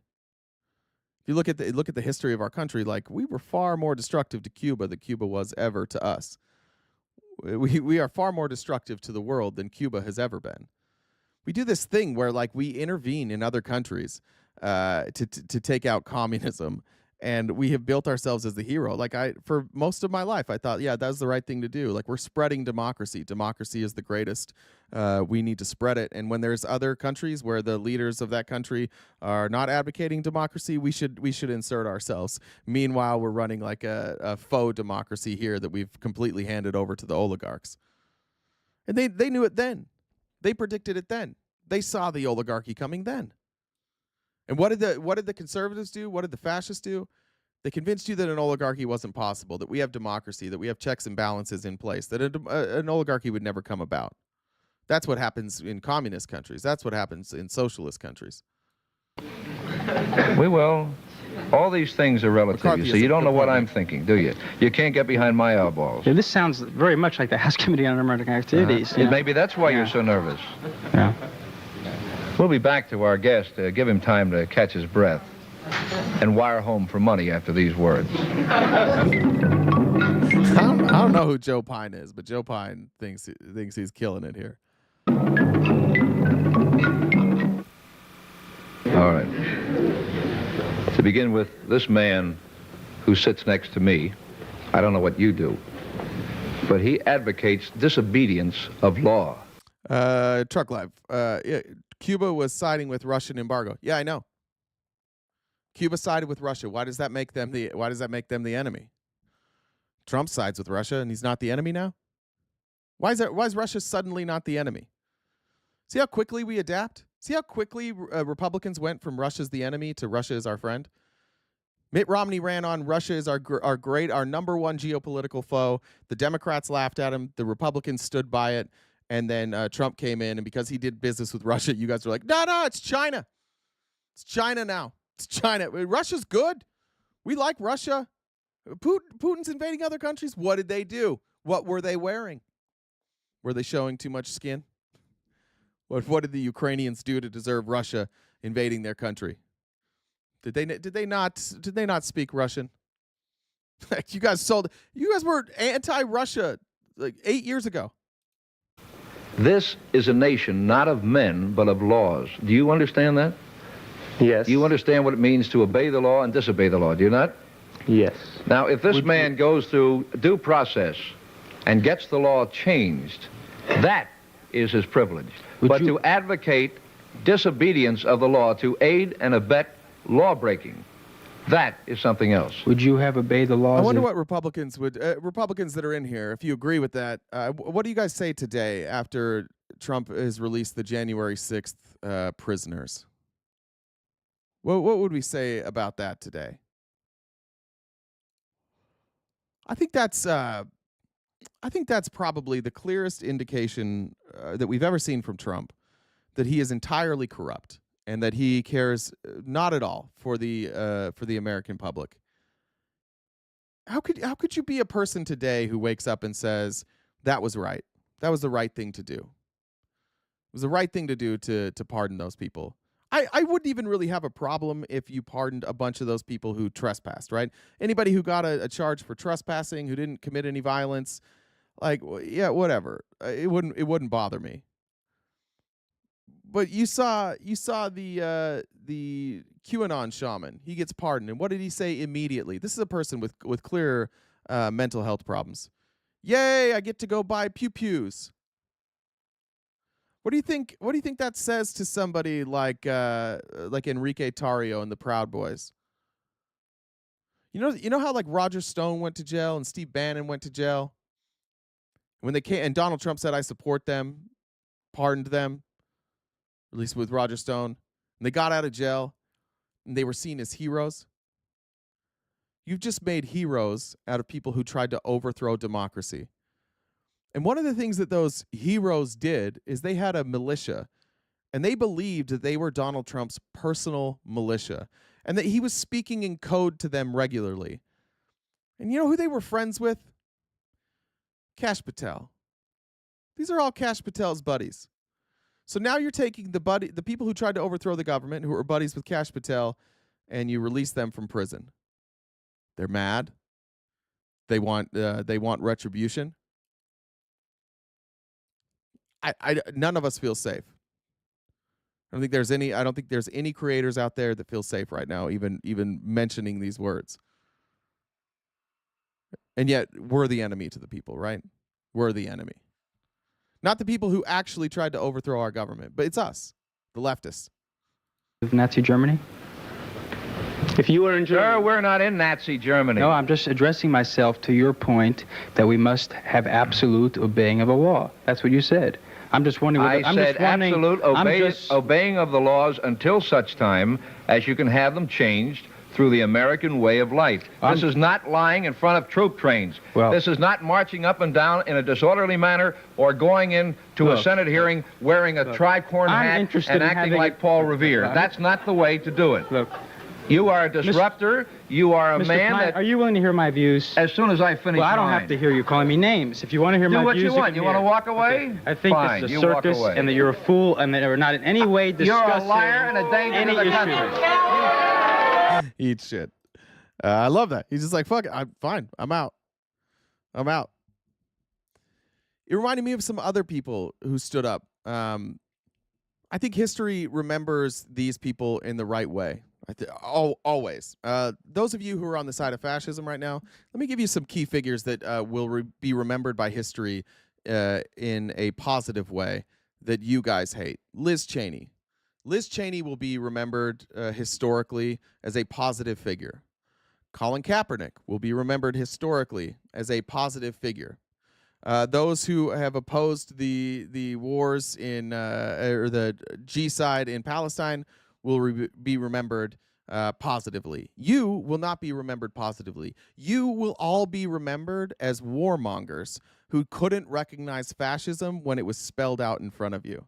If you look at the history of our country, like, we were far more destructive to Cuba than Cuba was ever to us. We are far more destructive to the world than Cuba has ever been. We do this thing where, like, we intervene in other countries to take out communism, and we have built ourselves as the hero. Like, for most of my life, I thought, yeah, that's the right thing to do. Like, we're spreading democracy. Democracy is the greatest. We need to spread it. And when there's other countries where the leaders of that country are not advocating democracy, we should insert ourselves. Meanwhile, we're running like a faux democracy here that we've completely handed over to the oligarchs. And they knew it then. They predicted it then. They saw the oligarchy coming then. And what did the conservatives do? What did the fascists do? They convinced you that an oligarchy wasn't possible, that we have democracy, that we have checks and balances in place, that an oligarchy would never come about. That's what happens in communist countries. That's what happens in socialist countries. We will. All these things are relative. You see, you don't know what I'm thinking, do you? You can't get behind my eyeballs. Yeah, this sounds very much like the House Committee on American Activities. Maybe that's why you're so nervous. Yeah. We'll be back to our guest. Give him time to catch his breath and wire home for money after these words. I don't know who Joe Pine is, but Joe Pine thinks he's killing it here. All right. To begin with, this man who sits next to me, I don't know what you do, but he advocates disobedience of law. Truck Live. Yeah, Cuba was siding with Russian embargo. Yeah, I know. Cuba sided with Russia. Why does that make them the enemy? Trump sides with Russia, and he's not the enemy now? Why is Russia suddenly not the enemy? See how quickly we adapt? See how quickly Republicans went from Russia's the enemy to Russia is our friend? Mitt Romney ran on Russia is our number one geopolitical foe. The Democrats laughed at him. The Republicans stood by it. And then Trump came in, and because he did business with Russia, you guys were like, no, it's China. It's China now. It's China. Russia's good. We like Russia. Putin's invading other countries. What did they do? What were they wearing? Were they showing too much skin? What did the Ukrainians do to deserve Russia invading their country? Did they not speak Russian? You guys were anti-Russia like 8 years ago. This is a nation not of men, but of laws. Do you understand that? Yes. You understand what it means to obey the law and disobey the law, do you not? Yes. Now, if this man goes through due process and gets the law changed, that is his privilege. But to advocate disobedience of the law, to aid and abet law-breaking, that is something else. Would you have obeyed the laws? I wonder what Republicans that are in here, if you agree with that, what do you guys say today after Trump has released the January 6th prisoners? What would we say about that today? I think that's probably the clearest indication that we've ever seen from Trump that he is entirely corrupt and that he cares not at all for the American public. how could you be a person today who wakes up and says that was right? That was the right thing to do. It was the right thing to do to pardon those people. I wouldn't even really have a problem if you pardoned a bunch of those people who trespassed, right? Anybody who got a charge for trespassing, who didn't commit any violence, like, yeah, whatever. It wouldn't bother me. But you saw the QAnon shaman. He gets pardoned, and what did he say immediately? This is a person with clear mental health problems. Yay! I get to go buy pew-pews. What do you think? What do you think that says to somebody like Enrique Tarrio and the Proud Boys? You know how like Roger Stone went to jail and Steve Bannon went to jail. When they came and Donald Trump said, "I support them," pardoned them, at least with Roger Stone, and they got out of jail, and they were seen as heroes. You've just made heroes out of people who tried to overthrow democracy. And one of the things that those heroes did is they had a militia, and they believed that they were Donald Trump's personal militia, and that he was speaking in code to them regularly. And you know who they were friends with? Kash Patel. These are all Kash Patel's buddies. So now you're taking the people who tried to overthrow the government, who were buddies with Kash Patel, and you release them from prison. They're mad. They want retribution. None of us feel safe. I don't think there's any creators out there that feel safe right now, even mentioning these words. And yet we're the enemy to the people, right? We're the enemy. Not the people who actually tried to overthrow our government, but it's us, the leftists. Nazi Germany? If you were in Germany... Sir, we're not in Nazi Germany. No, I'm just addressing myself to your point that we must have absolute obeying of a law. That's what you said. I'm just wondering... I said absolute obeying of the laws until such time as you can have them changed through the American way of life. This is not lying in front of troop trains. This is not marching up and down in a disorderly manner or going into a Senate hearing wearing a tricorn hat and acting like Paul Revere. That's not the way to do it. Look, you are a disruptor. You are a man Klein, that... Are you willing to hear my views? As soon as I finish I don't mine. have to hear you calling me names. If you want to hear my views... Do what you want. You want to walk away? Okay. I think Fine, this is a you walk circus away. and that you're a fool and that we're not in any way discussing... You're a liar and a danger to the country. Eat shit. I love that. He's just like, fuck it. I'm fine. I'm out. It reminded me of some other people who stood up. I think history remembers these people in the right way. Always. Those of you who are on the side of fascism right now, let me give you some key figures that will be remembered by history in a positive way that you guys hate. Liz Cheney. Liz Cheney will be remembered historically as a positive figure. Colin Kaepernick will be remembered historically as a positive figure. Those who have opposed the wars in or the G-side in Palestine will be remembered positively. You will not be remembered positively. You will all be remembered as warmongers who couldn't recognize fascism when it was spelled out in front of you.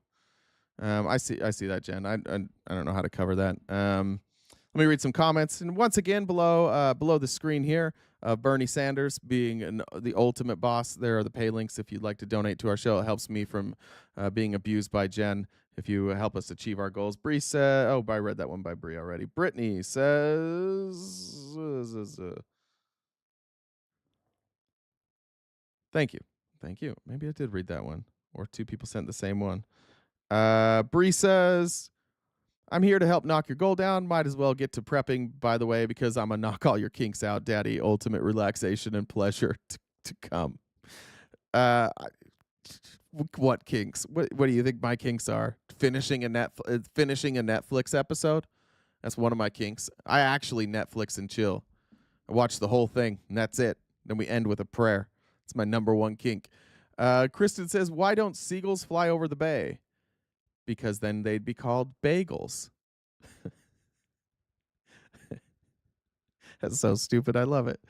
I see that, Jen. I don't know how to cover that. Let me read some comments. And once again, below the screen here, Bernie Sanders being the ultimate boss. There are the pay links if you'd like to donate to our show. It helps me from being abused by Jen if you help us achieve our goals. Bree said, I read that one by Bree already. Brittany says, thank you. Maybe I did read that one. Or two people sent the same one. Bree says, I'm here to help knock your goal down. Might as well get to prepping, by the way, because I'm going to knock all your kinks out, Daddy. Ultimate relaxation and pleasure to come. What kinks? What do you think my kinks are? Finishing a Netflix episode? That's one of my kinks. I actually Netflix and chill. I watch the whole thing, and that's it. Then we end with a prayer. It's my number one kink. Kristen says, why don't seagulls fly over the bay? Because then they'd be called bagels. That's so stupid. I love it.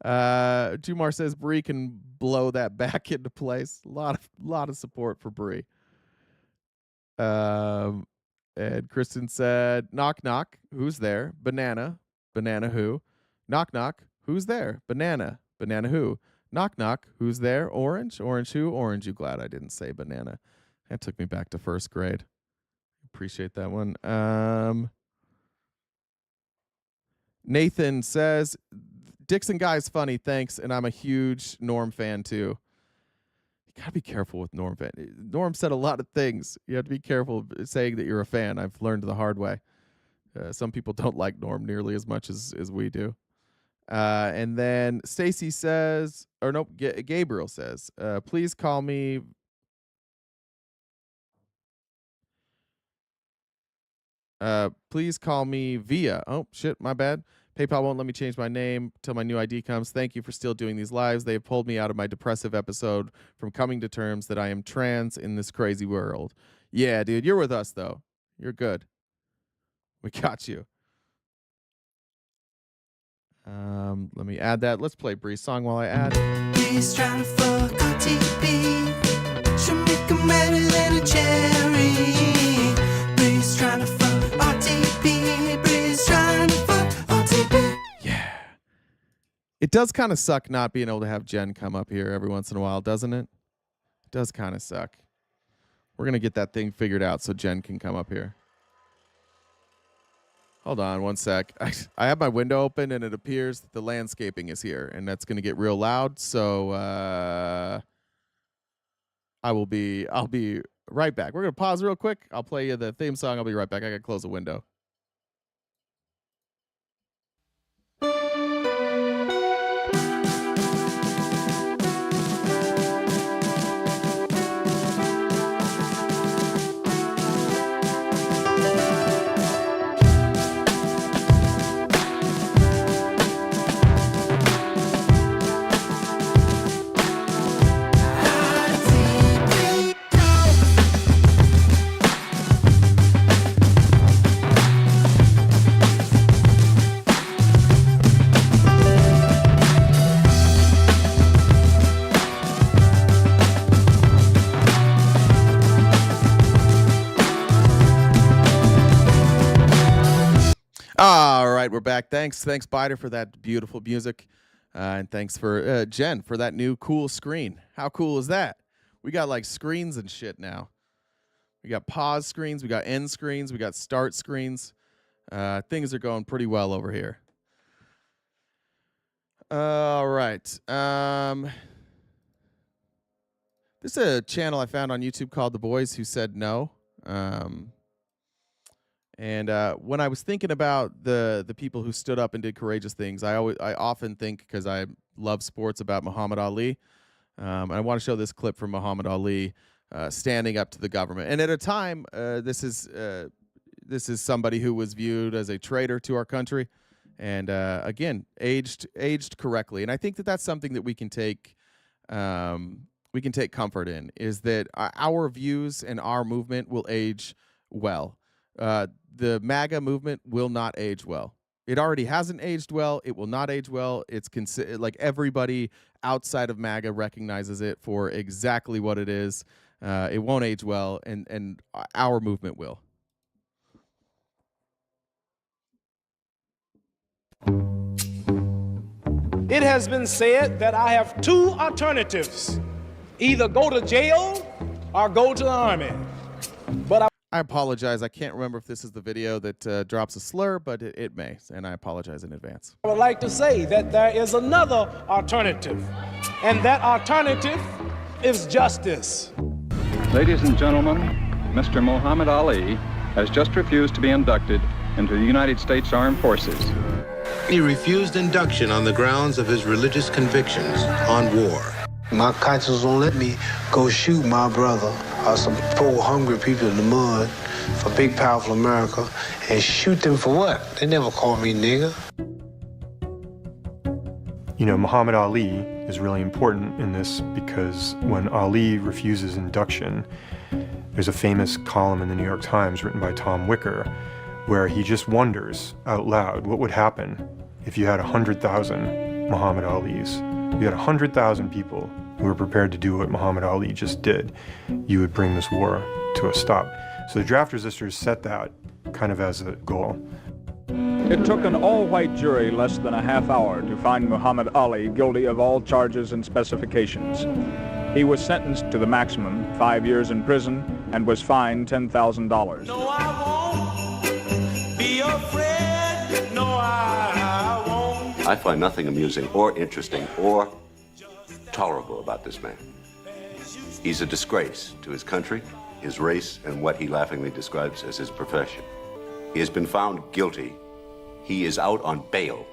Jumar says Bree can blow that back into place. Lot of support for Bree. And Kristen said, knock, knock. Who's there? Banana. Banana who? Knock, knock. Who's there? Banana. Banana who? Knock, knock. Who's there? Orange? Orange who? Orange you glad I didn't say banana. That took me back to first grade. Appreciate that one. Nathan says, Dixon guy's funny, thanks, and I'm a huge Norm fan too. You gotta be careful with Norm fan. Norm said a lot of things. You have to be careful saying that you're a fan. I've learned the hard way. Some people don't like Norm nearly as much as we do. And then Stacy says, or nope, Gabriel says, please call me. Please call me Via. Oh, shit, my bad. PayPal won't let me change my name till my new ID comes. Thank you for still doing these lives. They have pulled me out of my depressive episode from coming to terms that I am trans in this crazy world. Yeah, dude, you're with us, though. You're good. We got you. Let me add that. Let's play Bree's song while I add. Bree's trying to fuck RTP. She'll make him redder than a cherry. Bree's trying to fuck RTP. Bree's trying to fuck RTP. Yeah. It does kind of suck not being able to have Jen come up here every once in a while, doesn't it? It does kind of suck. We're going to get that thing figured out so Jen can come up here. Hold on one sec. I have my window open and it appears that the landscaping is here and that's going to get real loud. So I'll be right back. We're going to pause real quick. I'll play you the theme song. I'll be right back. I got to close the window. All right, we're back. Thanks, Bider, for that beautiful music, and thanks for Jen for that new cool screen. How cool is that? We got like screens and shit now. We got pause screens, we got end screens, we got start screens. Things are going pretty well over here. All right. This is a channel I found on YouTube called The Boys Who Said No. And when I was thinking about the people who stood up and did courageous things, I often think, because I love sports, about Muhammad Ali. And I want to show this clip from Muhammad Ali standing up to the government. And at a time, this is somebody who was viewed as a traitor to our country, and again, aged correctly. And I think that that's something that we can take comfort in, is that our views and our movement will age well. The MAGA movement will not age well. It already hasn't aged well. It will not age well. It's like everybody outside of MAGA recognizes it for exactly what it is. It won't age well, and our movement will. It has been said that I have two alternatives: either go to jail or go to the army. But I apologize. I can't remember if this is the video that drops a slur, but it may, and I apologize in advance. I would like to say that there is another alternative, and that alternative is justice. Ladies and gentlemen, Mr. Muhammad Ali has just refused to be inducted into the United States Armed Forces. He refused induction on the grounds of his religious convictions on war. My conscience won't let me go shoot my brother or some poor hungry people in the mud for big powerful America and shoot them for what? They never called me nigger. You know, Muhammad Ali is really important in this because when Ali refuses induction, there's a famous column in the New York Times written by Tom Wicker where he just wonders out loud what would happen if you had 100,000 Muhammad Alis. You had 100,000 people who were prepared to do what Muhammad Ali just did. You would bring this war to a stop. So the draft resistors set that kind of as a goal. It took an all-white jury less than a half hour to find Muhammad Ali guilty of all charges and specifications. He was sentenced to the maximum, 5 years in prison, and was fined $10,000. No, I won't be afraid. No, I won't. I find nothing amusing or interesting or tolerable about this man. He's a disgrace to his country, his race, and what he laughingly describes as his profession. He has been found guilty. He is out on bail.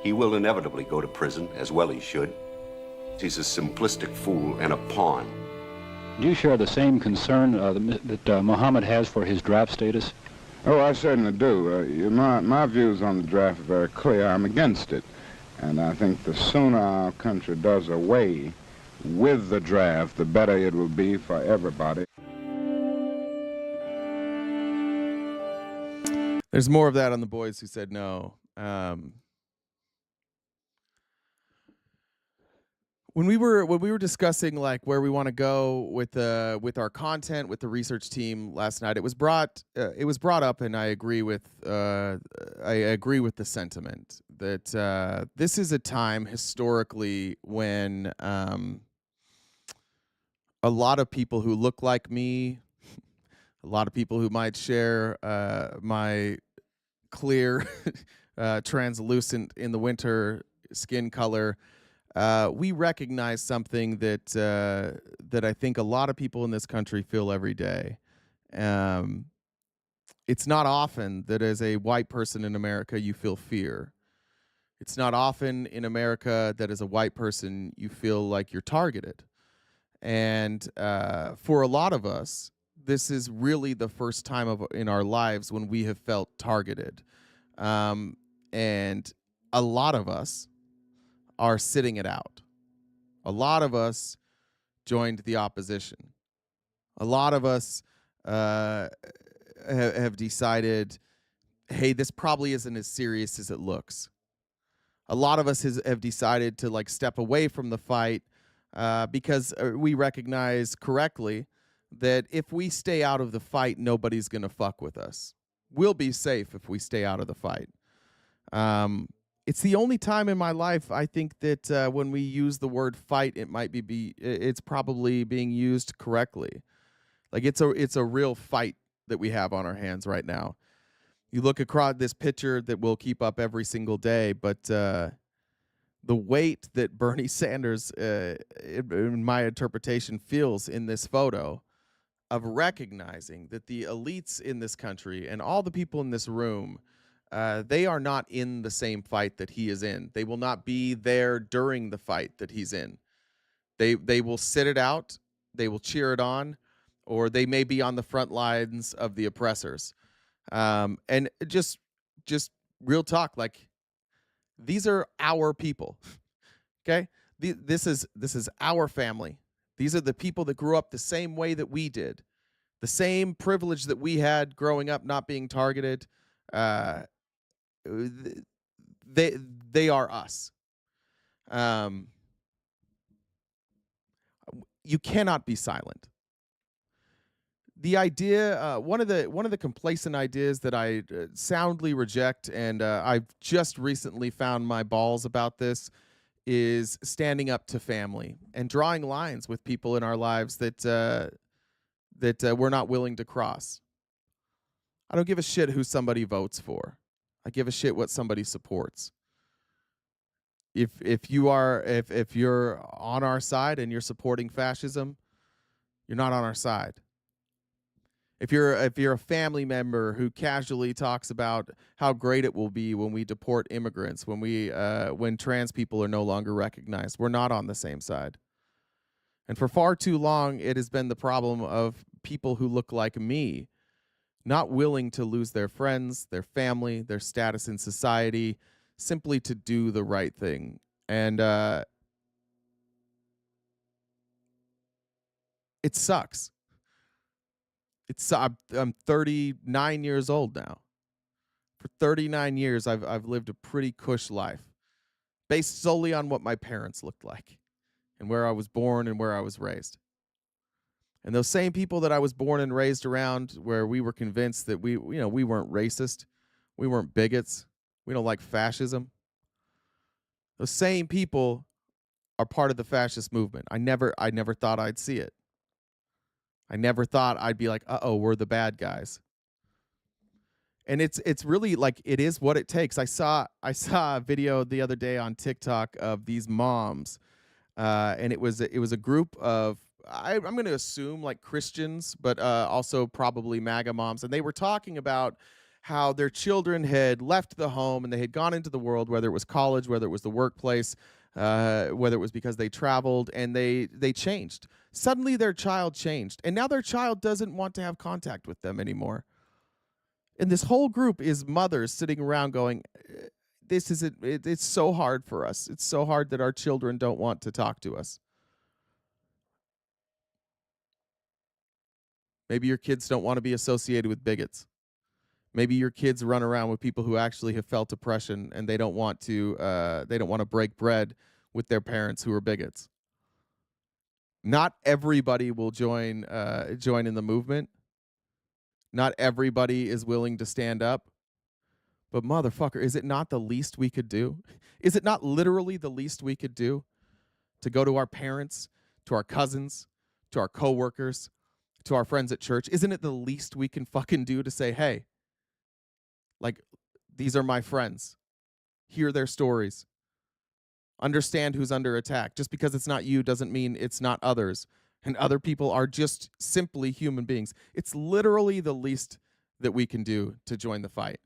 He will inevitably go to prison, as well he should. He's a simplistic fool and a pawn. Do you share the same concern that Muhammad has for his draft status? Oh, I certainly do. My views on the draft are very clear. I'm against it. And I think the sooner our country does away with the draft, the better it will be for everybody. There's more of that on the boys who said no. When we were discussing like where we want to go with our content with the research team last night, it was brought up, and I agree with the sentiment that this is a time historically when a lot of people who look like me, a lot of people who might share my clear, translucent in the winter skin color. We recognize something that I think a lot of people in this country feel every day. It's not often that as a white person in America you feel fear. It's not often in America that as a white person you feel like you're targeted. And for a lot of us, this is really the first time in our lives when we have felt targeted. And a lot of us are sitting it out. A lot of us joined the opposition. A lot of us have decided, hey, this probably isn't as serious as it looks. A lot of us have decided to like step away from the fight because we recognize correctly that if we stay out of the fight, nobody's going to fuck with us. We'll be safe if we stay out of the fight. It's the only time in my life I think that when we use the word fight, it might it's probably being used correctly. Like it's a real fight that we have on our hands right now. You look across this picture that we'll keep up every single day, but the weight that Bernie Sanders, in my interpretation, feels in this photo of recognizing that the elites in this country and all the people in this room, they are not in the same fight that he is in. They will not be there during the fight that he's in. They will sit it out, they will cheer it on, or they may be on the front lines of the oppressors. And just real talk, like these are our people. Okay? This is our family. These are the people that grew up the same way that we did. The same privilege that we had growing up, not being targeted. They are us. You cannot be silent. The idea, one of the complacent ideas that I soundly reject, and I've just recently found my balls about this, is standing up to family and drawing lines with people in our lives that we're not willing to cross. I don't give a shit who somebody votes for. I give a shit what somebody supports. If you're on our side and you're supporting fascism, you're not on our side. If you're a family member who casually talks about how great it will be when we deport immigrants, when trans people are no longer recognized, we're not on the same side. And for far too long, it has been the problem of people who look like me, not willing to lose their friends, their family, their status in society, simply to do the right thing. And it sucks. I'm 39 years old now. For 39 years, I've lived a pretty cush life, based solely on what my parents looked like, and where I was born and where I was raised. And those same people that I was born and raised around, where we were convinced that we weren't racist, we weren't bigots, We don't like fascism. Those same people are part of the fascist movement. I never thought I'd see it. I never thought I'd be like, uh-oh, we're the bad guys. And it's really like it is what it takes. I saw a video the other day on TikTok of these moms, and it was a group of I'm going to assume like Christians, but also probably MAGA moms, and they were talking about how their children had left the home and they had gone into the world, whether it was college, whether it was the workplace, whether it was because they traveled, and they changed. Suddenly their child changed, and now their child doesn't want to have contact with them anymore. And this whole group is mothers sitting around going, this isn't, it's so hard for us. It's so hard that our children don't want to talk to us. Maybe your kids don't want to be associated with bigots. Maybe your kids run around with people who actually have felt oppression and they don't want to break bread with their parents who are bigots. Not everybody will join in the movement. Not everybody is willing to stand up. But motherfucker, is it not the least we could do? Is it not literally the least we could do to go to our parents, to our cousins, to our coworkers, to our friends at church? Isn't it the least we can fucking do to say, hey, like, these are my friends. Hear their stories. Understand who's under attack. Just because it's not you doesn't mean it's not others. And other people are just simply human beings. It's literally the least that we can do to join the fight.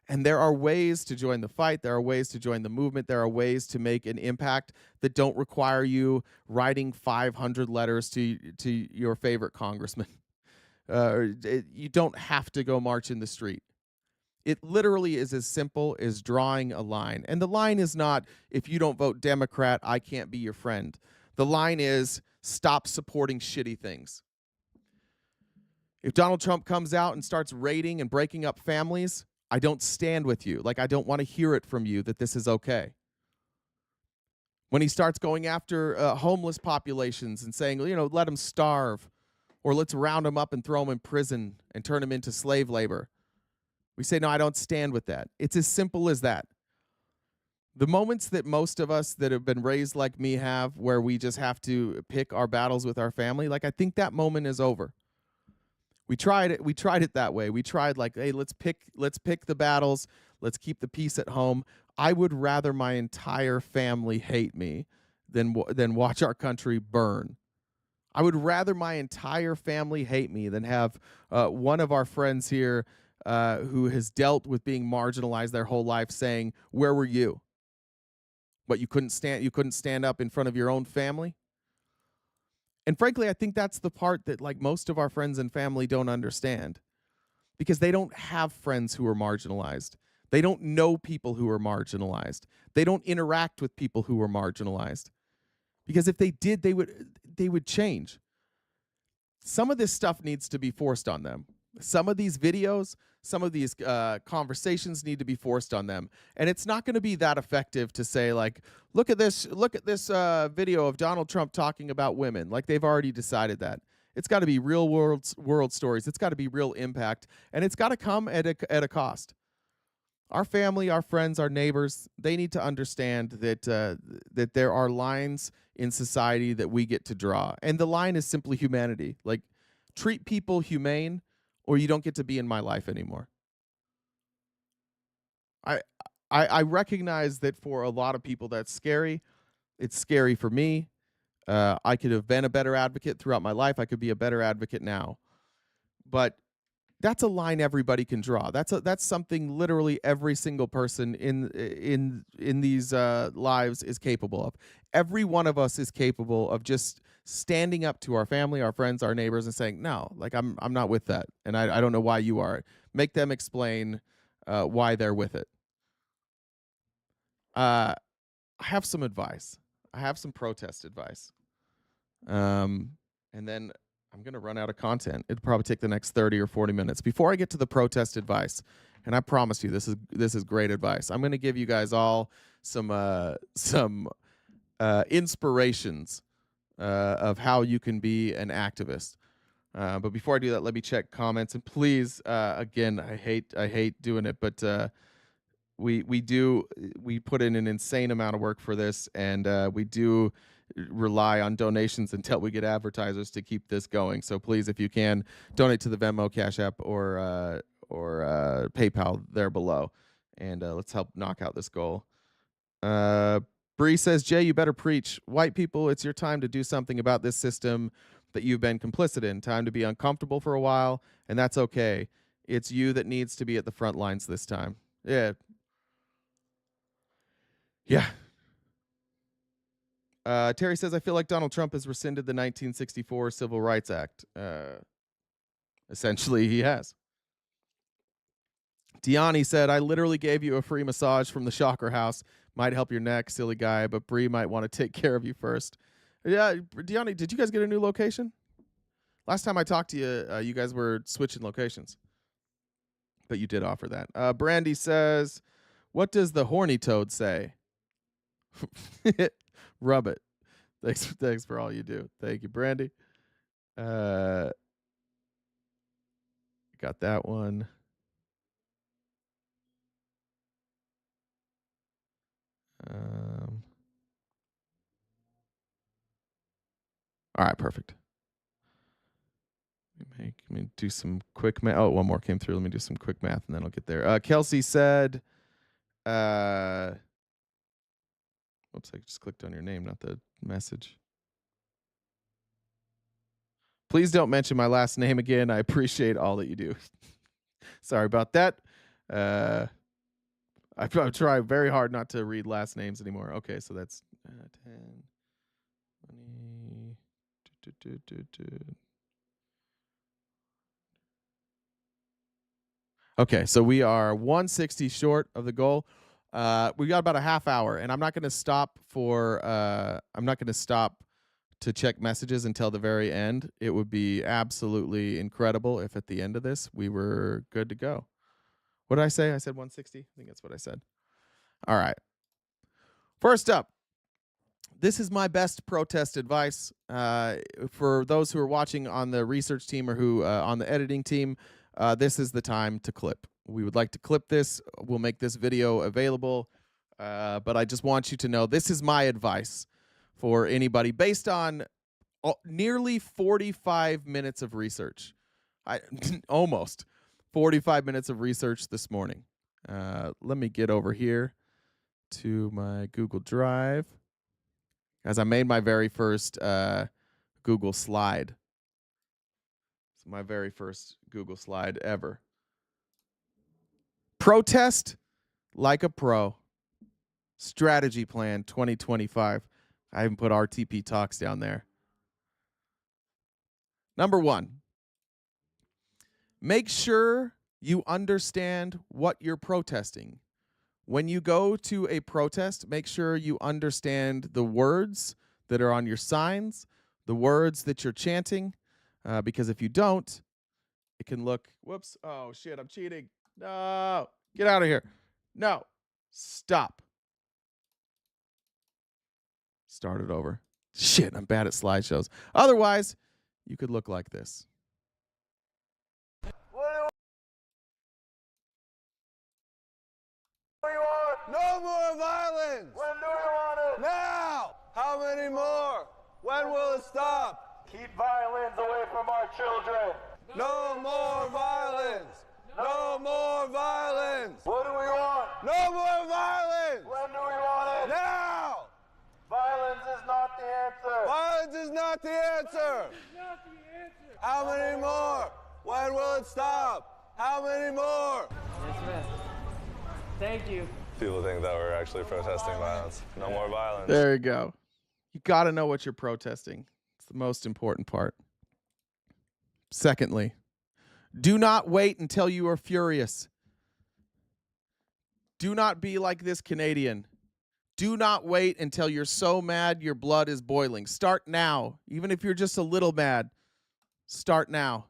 And there are ways to join the fight. There are ways to join the movement. There are ways to make an impact that don't require you writing 500 letters to your favorite congressman. You don't have to go march in the street. It literally is as simple as drawing a line. And the line is not, if you don't vote Democrat, I can't be your friend. The line is, stop supporting shitty things. If Donald Trump comes out and starts raiding and breaking up families, I don't stand with you. Like, I don't want to hear it from you that this is okay. When he starts going after homeless populations and saying, let them starve, or let's round them up and throw them in prison and turn them into slave labor, we say, no, I don't stand with that. It's as simple as that. The moments that most of us that have been raised like me have, where we just have to pick our battles with our family, like, I think that moment is over. We tried it that way. We tried like, hey, let's pick the battles. Let's keep the peace at home. I would rather my entire family hate me than watch our country burn. I would rather my entire family hate me than have one of our friends here who has dealt with being marginalized their whole life saying, "Where were you? What, you couldn't stand up in front of your own family?" And frankly, I think that's the part that like most of our friends and family don't understand, because they don't have friends who are marginalized. They don't know people who are marginalized. They don't interact with people who are marginalized. Because if they did, they would change. Some of this stuff needs to be forced on them. Some of these videos, some of these conversations need to be forced on them. And it's not going to be that effective to say, like, look at this video of Donald Trump talking about women. Like, they've already decided that. It's got to be real world stories. It's got to be real impact. And it's got to come at a cost. Our family, our friends, our neighbors, they need to understand that that there are lines in society that we get to draw. And the line is simply humanity. Like, treat people humane, or you don't get to be in my life anymore. I recognize that for a lot of people that's scary. It's scary for me. I could have been a better advocate throughout my life. I could be a better advocate now. But that's a line everybody can draw. That's something literally every single person in these lives is capable of. Every one of us is capable of just standing up to our family, our friends, our neighbors, and saying, "No, like I'm not with that, and I don't know why you are." Make them explain why they're with it. I have some advice. I have some protest advice, and then I'm going to run out of content. It'll probably take the next 30 or 40 minutes. Before I get to the protest advice, and I promise you this is great advice, I'm going to give you guys all some inspirations of how you can be an activist. But before I do that, let me check comments. And please, again, I hate doing it, but we put in an insane amount of work for this, and we do rely on donations until we get advertisers to keep this going. So please, if you can, donate to the Venmo, Cash App, or PayPal there below, and let's help knock out this goal. Bree says, Jay, you better preach. White people, it's your time to do something about this system that you've been complicit in. Time to be uncomfortable for a while, and that's okay. It's you that needs to be at the front lines this time. Yeah. Terry says, I feel like Donald Trump has rescinded the 1964 Civil Rights Act. Essentially, he has. Diani said, I literally gave you a free massage from the Shocker House. Might help your neck, silly guy, but Bree might want to take care of you first. Yeah, Diani, did you guys get a new location? Last time I talked to you, you guys were switching locations. But you did offer that. Brandy says, what does the horny toad say? Rub it. Thanks for all you do. Thank you, Brandy. Got that one. All right, perfect. Let me do some quick math. Oh, one more came through. Let me do some quick math, and then I'll get there. Kelsey said, oops, I just clicked on your name, not the message. Please don't mention my last name again. I appreciate all that you do. Sorry about that. I try very hard not to read last names anymore. Okay, so that's 10, 20. Okay, so we are 160 short of the goal. We got about a half hour, and I'm not going to stop to check messages until the very end. It would be absolutely incredible if at the end of this we were good to go. What did I say? I said 160? I think that's what I said. All right. First up, this is my best protest advice. For those who are watching on the research team or who on the editing team, this is the time to clip. We would like to clip this. We'll make this video available. But I just want you to know this is my advice for anybody based on nearly 45 minutes of research. Almost 45 minutes of research this morning. Let me get over here to my Google Drive. As I made my very first Google slide. It's my very first Google slide ever. Protest like a pro. Strategy plan 2025. I haven't put RTP Talks down there. Number 1. Make sure you understand what you're protesting. When you go to a protest, make sure you understand the words that are on your signs, the words that you're chanting, because if you don't, it can look, whoops, oh shit, I'm cheating. No, get out of here. No, stop. Start it over. Shit, I'm bad at slideshows. Otherwise, you could look like this. No more violence! When do we want it? Now! How many more? When will it stop? Keep violence away from our children. No more violence! No more violence! What do we want? No more violence! When do we want it? Now! Violence is not the answer. Violence is not the answer. How many more? When will it stop? How many more? Yes, ma'am. Thank you. People think that we're actually protesting violence. No more violence. There you go. You got to know what you're protesting. It's the most important part. Secondly, do not wait until you are furious. Do not be like this Canadian. Do not wait until you're so mad your blood is boiling. Start now. Even if you're just a little mad, start now.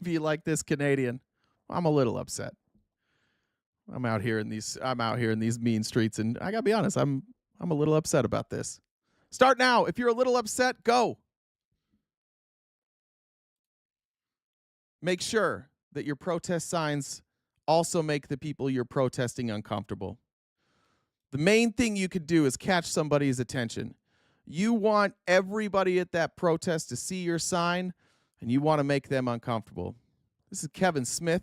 Be like this Canadian. I'm a little upset. I'm out here in these mean streets, and I gotta be honest, I'm a little upset about this. Start now. If you're a little upset, go. Make sure that your protest signs also make the people you're protesting uncomfortable. The main thing you could do is catch somebody's attention. You want everybody at that protest to see your sign, and you want to make them uncomfortable. This is Kevin Smith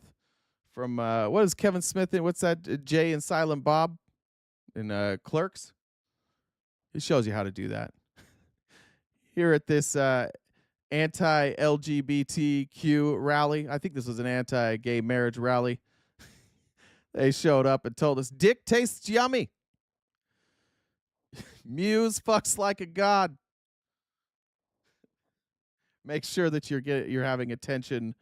from, what is Kevin Smith in? What's that? Jay and Silent Bob in Clerks? He shows you how to do that. Here at this anti-LGBTQ rally, I think this was an anti-gay marriage rally, they showed up and told us, dick tastes yummy. Muse fucks like a god. Make sure that you're having attention.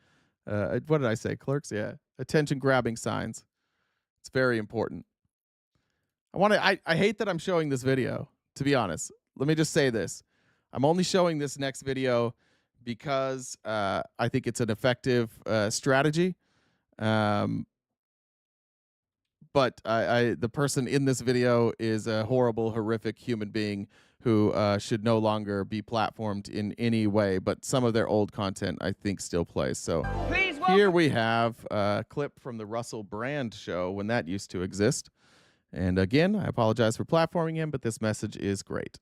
What did I say? Clerks? Yeah. Attention grabbing signs. It's very important. I hate that I'm showing this video, to be honest. Let me just say this. I'm only showing this next video because I think it's an effective strategy. But the person in this video is a horrible, horrific human being who should no longer be platformed in any way. But some of their old content, I think, still plays. So here we have a clip from the Russell Brand show when that used to exist. And again, I apologize for platforming him, but this message is great.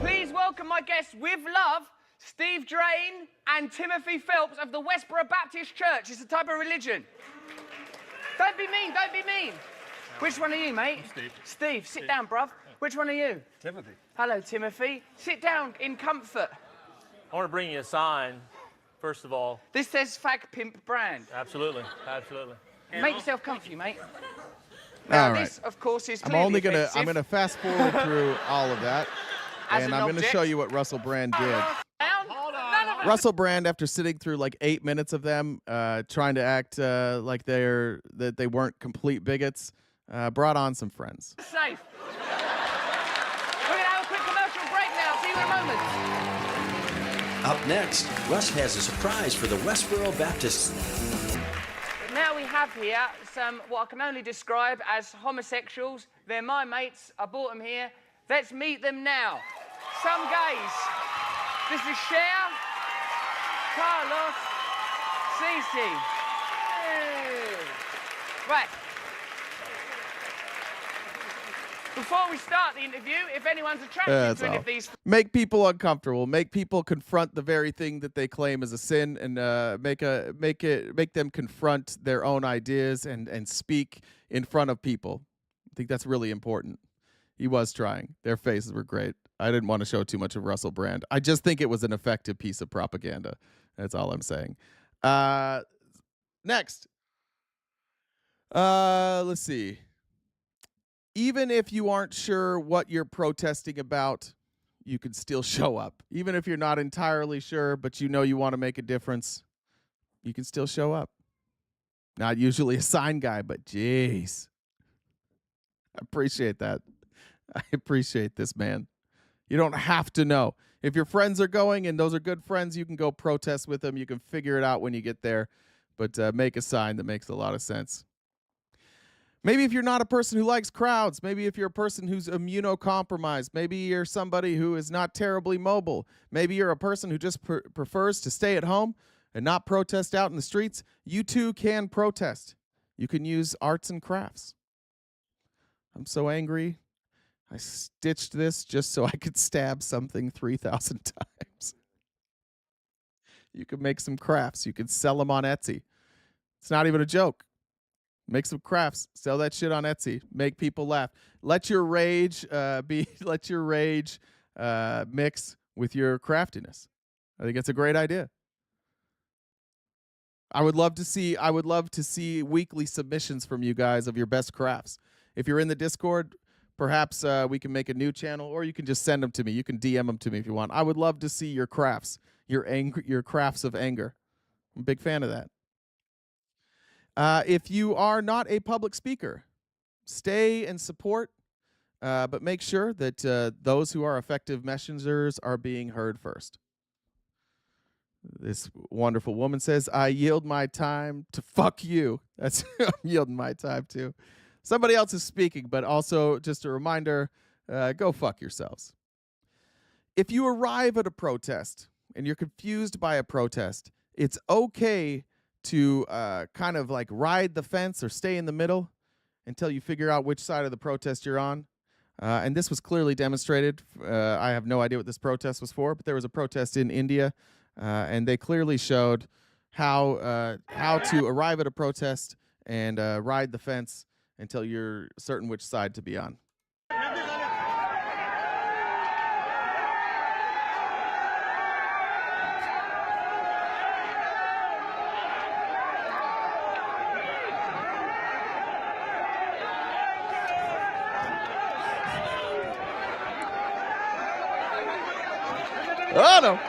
Please welcome my guests with love, Steve Drain and Timothy Phelps of the Westboro Baptist Church. It's a type of religion. Don't be mean, don't be mean. Which one are you, mate? Steve. Steve, sit down, bruv. Which one are you? Timothy. Hello, Timothy. Sit down in comfort. I want to bring you a sign, first of all. This says Fag Pimp Brand. Absolutely, absolutely. Make yourself comfy, mate. All Now, right. this, of course, is I'm clearly gonna offensive. fast forward through all of that, As and an I'm gonna object. show you what Russell Brand did. None of it. Russell Brand, after sitting through like 8 minutes of them trying to act like that they weren't complete bigots, brought on some friends. Safe. We're gonna have a quick commercial break now. See you in a moment. Up next, Russ has a surprise for the Westboro Baptists. Now we have here some what I can only describe as homosexuals. They're my mates. I brought them here. Let's meet them now. Some gays. This is Cher, Carlos, Cece. Hey. Right. Before we start the interview, if anyone's attracted That's to any all. of these Make people uncomfortable. Make people confront the very thing that they claim is a sin, and make them confront their own ideas and speak in front of people. I think that's really important. He was trying. Their faces were great. I didn't want to show too much of Russell Brand. I just think it was an effective piece of propaganda. That's all I'm saying. Next. Let's see. Even if you aren't sure what you're protesting about, you can still show up. Even if you're not entirely sure, but you know you want to make a difference, you can still show up. Not usually a sign guy, but jeez. I appreciate that. I appreciate this, man. You don't have to know. If your friends are going and those are good friends, you can go protest with them. You can figure it out when you get there, but make a sign that makes a lot of sense. Maybe if you're not a person who likes crowds, maybe if you're a person who's immunocompromised, maybe you're somebody who is not terribly mobile, maybe you're a person who just prefers to stay at home and not protest out in the streets, you too can protest. You can use arts and crafts. I'm so angry. I stitched this just so I could stab something 3,000 times. You can make some crafts. You can sell them on Etsy. It's not even a joke. Make some crafts. Sell that shit on Etsy. Make people laugh. Let your rage mix with your craftiness. I think it's a great idea. I would love to see weekly submissions from you guys of your best crafts. If you're in the Discord, perhaps we can make a new channel, or you can just send them to me. You can DM them to me if you want. I would love to see your crafts, your crafts of anger. I'm a big fan of that. If you are not a public speaker, stay and support, but make sure that those who are effective messengers are being heard first. This wonderful woman says, I yield my time to fuck you. That's I'm yielding my time to. Somebody else is speaking, but also just a reminder, go fuck yourselves. If you arrive at a protest and you're confused by a protest, it's okay to kind of like ride the fence or stay in the middle until you figure out which side of the protest you're on. And this was clearly demonstrated. I have no idea what this protest was for, but there was a protest in India, and they clearly showed how to arrive at a protest and ride the fence until you're certain which side to be on. Oh, no.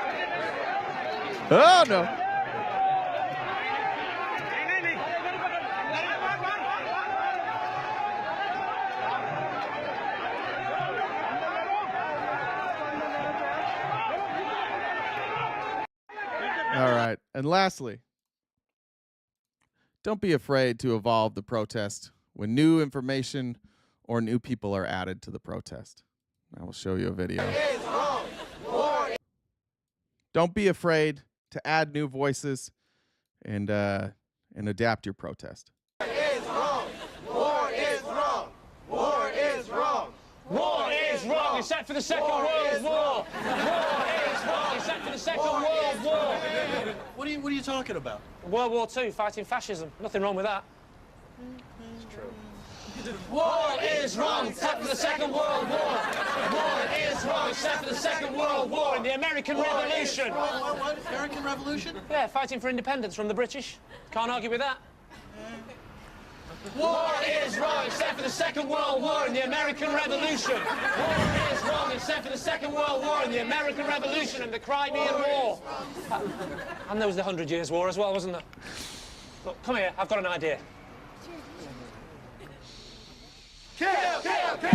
Oh, no. All right. And lastly, don't be afraid to evolve the protest when new information or new people are added to the protest. I will show you a video. Don't be afraid to add new voices and adapt your protest. War is wrong. War is wrong. War is wrong. War is wrong, except for the Second World War. War is wrong, except for the Second World War. What are you talking about? World War II, fighting fascism. Nothing wrong with that. It's true. War is wrong, except for the Second World War. War is wrong, except for the Second World War and the American Revolution. What? American Revolution? Yeah, fighting for independence from the British. Can't argue with that. War is wrong except for the Second World War and the American Revolution. War is wrong except for the Second World War and the American Revolution and the Crimean War. And there was the 100 Years' War as well, wasn't there? Look, come here, I've got an idea. Kill, kill, kill.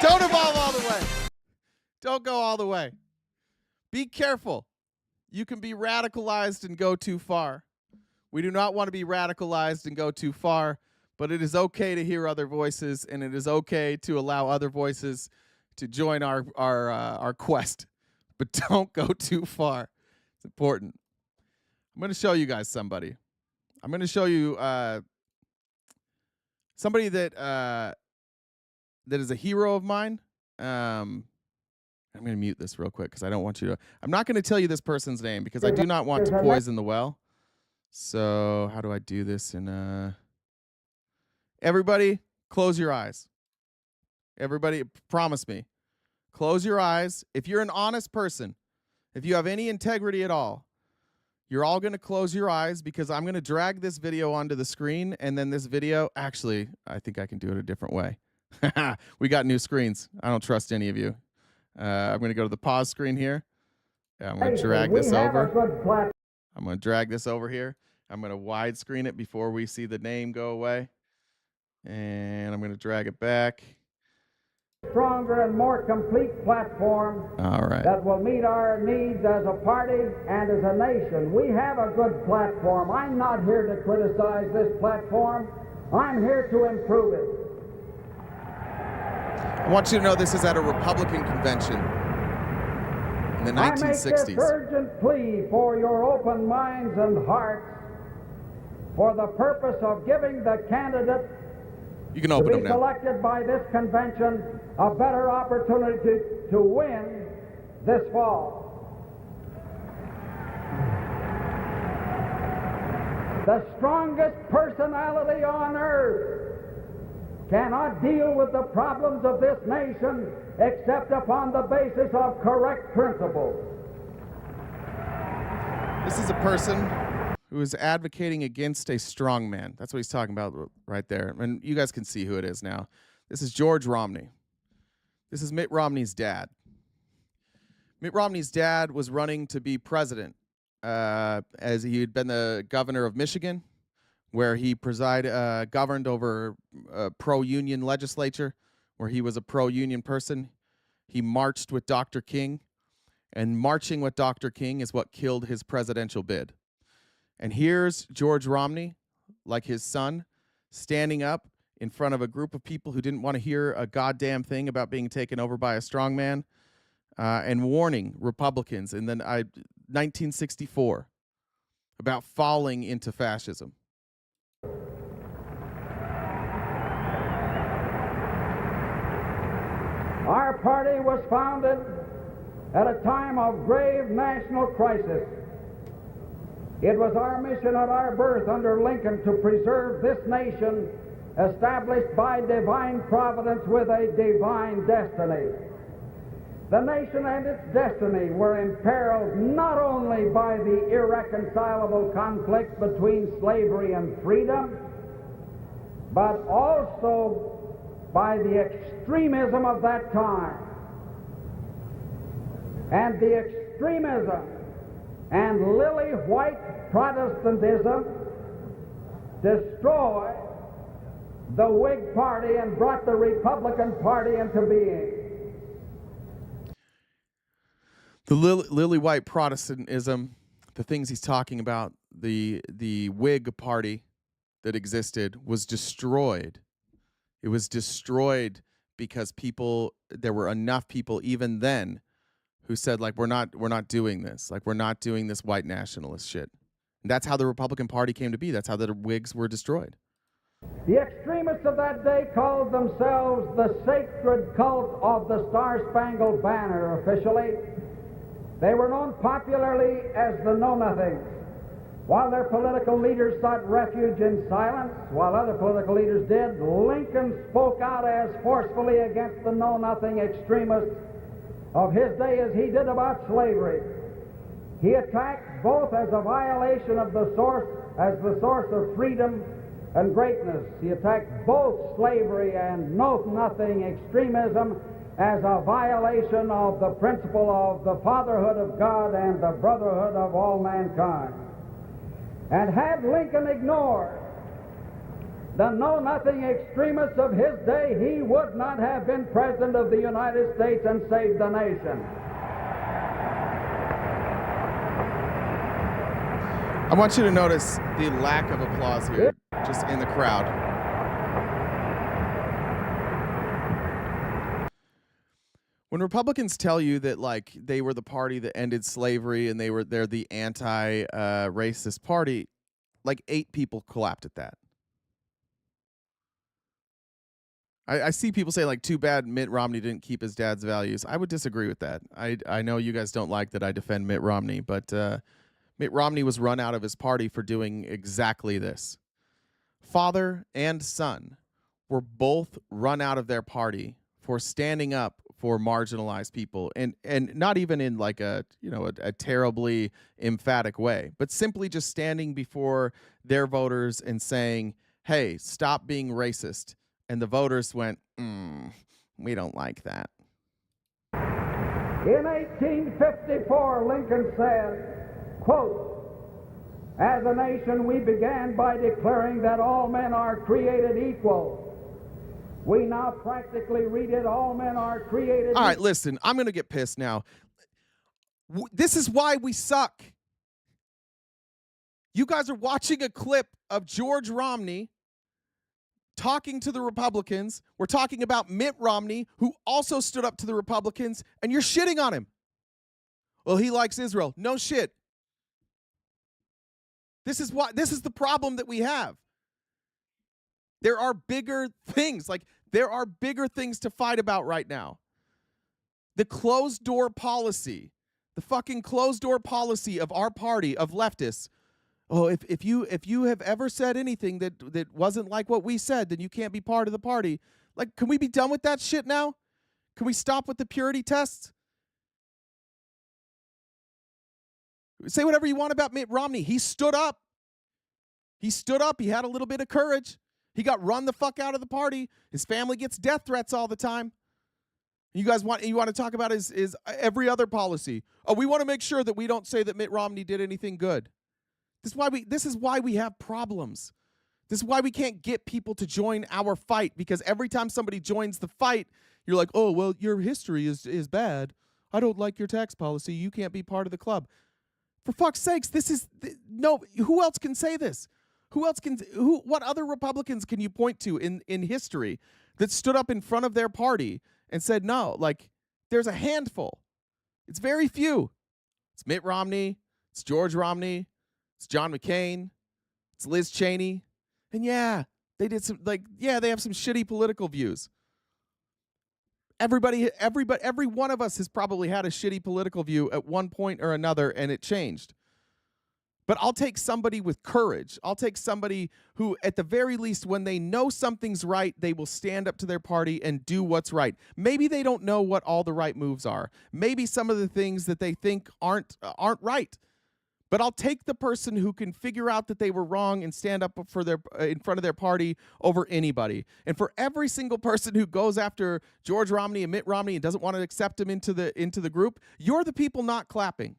Don't evolve all the way. Don't go all the way. Be careful. You can be radicalized and go too far. We do not want to be radicalized and go too far, but it is okay to hear other voices, and it is okay to allow other voices to join our quest. But don't go too far. It's important. I'm going to show you guys somebody. I'm going to show you somebody that that is a hero of mine. I'm going to mute this real quick because I don't want you to. I'm not going to tell you this person's name because I do not want to poison the well. So how do I do this? And everybody, close your eyes. Everybody, promise me, close your eyes. If you're an honest person, if you have any integrity at all, you're all going to close your eyes because I'm going to drag this video onto the screen, and then this video, actually, I think I can do it a different way. We got new screens. I don't trust any of you. I'm going to go to the pause screen here. I'm going to drag this over. I'm going to drag this over here. I'm going to widescreen it before we see the name go away. And I'm going to drag it back. Stronger and more complete platform All right. that will meet our needs as a party and as a nation. We have a good platform. I'm not here to criticize this platform. I'm here to improve it. I want you to know this is at a Republican convention in the 1960s. I make this urgent plea for your open minds and hearts for the purpose of giving the candidate You can open to them be now. selected by this convention a better opportunity to win this fall. The strongest personality on earth cannot deal with the problems of this nation except upon the basis of correct principles. This is a person who is advocating against a strong man. That's what he's talking about right there. And you guys can see who it is now. This is George Romney. This is Mitt Romney's dad. Mitt Romney's dad was running to be president as he had been the governor of Michigan, where he governed over a pro-union legislature, where he was a pro-union person. He marched with Dr. King, and marching with Dr. King is what killed his presidential bid. And here's George Romney, like his son, standing up in front of a group of people who didn't want to hear a goddamn thing about being taken over by a strongman, and warning Republicans. And then 1964 about falling into fascism. Our party was founded at a time of grave national crisis. It was our mission at our birth under Lincoln to preserve this nation established by divine providence with a divine destiny. The nation and its destiny were imperiled not only by the irreconcilable conflict between slavery and freedom, but also by the extremism of that time. And the extremism and lily white Protestantism destroyed the Whig Party and brought the Republican Party into being. The lily white Protestantism, the things he's talking about, the Whig Party that existed was destroyed. It was destroyed because there were enough people even then who said, like, we're not doing this. Like, we're not doing this white nationalist shit. And that's how the Republican Party came to be. That's how the Whigs were destroyed. The extremists of that day called themselves the sacred cult of the Star-Spangled Banner officially. They were known popularly as the Know-Nothings. While their political leaders sought refuge in silence, while other political leaders did, Lincoln spoke out as forcefully against the Know-Nothing extremists of his day as he did about slavery. He attacked both as a violation of the source of freedom and greatness. He attacked both slavery and know-nothing extremism as a violation of the principle of the fatherhood of God and the brotherhood of all mankind. And had Lincoln ignored the know-nothing extremists of his day, he would not have been President of the United States and saved the nation. I want you to notice the lack of applause here, just in the crowd. When Republicans tell you that, like, they were the party that ended slavery and they're the anti-racist party, like 8 people clapped at that. I see people say, like, too bad Mitt Romney didn't keep his dad's values. I would disagree with that. I know you guys don't like that I defend Mitt Romney, but Mitt Romney was run out of his party for doing exactly this. Father and son were both run out of their party for standing up for marginalized people, and not even in like a terribly emphatic way, but simply just standing before their voters and saying, hey, stop being racist. And the voters went, we don't like that. In 1854, Lincoln said, quote, as a nation we began by declaring that all men are created equal. We now practically read it, all men are created equal. All right, listen, I'm going to get pissed now. This is why we suck. You guys are watching a clip of George Romney talking to the Republicans. We're talking about Mitt Romney, who also stood up to the Republicans, and you're shitting on him. Well, he likes Israel. No shit. This is the problem that we have. There are bigger things. Like, there are bigger things to fight about right now. The closed door policy, the fucking closed door policy of our party, of leftists. Oh, if you have ever said anything that wasn't like what we said, then you can't be part of the party. Like, can we be done with that shit now? Can we stop with the purity tests? Say whatever you want about Mitt Romney. He stood up. He stood up. He had a little bit of courage. He got run the fuck out of the party. His family gets death threats all the time. You want to talk about his every other policy. Oh, we want to make sure that we don't say that Mitt Romney did anything good. This is why we have problems. This is why we can't get people to join our fight, because every time somebody joins the fight, you're like, oh, well, your history is bad. I don't like your tax policy. You can't be part of the club. For fuck's sakes, no, who else can say this? What other Republicans can you point to in history that stood up in front of their party and said, no, like, there's a handful. It's very few. It's Mitt Romney. It's George Romney. It's John McCain. It's Liz Cheney. And yeah, they did some, they have some shitty political views. Every one of us has probably had a shitty political view at one point or another, and it changed. But I'll take somebody with courage. I'll take somebody who, at the very least, when they know something's right, they will stand up to their party and do what's right. Maybe they don't know what all the right moves are. Maybe some of the things that they think aren't right. But I'll take the person who can figure out that they were wrong and stand up for in front of their party over anybody. And for every single person who goes after George Romney and Mitt Romney and doesn't want to accept him into the group, you're the people not clapping.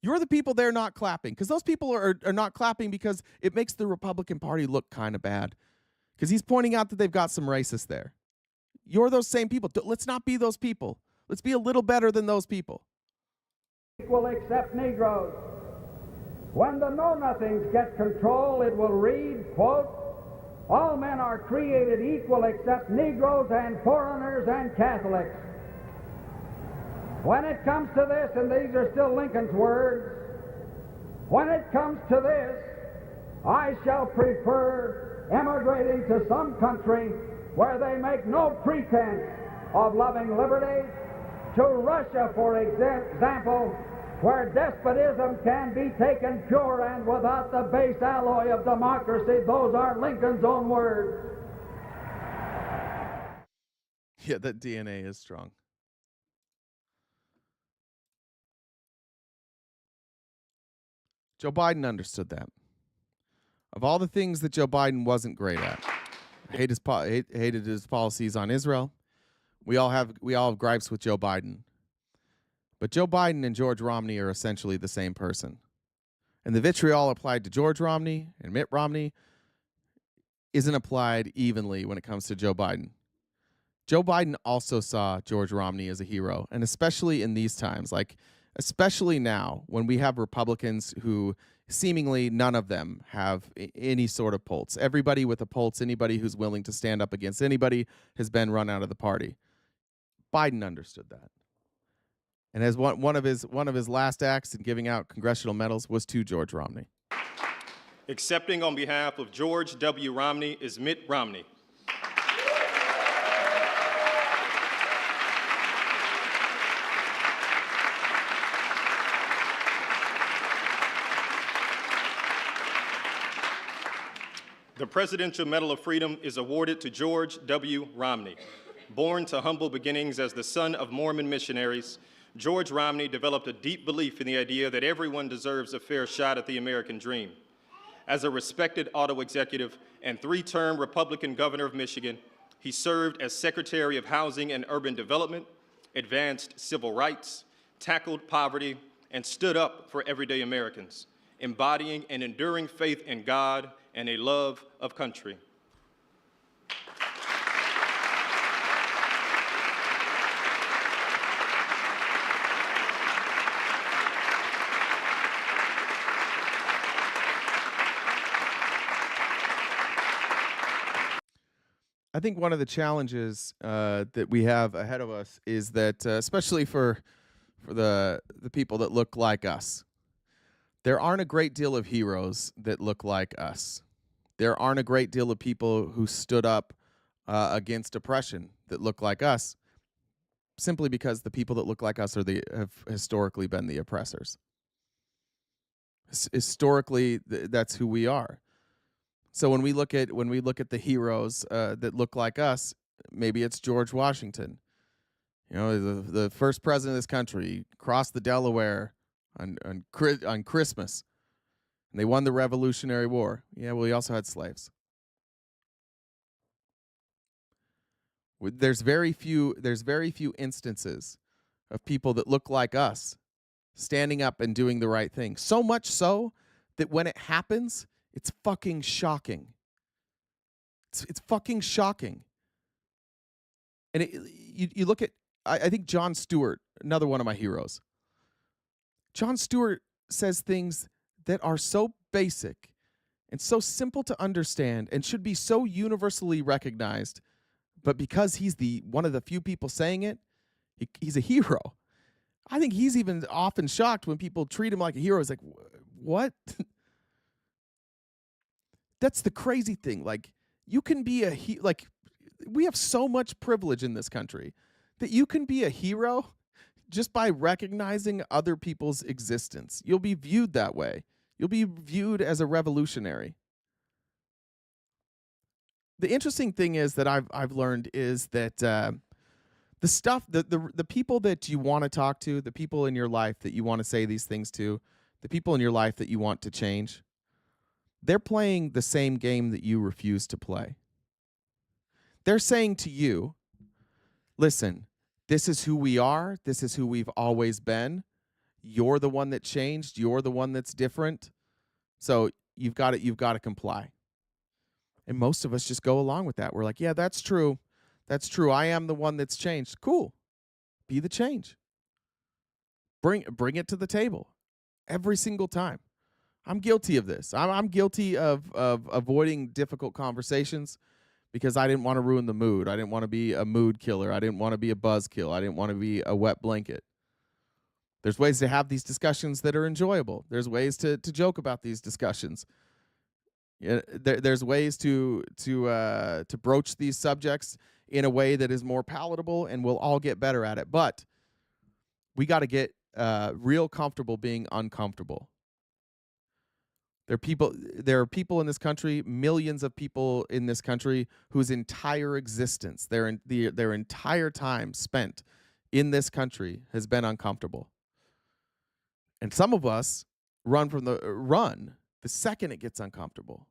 You're the people they're not clapping, because those people are not clapping because it makes the Republican Party look kind of bad, because he's pointing out that they've got some racists there. You're those same people. Let's not be those people. Let's be a little better than those people. Equal except Negroes. When the know-nothings get control, it will read, quote, all men are created equal except Negroes and foreigners and Catholics. When it comes to this, and these are still Lincoln's words, when it comes to this, I shall prefer emigrating to some country where they make no pretense of loving liberty, to Russia, for example, where despotism can be taken pure and without the base alloy of democracy. Those are Lincoln's own words. Yeah, that DNA is strong. Joe Biden understood that. Of all the things that Joe Biden wasn't great at, hated his policies on Israel. We all have gripes with Joe Biden. But Joe Biden and George Romney are essentially the same person. And the vitriol applied to George Romney and Mitt Romney isn't applied evenly when it comes to Joe Biden. Joe Biden also saw George Romney as a hero, and especially in these times, especially now when we have Republicans who seemingly none of them have any sort of pulse. Everybody with a pulse, anybody who's willing to stand up against anybody, has been run out of the party. Biden understood that. And as one of his last acts in giving out congressional medals was to George Romney. Accepting on behalf of George W. Romney is Mitt Romney. The Presidential Medal of Freedom is awarded to George W. Romney. Born to humble beginnings as the son of Mormon missionaries, George Romney developed a deep belief in the idea that everyone deserves a fair shot at the American dream. As a respected auto executive and three-term Republican governor of Michigan, he served as Secretary of Housing and Urban Development, advanced civil rights, tackled poverty, and stood up for everyday Americans, embodying an enduring faith in God and a love of country. I think one of the challenges that we have ahead of us is that, especially for the people that look like us, there aren't a great deal of heroes that look like us. There aren't a great deal of people who stood up against oppression that look like us, simply because the people that look like us have historically been the oppressors. Historically, that's who we are. So when we look at the heroes that look like us, maybe it's George Washington. You know, the first president of this country crossed the Delaware on Christmas, and they won the Revolutionary War. Yeah, well, he also had slaves. There's very few instances of people that look like us standing up and doing the right thing. So much so that when it happens, it's fucking shocking. It's fucking shocking. And you look at, I think Jon Stewart, another one of my heroes. Jon Stewart says things that are so basic and so simple to understand and should be so universally recognized, but because he's one of the few people saying it, he's a hero. I think he's even often shocked when people treat him like a hero. He's like, what? That's the crazy thing. Like, you can be like, we have so much privilege in this country that you can be a hero just by recognizing other people's existence. You'll be viewed that way. You'll be viewed as a revolutionary. The interesting thing is that I've learned is that the stuff, the people that you want to talk to, the people in your life that you want to say these things to, the people in your life that you want to change, they're playing the same game that you refuse to play. They're saying to you, listen, this is who we are. This is who we've always been. You're the one that changed. You're the one that's different. So you've got to comply. And most of us just go along with that. We're like, yeah, that's true. That's true. I am the one that's changed. Cool. Be the change. Bring it to the table every single time. I'm guilty of this. I'm guilty of avoiding difficult conversations because I didn't want to ruin the mood. I didn't want to be a mood killer. I didn't want to be a buzzkill. I didn't want to be a wet blanket. There's ways to have these discussions that are enjoyable. There's ways to joke about these discussions. There's ways to broach these subjects in a way that is more palatable, and we'll all get better at it. But we got to get real comfortable being uncomfortable. There are people in this country, millions of people in this country, whose entire existence, their entire time spent in this country has been uncomfortable. And some of us run the second it gets uncomfortable.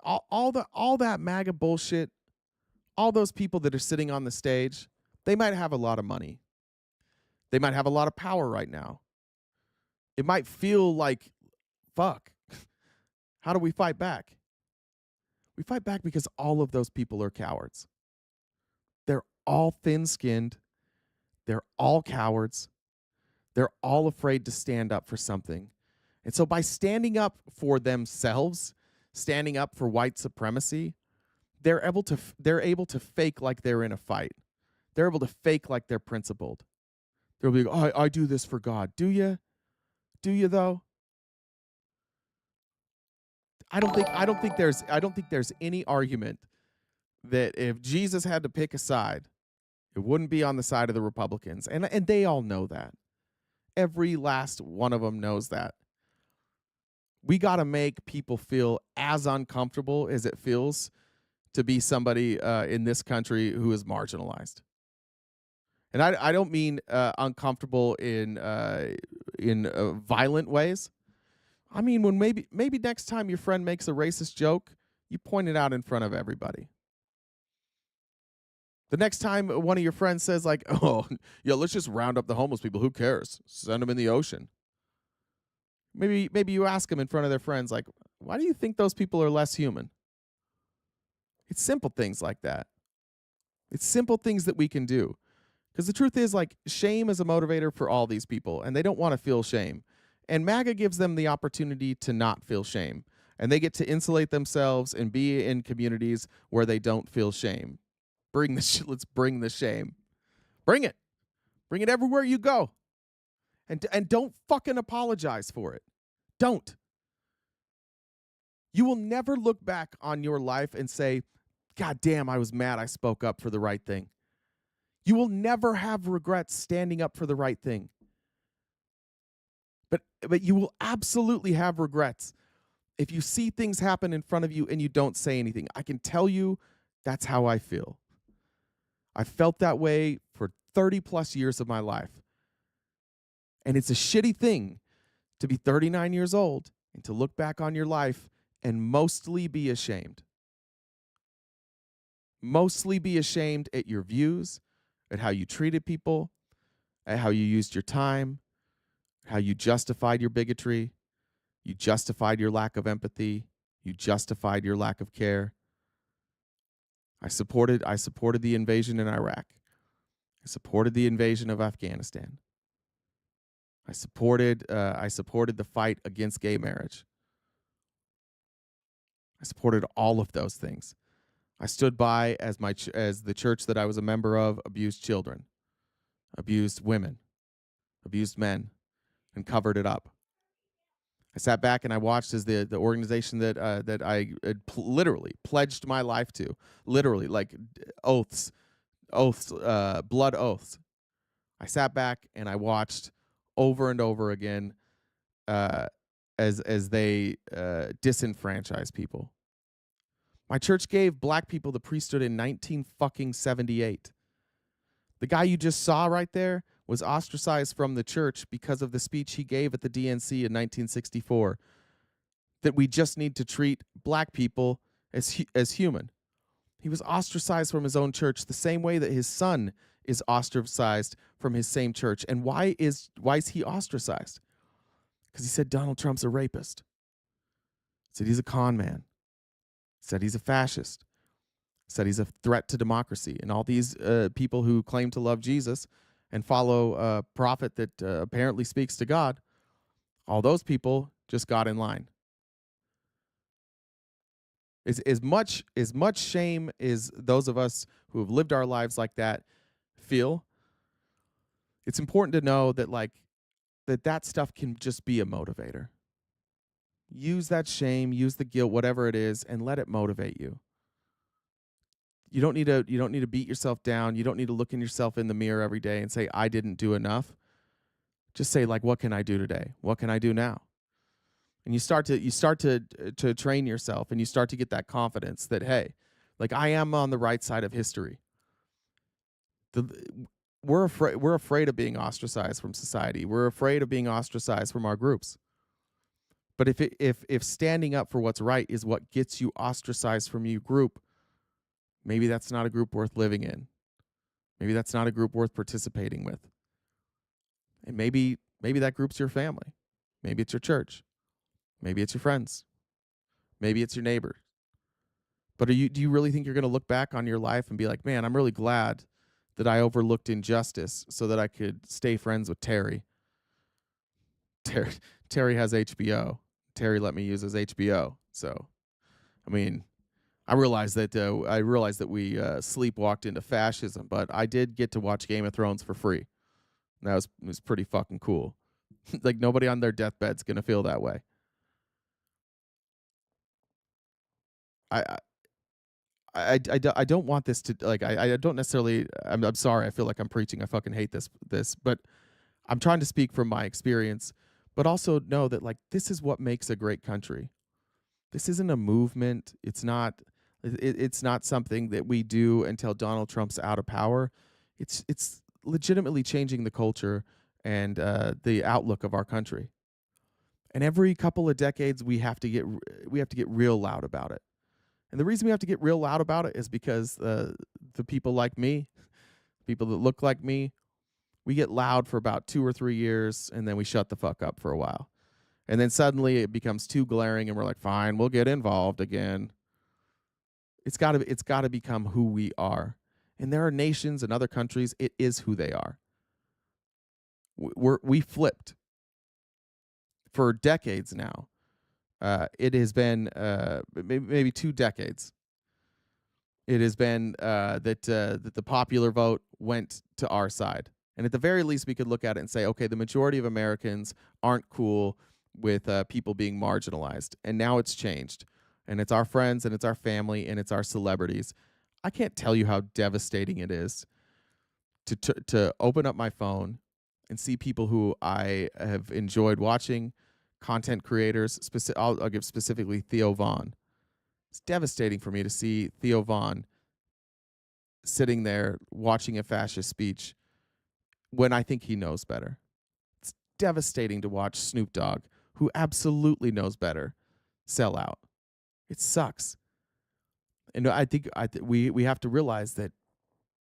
All that MAGA bullshit, all those people that are sitting on the stage, they might have a lot of money. They might have a lot of power right now. It might feel like, fuck, how do we fight back? We fight back because all of those people are cowards. They're all thin-skinned. They're all cowards. They're all afraid to stand up for something. And so by standing up for themselves, standing up for white supremacy, they're able to fake like they're in a fight. They're able to fake like they're principled. They'll be like, oh, I do this for God. Do you? Do you though? I don't think there's any argument that if Jesus had to pick a side, it wouldn't be on the side of the Republicans. And they all know that. Every last one of them knows that. We got to make people feel as uncomfortable as it feels to be somebody in this country who is marginalized. And I don't mean uncomfortable in violent ways. I mean when maybe next time your friend makes a racist joke, you point it out in front of everybody. The next time one of your friends says like, oh, yeah, let's just round up the homeless people. Who cares? Send them in the ocean. Maybe you ask them in front of their friends, like, why do you think those people are less human? It's simple things like that. It's simple things that we can do. Because the truth is, like, shame is a motivator for all these people, and they don't want to feel shame. And MAGA gives them the opportunity to not feel shame. And they get to insulate themselves and be in communities where they don't feel shame. Let's bring the shame. Bring it. Bring it everywhere you go. And don't fucking apologize for it. Don't. You will never look back on your life and say, God damn, I was mad I spoke up for the right thing. You will never have regrets standing up for the right thing. But you will absolutely have regrets if you see things happen in front of you and you don't say anything. I can tell you that's how I feel. I felt that way for 30 plus years of my life. And it's a shitty thing to be 39 years old and to look back on your life and mostly be ashamed. Mostly be ashamed at your views, at how you treated people, at how you used your time, how you justified your bigotry, you justified your lack of empathy, you justified your lack of care. I supported the invasion in Iraq. I supported the invasion of Afghanistan. I supported the fight against gay marriage. I supported all of those things. I stood by as the church that I was a member of abused children. abused women, abused men, and covered it up. I sat back and I watched as the organization that I had literally pledged my life to, literally like oaths, blood oaths. I sat back and I watched over and over again as they disenfranchise people. My church gave black people the priesthood in 1978. The guy you just saw right there was ostracized from the church because of the speech he gave at the DNC in 1964, that we just need to treat black people as human. He was ostracized from his own church the same way that his son is ostracized from his same church. And why is he ostracized? Because he said Donald Trump's a rapist. He said he's a con man. He said he's a fascist. He said he's a threat to democracy. And all these people who claim to love Jesus and follow a prophet that apparently speaks to God, all those people just got in line. As much shame as those of us who have lived our lives like that feel, it's important to know that that stuff can just be a motivator. Use that shame, use the guilt, whatever it is, and let it motivate you. You don't need to beat yourself down. You don't need to look in yourself in the mirror every day and say, I didn't do enough. Just say, what can I do today? What can I do now? And you start to train yourself, and you start to get that confidence that, hey, I am on the right side of history. We're afraid of being ostracized from society. We're afraid of being ostracized from our groups. But if standing up for what's right is what gets you ostracized from your group, maybe that's not a group worth living in. Maybe that's not a group worth participating with. And maybe that group's your family. Maybe it's your church. Maybe it's your friends. Maybe it's your neighbor. But do you really think you're going to look back on your life and be like, man, I'm really glad that I overlooked injustice so that I could stay friends with Terry? Terry has HBO. Terry let me use his HBO. So, I mean, I realized that we sleepwalked into fascism, but I did get to watch Game of Thrones for free. And that was pretty fucking cool. Nobody on their deathbed's gonna feel that way. I don't want this to I don't necessarily. I'm sorry. I feel like I'm preaching. I fucking hate this, but I'm trying to speak from my experience, but also know that this is what makes a great country. This isn't a movement. It's not something that we do until Donald Trump's out of power. It's legitimately changing the culture and the outlook of our country. And every couple of decades, we have to get real loud about it. And the reason we have to get real loud about it is because the people like me, people that look like me, we get loud for about 2 or 3 years, and then we shut the fuck up for a while. And then suddenly it becomes too glaring, and we're like, fine, we'll get involved again. It's got to become who we are. And there are nations and other countries, it is who they are. We flipped for decades now. It has been maybe 2 decades. It has been that the popular vote went to our side. And at the very least, we could look at it and say, okay, the majority of Americans aren't cool with people being marginalized. And now it's changed. And it's our friends, and it's our family, and it's our celebrities. I can't tell you how devastating it is to open up my phone and see people who I have enjoyed watching, content creators. I'll give specifically Theo Von. It's devastating for me to see Theo Von sitting there watching a fascist speech when I think he knows better. It's devastating to watch Snoop Dogg, who absolutely knows better, sell out. It sucks. And I think we have to realize that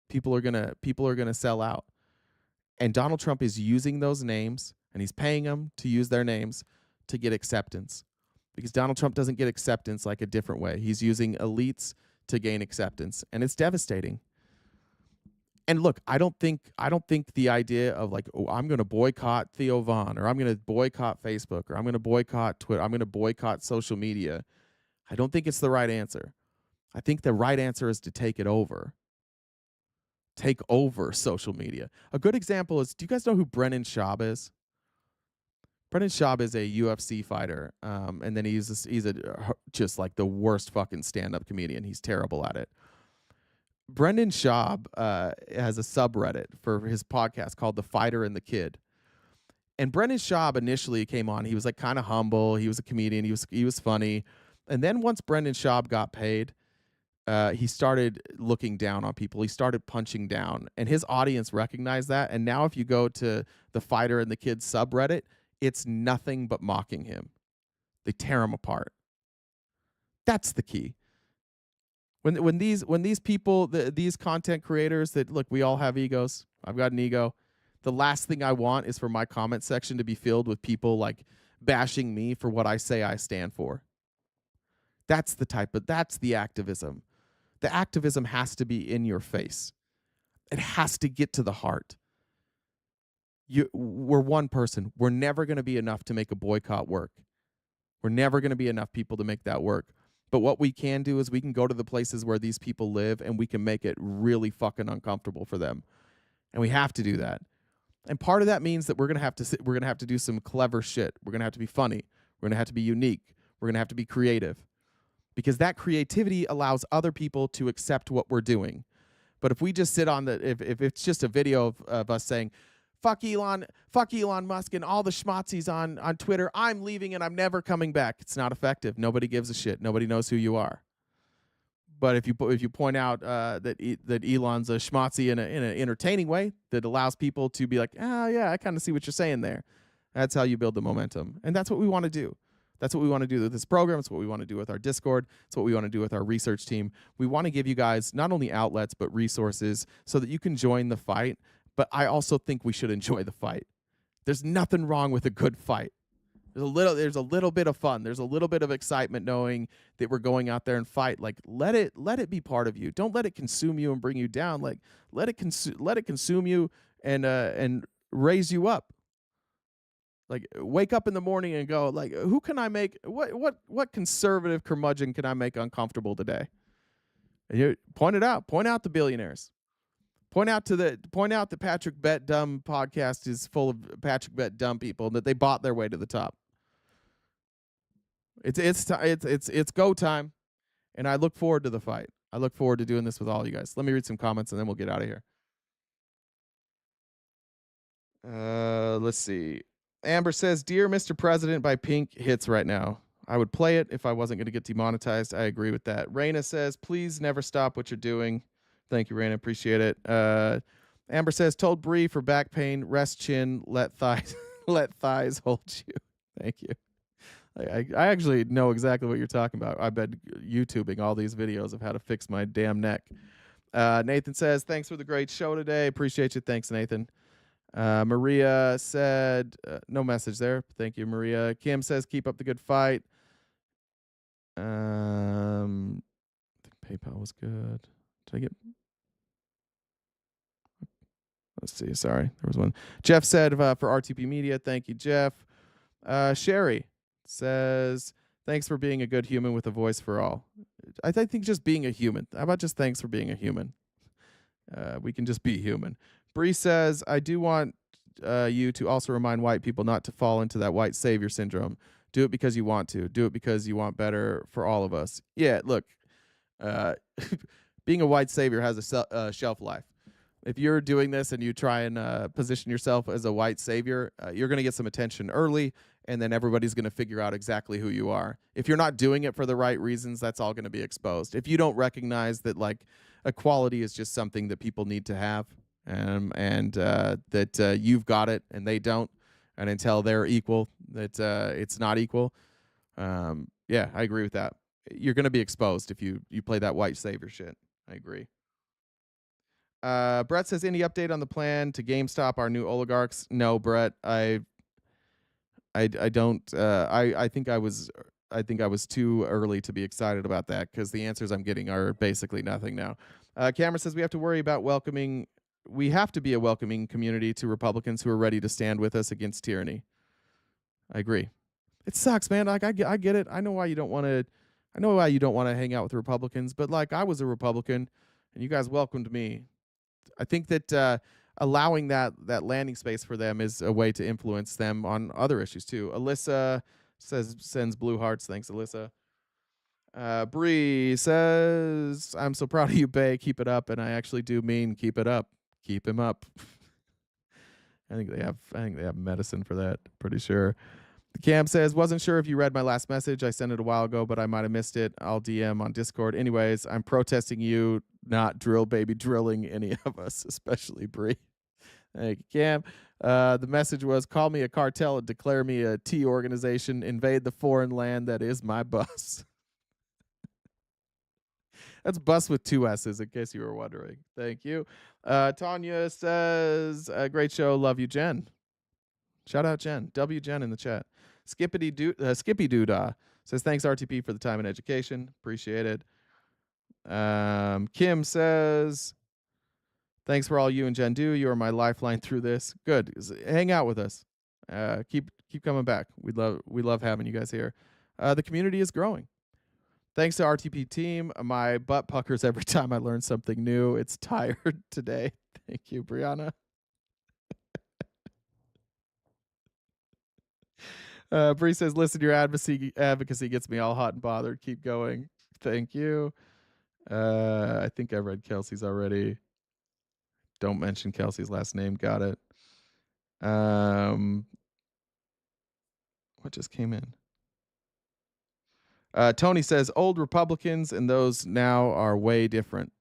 people are gonna sell out. And Donald Trump is using those names, and he's paying them to use their names to get acceptance. Because Donald Trump doesn't get acceptance like a different way. He's using elites to gain acceptance, and it's devastating. And look, I don't think the idea of I'm going to boycott Theo Von, or I'm going to boycott Facebook, or I'm going to boycott Twitter, I'm going to boycott social media. I don't think it's the right answer. I think the right answer is to take it over. take over social media. A good example is, do you guys know who Brennan Schaub is? Brennan Schaub is a UFC fighter, and then he's just like the worst fucking stand-up comedian. He's terrible at it. Brendan Schaub has a subreddit for his podcast called The Fighter and the Kid. And Brendan Schaub initially came on. He was like kind of humble. He was a comedian. He was funny. And then once Brendan Schaub got paid, he started looking down on people. He started punching down, and his audience recognized that. And now if you go to The Fighter and the Kid subreddit, it's nothing but mocking him. They tear him apart. That's the key. When these people, these content creators that, look, we all have egos. I've got an ego. The last thing I want is for my comment section to be filled with people like bashing me for what I say I stand for. That's the activism. The activism has to be in your face. It has to get to the heart. We're one person. We're never going to be enough to make a boycott work. We're never going to be enough people to make that work. But what we can do is we can go to the places where these people live and we can make it really fucking uncomfortable for them. And we have to do that. And part of that means that we're going to have to do some clever shit. We're going to have to be funny. We're going to have to be unique. We're going to have to be creative. Because that creativity allows other people to accept what we're doing. But if we just sit on if it's just a video of us saying, fuck Elon Musk and all the schmazzies on Twitter, I'm leaving and I'm never coming back, it's not effective. Nobody gives a shit. Nobody knows who you are. But if you point out that Elon's a schmatzi in an entertaining way that allows people to be like, oh yeah, I kind of see what you're saying there. That's how you build the momentum. And that's what we want to do. That's what we want to do with this program. It's what we want to do with our Discord. It's what we want to do with our research team. We want to give you guys not only outlets, but resources so that you can join the fight. But I also think we should enjoy the fight. There's nothing wrong with a good fight. There's a little bit of fun. There's a little bit of excitement knowing that we're going out there and fight. Like, let it be part of you. Don't let it consume you and bring you down. Like, let it consume you and raise you up. Like, wake up in the morning and go, like, who can I make? What conservative curmudgeon can I make uncomfortable today? And you point it out. Point out the billionaires. Point out that Patrick Bet Dumb podcast is full of Patrick Bet Dumb people and that they bought their way to the top. It's go time, and I look forward to the fight. I look forward to doing this with all you guys. Let me read some comments and then we'll get out of here. Let's see. Amber says, "Dear Mr. President" by Pink hits right now. I would play it if I wasn't going to get demonetized. I agree with that. Raina says, "Please never stop what you're doing." Thank you, Raina. Appreciate it. Amber says, "Told Bree for back pain, rest chin, let thighs hold you." Thank you. I actually know exactly what you're talking about. I've been YouTubing all these videos of how to fix my damn neck. Nathan says, "Thanks for the great show today. Appreciate you." Thanks, Nathan. Maria said, no message there. Thank you, Maria. Kim says, "Keep up the good fight." I think PayPal was good. Did I get... Let's see. Sorry. There was one. Jeff said, for RTP Media. Thank you, Jeff. Sherry says, "Thanks for being a good human with a voice for all." I think just being a human. How about just thanks for being a human? We can just be human. Bree says, "I do want you to also remind white people not to fall into that white savior syndrome. Do it because you want to. Do it because you want better for all of us." Yeah, look, being a white savior has a shelf life. If you're doing this and you try and position yourself as a white savior, you're going to get some attention early, and then everybody's going to figure out exactly who you are. If you're not doing it for the right reasons, that's all going to be exposed. If you don't recognize that, like, equality is just something that people need to have, and that you've got it and they don't, and until they're equal, that it's not equal. Yeah, I agree with that. You're going to be exposed if you play that white savior shit. I agree. Brett says, "Any update on the plan to GameStop our new oligarchs?" No, Brett. I don't. I think I was too early to be excited about that because the answers I'm getting are basically nothing now. Cameron says, "We have to worry about welcoming. We have to be a welcoming community to Republicans who are ready to stand with us against tyranny." I agree. It sucks, man. Like, I get it. I know why you don't want to. I know why you don't want to hang out with Republicans. But like, I was a Republican, and you guys welcomed me. I think that allowing that landing space for them is a way to influence them on other issues too. Alyssa sends blue hearts. Thanks, Alyssa. Bree says, "I'm so proud of you, Bay. Keep it up." And I actually do mean keep it up. Keep him up. I think they have medicine for that. Pretty sure. Cam says, "Wasn't sure if you read my last message. I sent it a while ago, but I might have missed it. I'll DM on Discord. Anyways, I'm protesting you not drill baby drilling any of us, especially Bree." Thank you, Cam. The message was, "Call me a cartel and declare me a T organization. Invade the foreign land that is my bus." That's bus with 2 S's, in case you were wondering. Thank you. Tanya says, "Great show. Love you, Jen." Shout out Jen. W Jen in the chat. Skippy Doodah says, "Thanks, RTP, for the time and education. Appreciate it." Kim says, "Thanks for all you and Jen do. You are my lifeline through this." Good. Hang out with us. Keep coming back. We love having you guys here. The community is growing. Thanks to RTP team. My butt puckers every time I learn something new. It's tired today. Thank you, Brianna. Bree says, "Listen, your advocacy gets me all hot and bothered. Keep going." Thank you. I think I read Kelsey's already. Don't mention Kelsey's last name. Got it. What just came in? Tony says, "Old Republicans and those now are way different."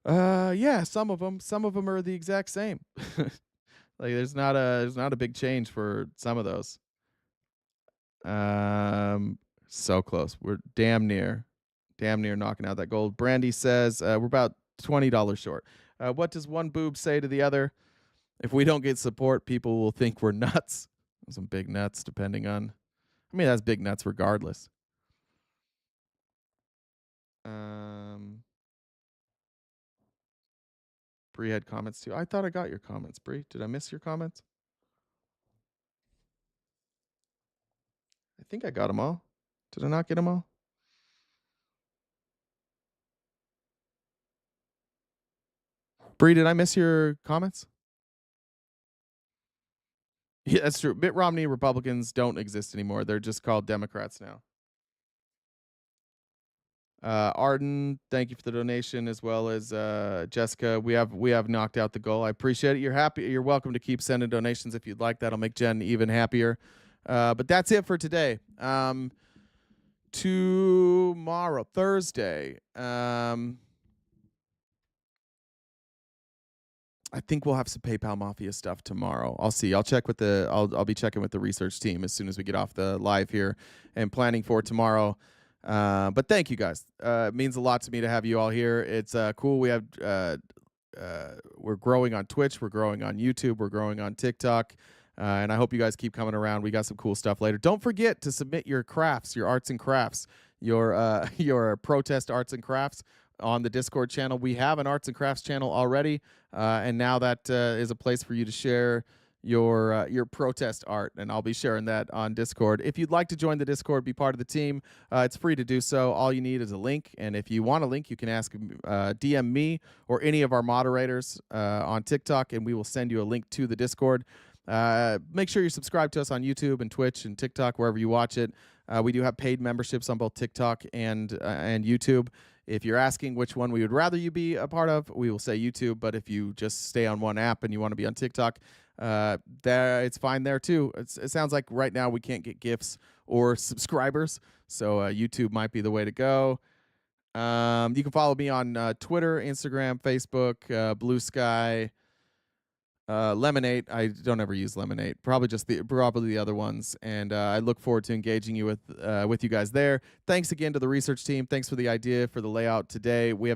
Yeah, some of them are the exact same. Like there's not a big change for some of those. So close. We're damn near knocking out that gold. Brandy says, "We're about $20 short. What does one boob say to the other? If we don't get support, people will think we're nuts." Some big nuts, depending on. I mean, that's big nuts regardless. Bree had comments too. I thought I got your comments, Bree. Did I miss your comments? I think I got them all. Did I not get them all? Bree, did I miss your comments? Yeah, that's true. Mitt Romney Republicans don't exist anymore. They're just called Democrats now. Arden, thank you for the donation, as well as Jessica. We have knocked out the goal. I appreciate it. You're happy. You're welcome to keep sending donations if you'd like. That'll make Jen even happier. But that's it for today. Tomorrow, Thursday. I think we'll have some PayPal Mafia stuff tomorrow. I'll see. I'll check with I'll be checking with the research team as soon as we get off the live here and planning for tomorrow. But thank you guys. It means a lot to me to have you all here. It's cool. We have we're growing on Twitch. We're growing on YouTube. We're growing on TikTok. And I hope you guys keep coming around. We got some cool stuff later. Don't forget to submit your crafts, your arts and crafts, your protest arts and crafts on the Discord channel. We have an arts and crafts channel already, and now that is a place for you to share your protest art, and I'll be sharing that on Discord. If you'd like to join the Discord, be part of the team, it's free to do so. All you need is a link, and if you want a link, you can ask DM me or any of our moderators on TikTok, and we will send you a link to the Discord. Make sure you subscribe to us on YouTube and Twitch and TikTok, wherever you watch it. We do have paid memberships on both TikTok and YouTube. If you're asking which one we would rather you be a part of, we will say YouTube. But if you just stay on one app and you want to be on TikTok, it's fine there too. It sounds like right now we can't get gifts or subscribers, so YouTube might be the way to go. You can follow me on Twitter, Instagram, Facebook, Blue Sky, Lemonade. I don't ever use Lemonade. Probably the other ones. And I look forward to engaging you with you guys there. Thanks again to the research team. Thanks for the idea for the layout today. We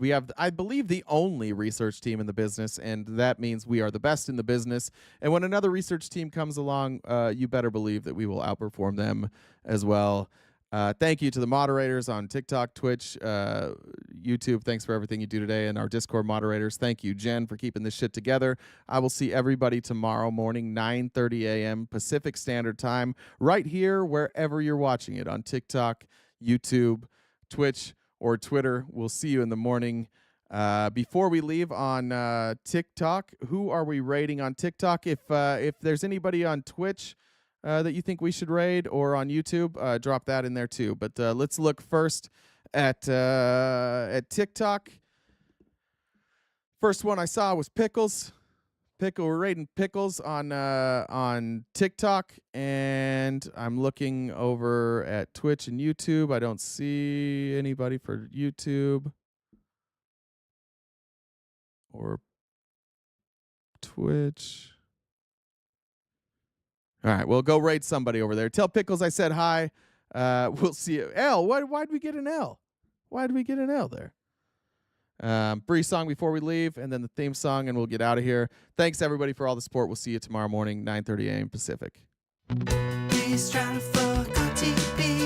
have I believe the only research team in the business, and that means we are the best in the business. And when another research team comes along, you better believe that we will outperform them as well. Thank you to the moderators on TikTok, Twitch, YouTube. Thanks for everything you do today. And our Discord moderators. Thank you, Jen, for keeping this shit together. I will see everybody tomorrow morning, 9:30 a.m. Pacific Standard Time, right here, wherever you're watching it, on TikTok, YouTube, Twitch, or Twitter. We'll see you in the morning. Before we leave on TikTok, who are we raiding on TikTok? If there's anybody on Twitch that you think we should raid, or on YouTube, drop that in there too. But let's look first at TikTok. First one I saw was Pickles. We're raiding Pickles on TikTok, and I'm looking over at Twitch and YouTube. I don't see anybody for YouTube or Twitch. All right, well, go raid somebody over there. Tell Pickles I said hi. We'll see you. L, why'd we get an L? Why'd we get an L there? Brief song before we leave, and then the theme song, and we'll get out of here. Thanks, everybody, for all the support. We'll see you tomorrow morning, 9:30 a.m. Pacific. He's trying to fuck RTP.